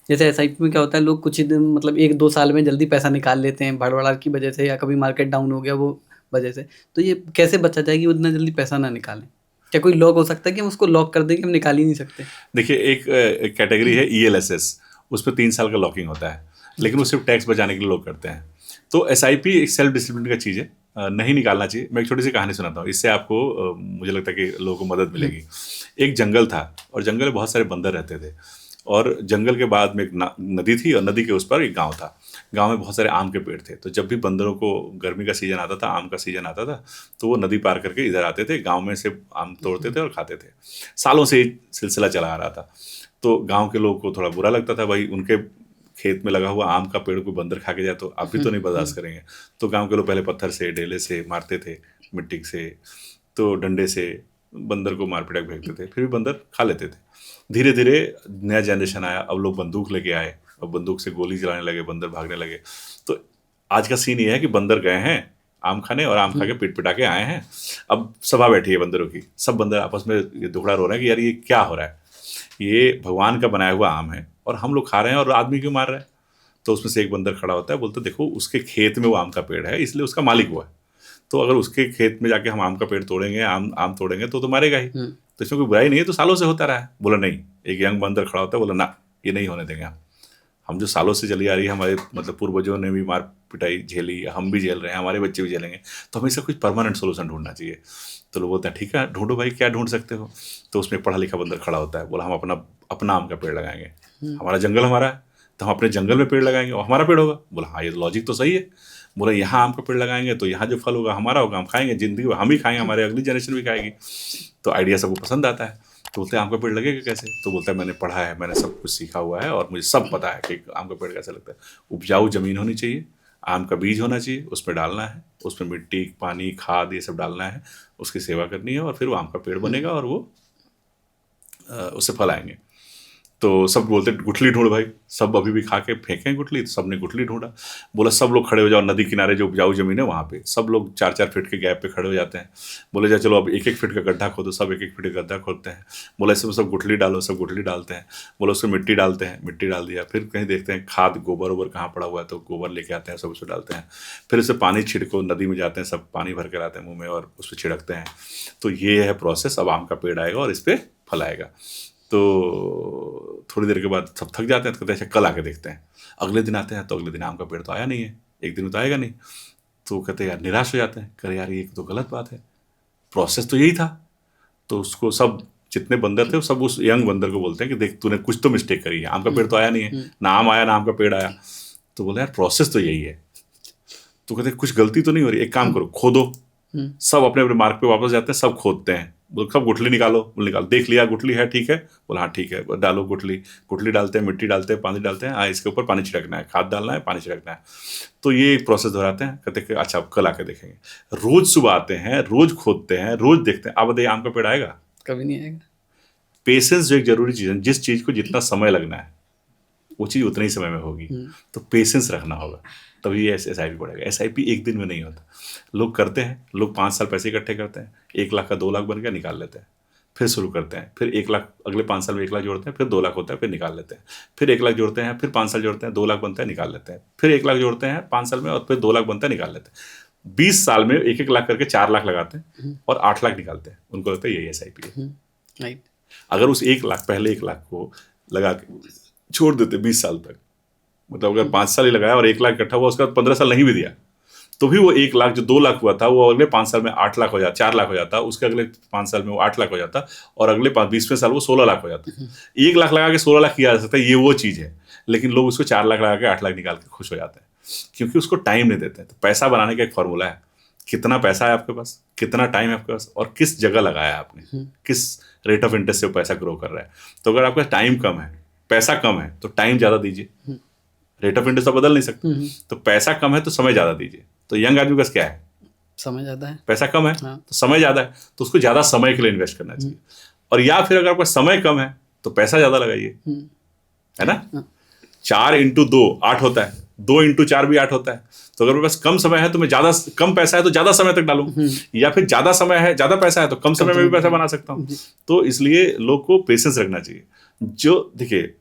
जैसे एसआईपी में क्या होता है, लोग कुछ ही दिन मतलब 1-2 साल में जल्दी पैसा निकाल लेते हैं भड़बड़ा की वजह से, या कभी मार्केट डाउन हो गया वो वजह से। तो ये कैसे बचा जाए कि वो इतना जल्दी पैसा ना निकालें? क्या कोई लॉक हो सकता है कि हम उसको लॉक कर दें कि हम निकाल ही नहीं सकते? देखिए एक कैटेगरी है ELSS, उस पर 3 साल का लॉकिंग होता है, लेकिन वो सिर्फ टैक्स बचाने के लिए लोग करते हैं। तो SIP एक सेल्फ डिसिप्लिन का चीज़ है, नहीं निकालना चाहिए। मैं एक छोटी सी कहानी सुनाता हूँ, इससे आपको मुझे लगता है कि लोगों को मदद मिलेगी। एक जंगल था और जंगल में बहुत सारे बंदर रहते थे, और जंगल के बाद में एक नदी थी और नदी के उस पर एक गांव था। गांव में बहुत सारे आम के पेड़ थे, तो जब भी बंदरों को गर्मी का सीजन आता था, आम का सीजन आता था, तो वो नदी पार करके इधर आते थे, गांव में से आम तोड़ते थे और खाते थे। सालों से ये सिलसिला चला आ रहा था। तो गांव के लोगों को थोड़ा बुरा लगता था, भाई उनके खेत में लगा हुआ आम का पेड़ को बंदर खा के जाए तो आप भी तो नहीं बर्दाश्त करेंगे। तो गाँव के लोग पहले पत्थर से, ढेले से मारते थे, मिट्टी से, तो डंडे से बंदर को मार पिटा फेंकते थे, फिर भी बंदर खा लेते थे। धीरे धीरे नया जनरेशन आया, अब लोग बंदूक लेके आए, और बंदूक से गोली चलाने लगे, बंदर भागने लगे। तो आज का सीन ये है कि बंदर गए हैं आम खाने और आम खा के पिट पिटा के आए हैं। अब सभा बैठी है बंदरों की, सब बंदर आपस में ये दुखड़ा रो रहे हैं कि यार ये क्या हो रहा है, ये भगवान का बनाया हुआ आम है और हम लोग खा रहे हैं और आदमी क्यों मार रहे हैं। तो उसमें से एक बंदर खड़ा होता है, बोलते देखो उसके खेत में वो आम का पेड़ है इसलिए उसका मालिक हुआ है, तो अगर उसके खेत में जाके हम आम का पेड़ तोड़ेंगे, आम तोड़ेंगे तो मारेगा ही, तो इसमें कोई बुराई नहीं है, तो सालों से होता रहा है। बोला नहीं, एक यंग बंदर खड़ा होता है, बोला ना ये नहीं होने देंगे हम जो सालों से चली आ रही है, हमारे मतलब पूर्वजों ने भी मार पिटाई झेली, हम भी झेल रहे हैं, हमारे बच्चे भी झेलेंगे, तो हमें इसका कुछ परमानेंट सोल्यूशन ढूंढना चाहिए। तो लोग बोलते हैं ठीक है ढूंढो भाई, क्या ढूंढ सकते हो। तो उसमें पढ़ा लिखा बंदर खड़ा होता है, बोला हम अपना आम का पेड़ लगाएंगे, हमारा जंगल हमारा है तो हम अपने जंगल में पेड़ लगाएंगे और हमारा पेड़ होगा। बोला हाँ ये लॉजिक तो सही है। बोला यहाँ आम का पेड़ लगाएंगे तो यहाँ जो फल होगा हमारा होगा, हम खाएंगे, जिंदगी में हम ही खाएंगे, हमारे अगली जनरेशन भी खाएगी। तो आइडिया सबको पसंद आता है। तो बोलते हैं आम का पेड़ लगेगा कैसे। तो बोलता है मैंने पढ़ा है, मैंने सब कुछ सीखा हुआ है और मुझे सब पता है कि आम का पेड़ कैसे लगता है। उपजाऊ जमीन होनी चाहिए, आम का बीज होना चाहिए, उसमें डालना है, उसमें मिट्टी पानी खाद ये सब डालना है, उसकी सेवा करनी है और फिर वो आम का पेड़ बनेगा और वो उससे फल आएंगे। तो सब बोलते गुठली ढूंढ भाई, सब अभी भी खा के फेंकें गुठली, तो सब ने गुठली ढूंढा। बोला सब लोग खड़े हो जाओ, नदी किनारे जो उपजाऊ जमीन है वहाँ पे सब लोग 4-4 फीट के गैप पे खड़े हो जाते हैं। बोले जा चलो अब 1-1 फीट का गड्ढा खोदो, सब 1-1 फीट का गड्ढा खोदते हैं। बोला इसमें सब गुठली डालो, सब गुठली डालते हैं। बोला उसमें मिट्टी डालते हैं, मिट्टी डाल दिया, फिर कहीं देखते हैं खाद गोबर वोबर कहाँ पड़ा हुआ है तो गोबर लेके आते हैं, सब उसमें डालते हैं। फिर उससे पानी छिड़को, नदी में जाते हैं, सब पानी भर के लाते हैं मुँह में और उस पर छिड़कते हैं। तो ये है प्रोसेस, अब आम का पेड़ आएगा और इस पर फल आएगा। तो थोड़ी देर के बाद सब थक जाते हैं, तो कहते हैं अच्छा कल आके देखते हैं। अगले दिन आते हैं तो अगले दिन आम का पेड़ तो आया नहीं है, एक दिन में तो आएगा नहीं। तो कहते हैं यार निराश हो जाते हैं, कह यार ये तो गलत बात है, प्रोसेस तो यही था। तो उसको सब जितने बंदर थे वो सब उस यंग बंदर को बोलते हैं कि देख तूने कुछ तो मिस्टेक करी है, आम का पेड़ तो आया नहीं है, ना आम आया ना आम का पेड़ आया। तो बोले यार प्रोसेस तो यही है। तो कहते कुछ गलती तो नहीं हो रही, एक काम करो खोदो। सब अपने अपने मार्ग पे वापस जाते हैं, सब खोदते हैं, बोल सब गुठली निकालो, बोल निकाल, देख लिया गुठली है ठीक है, बोला हाँ ठीक है, डालो गुठली, गुठली डालते हैं, मिट्टी डालते हैं, पानी डालते हैं, हाँ इसके ऊपर पानी छिड़कना है, खाद डालना है, पानी छिड़कना है। तो ये प्रोसेस दोहराते हैं, कहते हैं अच्छा अब कल आके देखेंगे। रोज सुबह आते हैं, रोज खोदते हैं, रोज देखते हैं, अब बताइए आम का पेड़ आएगा? कभी नहीं आएगा। पेशेंस जो एक जरूरी चीज़ है, जिस चीज़ को जितना समय लगना है वो चीज़ उतने ही समय में होगी। तो पेशेंस रखना होगा, तभी ये SIP बढ़ेगा। SIP एक दिन में नहीं होता। लोग करते हैं, लोग 5 साल पैसे इकट्ठे करते हैं, 1 लाख का 2 लाख बन गया, निकाल लेते हैं, फिर शुरू करते हैं, फिर 1 लाख, अगले 5 साल में 1 लाख जोड़ते हैं, फिर 2 लाख होता है, फिर निकाल लेते हैं, फिर 1 लाख जोड़ते हैं, फिर 5 साल जोड़ते हैं, 2 लाख बनता है, निकाल लेते हैं, फिर 1 लाख जोड़ते हैं 5 साल में और फिर 2 लाख बनता है, निकाल लेते हैं। 20 साल में 1-1 लाख करके 4 लाख लगाते हैं और 8 लाख निकालते हैं। उनको लगता है यही SIP है। अगर उस 1 लाख, पहले 1 लाख को लगा के छोड़ देते 20 साल तक, मतलब अगर 5 साल ही लगाया और 1 लाख इकट्ठा हुआ, उसका 15 साल नहीं भी दिया, तो भी वो 1 लाख जो 2 लाख हुआ था वो अगले 5 साल में 8 लाख हो जाता, 4 लाख हो जाता, उसके अगले 5 साल में वो 8 लाख हो जाता और अगले 20वें साल वो 16 लाख हो जाता। 1 लाख लगा के 16 लाख किया जा सकता है, ये वो चीज़ है। लेकिन लोग उसको 4 लाख लगा के 8 लाख निकाल के खुश हो जाते हैं, क्योंकि उसको टाइम नहीं देते। तो पैसा बनाने का एक फॉर्मूला है, कितना पैसा है आपके पास, कितना टाइम है आपके पास और किस जगह लगाया है आपने, किस रेट ऑफ इंटरेस्ट से वो पैसा ग्रो कर रहा है। तो अगर आपका टाइम कम है, पैसा कम है, तो टाइम ज़्यादा दीजिए। रेट ऑफ इंटरेस्ट तो बदल नहीं सकते, तो पैसा कम है तो समय ज़्यादा दीजिए। तो यंग आदमी का क्या है, समय ज़्यादा है, पैसा कम है, तो समय ज़्यादा है, तो उसको ज़्यादा समय के लिए इन्वेस्ट करना चाहिए। और या फिर अगर आपका समय कम है तो पैसा ज़्यादा लगाइए, है ना। 4 × 2 8 होता है, 2 × 4 भी 8 होता है। तो अगर मेरे पास कम समय है तो मैं ज़्यादा, कम पैसा है तो ज़्यादा समय तक डालूं, या फिर ज़्यादा समय है, ज़्यादा पैसा है तो कम समय में भी पैसा बना सकता हूँ। तो इसलिए लोग को पेशेंस रखना चाहिए। जो देखिए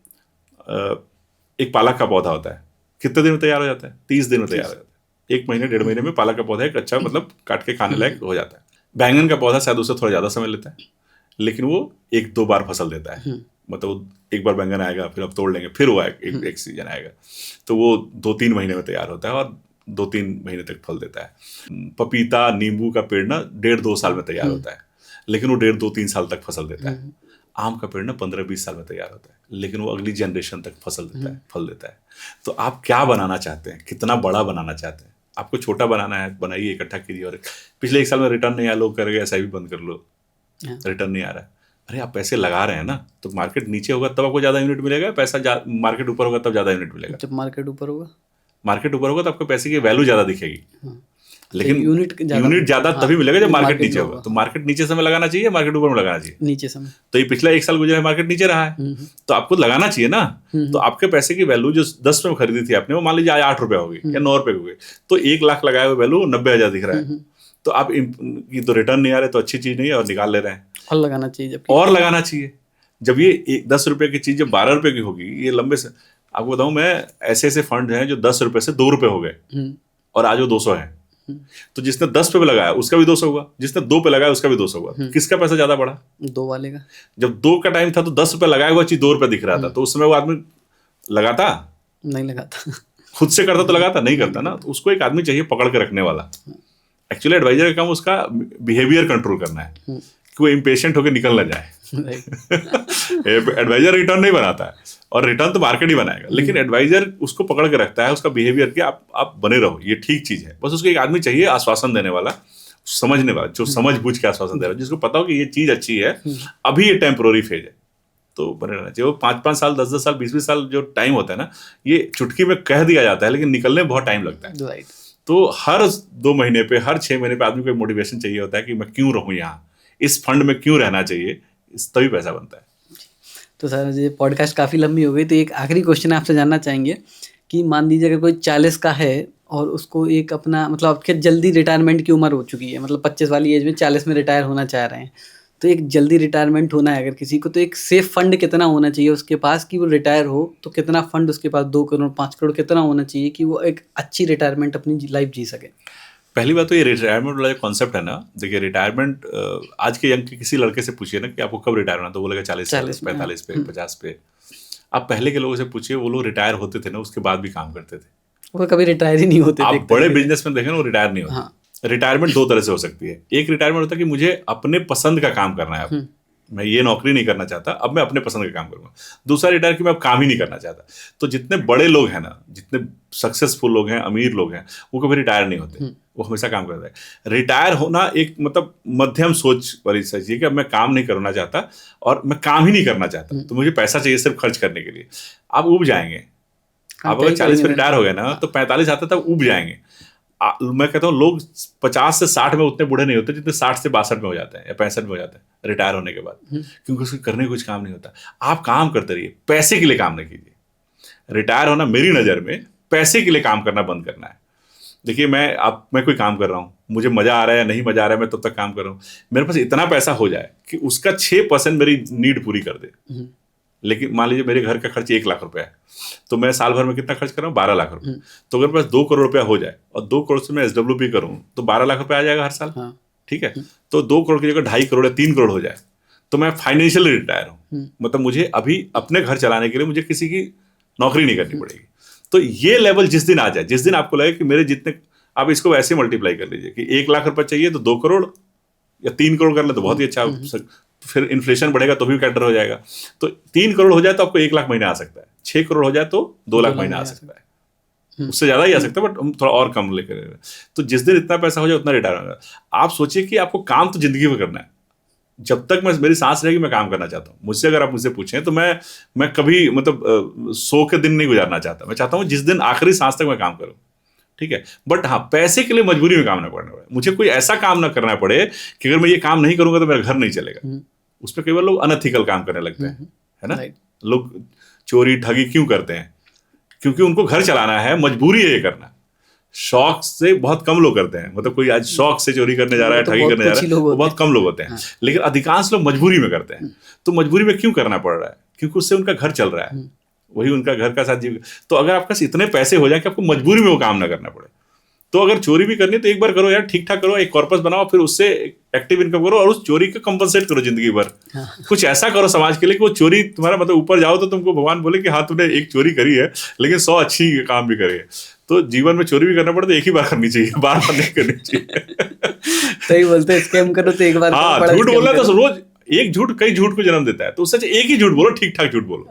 एक पालक का पौधा होता है, कितने दिन में तैयार हो जाता है? 30 दिन में तैयार हो जाता है। 1 महीने 1.5 महीने में पालक का पौधा एक अच्छा मतलब काट के खाने लायक हो जाता है। बैंगन का पौधा शायद उससे थोड़ा ज़्यादा समय लेता है, लेकिन वो 1-2 बार फसल देता है। मतलब एक बार बैंगन आएगा, फिर अब तोड़ लेंगे, फिर वो एक सीजन आएगा, तो वो 2-3 महीने में तैयार होता है और 2-3 महीने तक फल देता है। पपीता नींबू का पेड़ ना 1.5-2 साल में तैयार होता है, लेकिन वो 1.5-2-3 साल तक फसल देता है। आम का पेड़ ना 15-20 साल में तैयार होता है, लेकिन वो अगली जनरेशन तक फसल देता है, फल देता है। तो आप क्या बनाना चाहते हैं, कितना बड़ा बनाना चाहते हैं? आपको छोटा बनाना है, बनाइए, इकट्ठा कीजिए। और पिछले 1 साल में रिटर्न नहीं आया, लोग करेंगे SIP बंद कर लो, रिटर्न नहीं आ रहा है। अरे आप पैसे लगा रहे हैं ना, तो मार्केट नीचे होगा तब आपको ज़्यादा यूनिट मिलेगा, पैसा मार्केट ऊपर होगा तब ज़्यादा यूनिट मिलेगा। जब मार्केट ऊपर होगा, मार्केट ऊपर होगा तो आपको पैसे की वैल्यू ज़्यादा दिखेगी। लेकिन यूनिट ज्यादा तभी मिलेगा जब मार्केट नीचे होगा। तो मार्केट नीचे समय लगाना चाहिए, मार्केट ऊपर में लगाना चाहिए? नीचे समय। तो ये पिछला 1 साल गुजरा है, मार्केट नीचे रहा है, तो आपको लगाना चाहिए ना। तो आपके पैसे की वैल्यू जो 10 रुपए में खरीदी थी आपने, वो मान लीजिए आज 8 रुपए हो गई या 9 रुपए हो गई, तो 1 लाख लगाए हुए वैल्यू 90,000 दिख रहा है। तो आप ये तो रिटर्न नहीं आ रहे, तो अच्छी चीज नहीं है, और निकाल ले रहे हैं। और लगाना चाहिए, और लगाना चाहिए। जब ये 10 रुपए की चीज जब 12 रुपए की होगी, ये लंबे से आपको बताऊं मैं, ऐसे ऐसे फंड हैं जो 10 रुपए से 2 रुपए हो गए और आज वो 200 है। तो जिसने 10 पे लगाया उसका भी 200 हुआ, जिसने 2 पे लगाया उसका भी 200 हुआ। किसका पैसा ज्यादा बढ़ा? 2 वाले का। जब 2 का टाइम था तो 10 रुपए लगाया हुआ चीज 2 रुपए दिख रहा था, तो उस समय वो आदमी लगाता? नहीं लगाता। खुद से करता तो लगाता नहीं, करता ना। तो उसको एक आदमी चाहिए पकड़ के रखने वाला। एक्चुअली एडवाइजर का काम उसका बिहेवियर कंट्रोल करना है कि वो इम्पेशेंट होकर निकल ना जाए। एडवाइजर रिटर्न नहीं बनाता है, और रिटर्न तो मार्केट ही बनाएगा, लेकिन एडवाइजर उसको पकड़ के रखता है, उसका बिहेवियर कि आप बने रहो, ये ठीक चीज है। बस उसको एक आदमी चाहिए आश्वासन देने वाला, समझने वाला, जो समझ बूझ के आश्वासन दे रहा है, जिसको पता हो कि ये चीज अच्छी है, अभी ये टेम्पोररी फेज है, तो बने रहना चाहिए। वो 5-5 साल 10-10 साल 20-20 साल जो टाइम होता है ना, ये चुटकी में कह दिया जाता है, लेकिन निकलने में बहुत टाइम लगता है। तो हर 2 महीने पे, हर 6 महीने पे आदमी को मोटिवेशन चाहिए होता है कि मैं क्यों रहूं यहाँ, इस फंड में क्यों रहना चाहिए, तभी पैसा बनता है। तो सर, ये पॉडकास्ट काफ़ी लंबी हो गई, तो एक आखिरी क्वेश्चन आपसे जानना चाहेंगे कि मान लीजिए अगर कोई 40 का है और उसको एक अपना मतलब आपके जल्दी रिटायरमेंट की उम्र हो चुकी है, मतलब 25 वाली एज में 40 में रिटायर होना चाह रहे हैं, तो एक जल्दी रिटायरमेंट होना है अगर किसी को, तो एक सेफ फंड कितना होना चाहिए उसके पास कि वो रिटायर हो? तो कितना फंड उसके पास, 2 करोड़ 5 करोड़ कितना होना चाहिए कि वो एक अच्छी रिटायरमेंट अपनी लाइफ जी सके? पहली बात तो ये रिटायरमेंट वाला जो कॉन्सेप्ट है ना, देखिए रिटायरमेंट आज के यंग के किसी लड़के से पूछिए ना कि आपको कब रिटायर होना, तो बोलेगा 40 45 पे 50 पे। आप पहले के लोगों से पूछिए, वो लोग रिटायर होते थे ना, उसके बाद भी काम करते थे, वो कभी रिटायर ही नहीं होते। आप बड़े बिजनेसमैन देखें ना, वो रिटायर नहीं होते। रिटायरमेंट 2 तरह से हो सकती है। एक रिटायरमेंट होता है कि मुझे अपने पसंद का काम करना है, अब मैं ये नौकरी नहीं करना चाहता, अब मैं अपने पसंद का काम करूंगा। दूसरा रिटायर कि मैं अब काम ही नहीं करना चाहता। तो जितने बड़े लोग हैं ना, जितने सक्सेसफुल लोग हैं, अमीर लोग हैं, वो कभी रिटायर नहीं होते, वो हमेशा काम करते हैं। रिटायर होना एक मतलब मध्यम सोच वाली चीज है कि अब मैं काम नहीं करना चाहता और मैं काम ही नहीं करना चाहता, तो मुझे पैसा चाहिए सिर्फ खर्च करने के लिए। आप उब जाएंगे। आप अगर 40 पे रिटायर हो गए ना, तो 45 आते तक उब जाएंगे। मैं कहता हूँ लोग 50 से 60 में उतने बूढ़े नहीं होते जितने 60 से 62 में हो जाते हैं या 65 में हो जाते हैं रिटायर होने के बाद, क्योंकि उसको करने का कुछ काम नहीं होता। आप काम करते रहिए, पैसे के लिए काम नहीं कीजिए। रिटायर होना मेरी नज़र में पैसे के लिए काम करना बंद करना है। देखिए मैं कोई काम कर रहा हूँ, मुझे मजा आ रहा है या नहीं मजा आ रहा है, मैं तब तक काम कर रहा हूँ। मेरे पास इतना पैसा हो जाए कि उसका 6% मेरी नीड पूरी कर दे। लेकिन मान लीजिए मेरे घर का खर्च 1 लाख रुपया है, तो मैं साल भर में कितना खर्च कर रहा हूँ? 12 लाख रुपये। तो अगर मेरे पास 2 करोड़ रुपया हो जाए और 2 करोड़ से मैं SWP करूँ तो 12 लाख रुपया आ जाएगा हर साल। ठीक है, तो 2 करोड़ की जगह 2.5 करोड़ या 3 करोड़ हो जाए, तो मैं फाइनेंशियली रिटायर हूँ। मतलब मुझे अभी अपने घर चलाने के लिए मुझे किसी की नौकरी नहीं करनी पड़ेगी। तो ये लेवल जिस दिन आ जाए, जिस दिन आपको लगे कि मेरे जितने, आप इसको वैसे मल्टीप्लाई कर लीजिए कि 1 लाख रुपया चाहिए तो 2 करोड़ या 3 करोड़ कर ले तो बहुत ही अच्छा। फिर इन्फ्लेशन बढ़ेगा तो भी कैटर हो जाएगा। तो 3 करोड़ हो जाए तो आपको 1 लाख महीना आ सकता है, 6 करोड़ हो जाए तो 2 लाख महीना आ सकता है, उससे ज्यादा ही आ सकता है, बट हम थोड़ा और कम लेकर। तो जिस दिन इतना पैसा हो जाए उतना रिटायर होगा। आप सोचिए कि आपको काम तो जिंदगी में करना है। जब तक मेरी सांस रहेगी मैं काम करना चाहता हूँ। मुझसे अगर आप मुझसे पूछें तो मैं कभी मतलब 100 के दिन नहीं गुजारना चाहता। मैं चाहता हूँ जिस दिन आखिरी सांस तक मैं काम करूँ। ठीक है, बट हाँ, पैसे के लिए मजबूरी में काम ना करना पड़े। मुझे कोई ऐसा काम ना करना पड़े कि अगर मैं ये काम नहीं करूंगा तो मेरा घर नहीं चलेगा। उसमें कई बार लोग अनएथिकल काम करने लगते हैं, है ना। लोग चोरी ठगी क्यों करते हैं? क्योंकि उनको घर चलाना है, मजबूरी है ये करना। शौक से बहुत कम लोग करते हैं। मतलब कोई आज शौक से चोरी करने जा रहा है, ठगी करने जा रहा है, वो बहुत कम लोग होते हैं। लेकिन अधिकांश लोग मजबूरी में करते हैं। तो मजबूरी में क्यों करना पड़ रहा है? क्योंकि उससे उनका घर चल रहा है, वही उनका घर का साथ जीव। तो अगर आपके पास इतने पैसे हो जाए कि आपको मजबूरी में वो काम ना करना पड़े, तो अगर चोरी भी करनी तो एक बार करो यार, ठीक ठाक करो, एक कॉर्पस बनाओ, फिर उससे एक्टिव इनकम करो और उस चोरी का कंपनसेट करो जिंदगी भर। कुछ ऐसा करो समाज के लिए कि वो चोरी तुम्हारा मतलब ऊपर जाओ तो तुमको भगवान बोले कि हाँ तुमने एक चोरी करी है लेकिन 100 अच्छी काम भी करे। तो जीवन में चोरी भी करना पड़े तो एक ही बार करनी चाहिए, बार बार नहीं करनी चाहिए। सही बोलते हैं, स्कैम करो तो एक बार। हाँ, झूठ बोलना तो रोज एक झूठ कई झूठ को जन्म देता है। तो उससे एक ही झूठ बोलो, ठीक ठाक झूठ बोलो,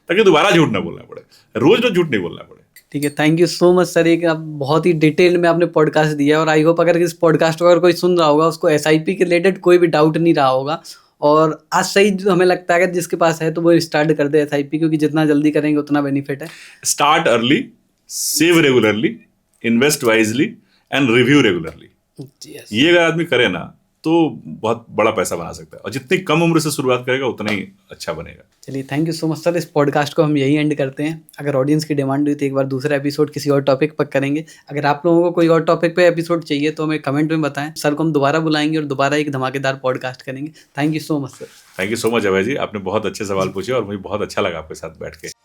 ताकि दोबारा झूठ ना बोलना पड़े, रोज रोज झूठ नहीं बोलना पड़े। ठीक है, thank you so much sir. एक बहुत ही डिटेल में आपने पॉडकास्ट दिया और आई होप अगर इस पॉडकास्ट को अगर कोई सुन रहा होगा उसको SIP के रिलेटेड कोई भी डाउट नहीं रहा होगा। और आज सही हमें लगता है कि जिसके पास है तो वो स्टार्ट कर दे SIP, क्योंकि जितना जल्दी करेंगे उतना बेनिफिट है। Start early, save regularly, invest wisely and review regularly. Yes. ये अगर आदमी करे ना तो बहुत बड़ा पैसा बना सकता है, और जितनी कम उम्र से शुरुआत करेगा उतना ही अच्छा बनेगा। चलिए, thank you so much sir. इस पॉडकास्ट को हम यही एंड करते हैं। अगर ऑडियंस की डिमांड हुई तो एक बार दूसरा एपिसोड किसी और टॉपिक पर करेंगे। अगर आप लोगों को कोई और टॉपिक पे एपिसोड चाहिए तो हमें कमेंट में बताएं, सर को हम दोबारा बुलाएंगे और दोबारा एक धमाकेदार पॉडकास्ट करेंगे। Thank you so much sir. Thank you so much Abhay ji, आपने बहुत अच्छे सवाल पूछे और मुझे बहुत अच्छा लगा आपके साथ बैठ के।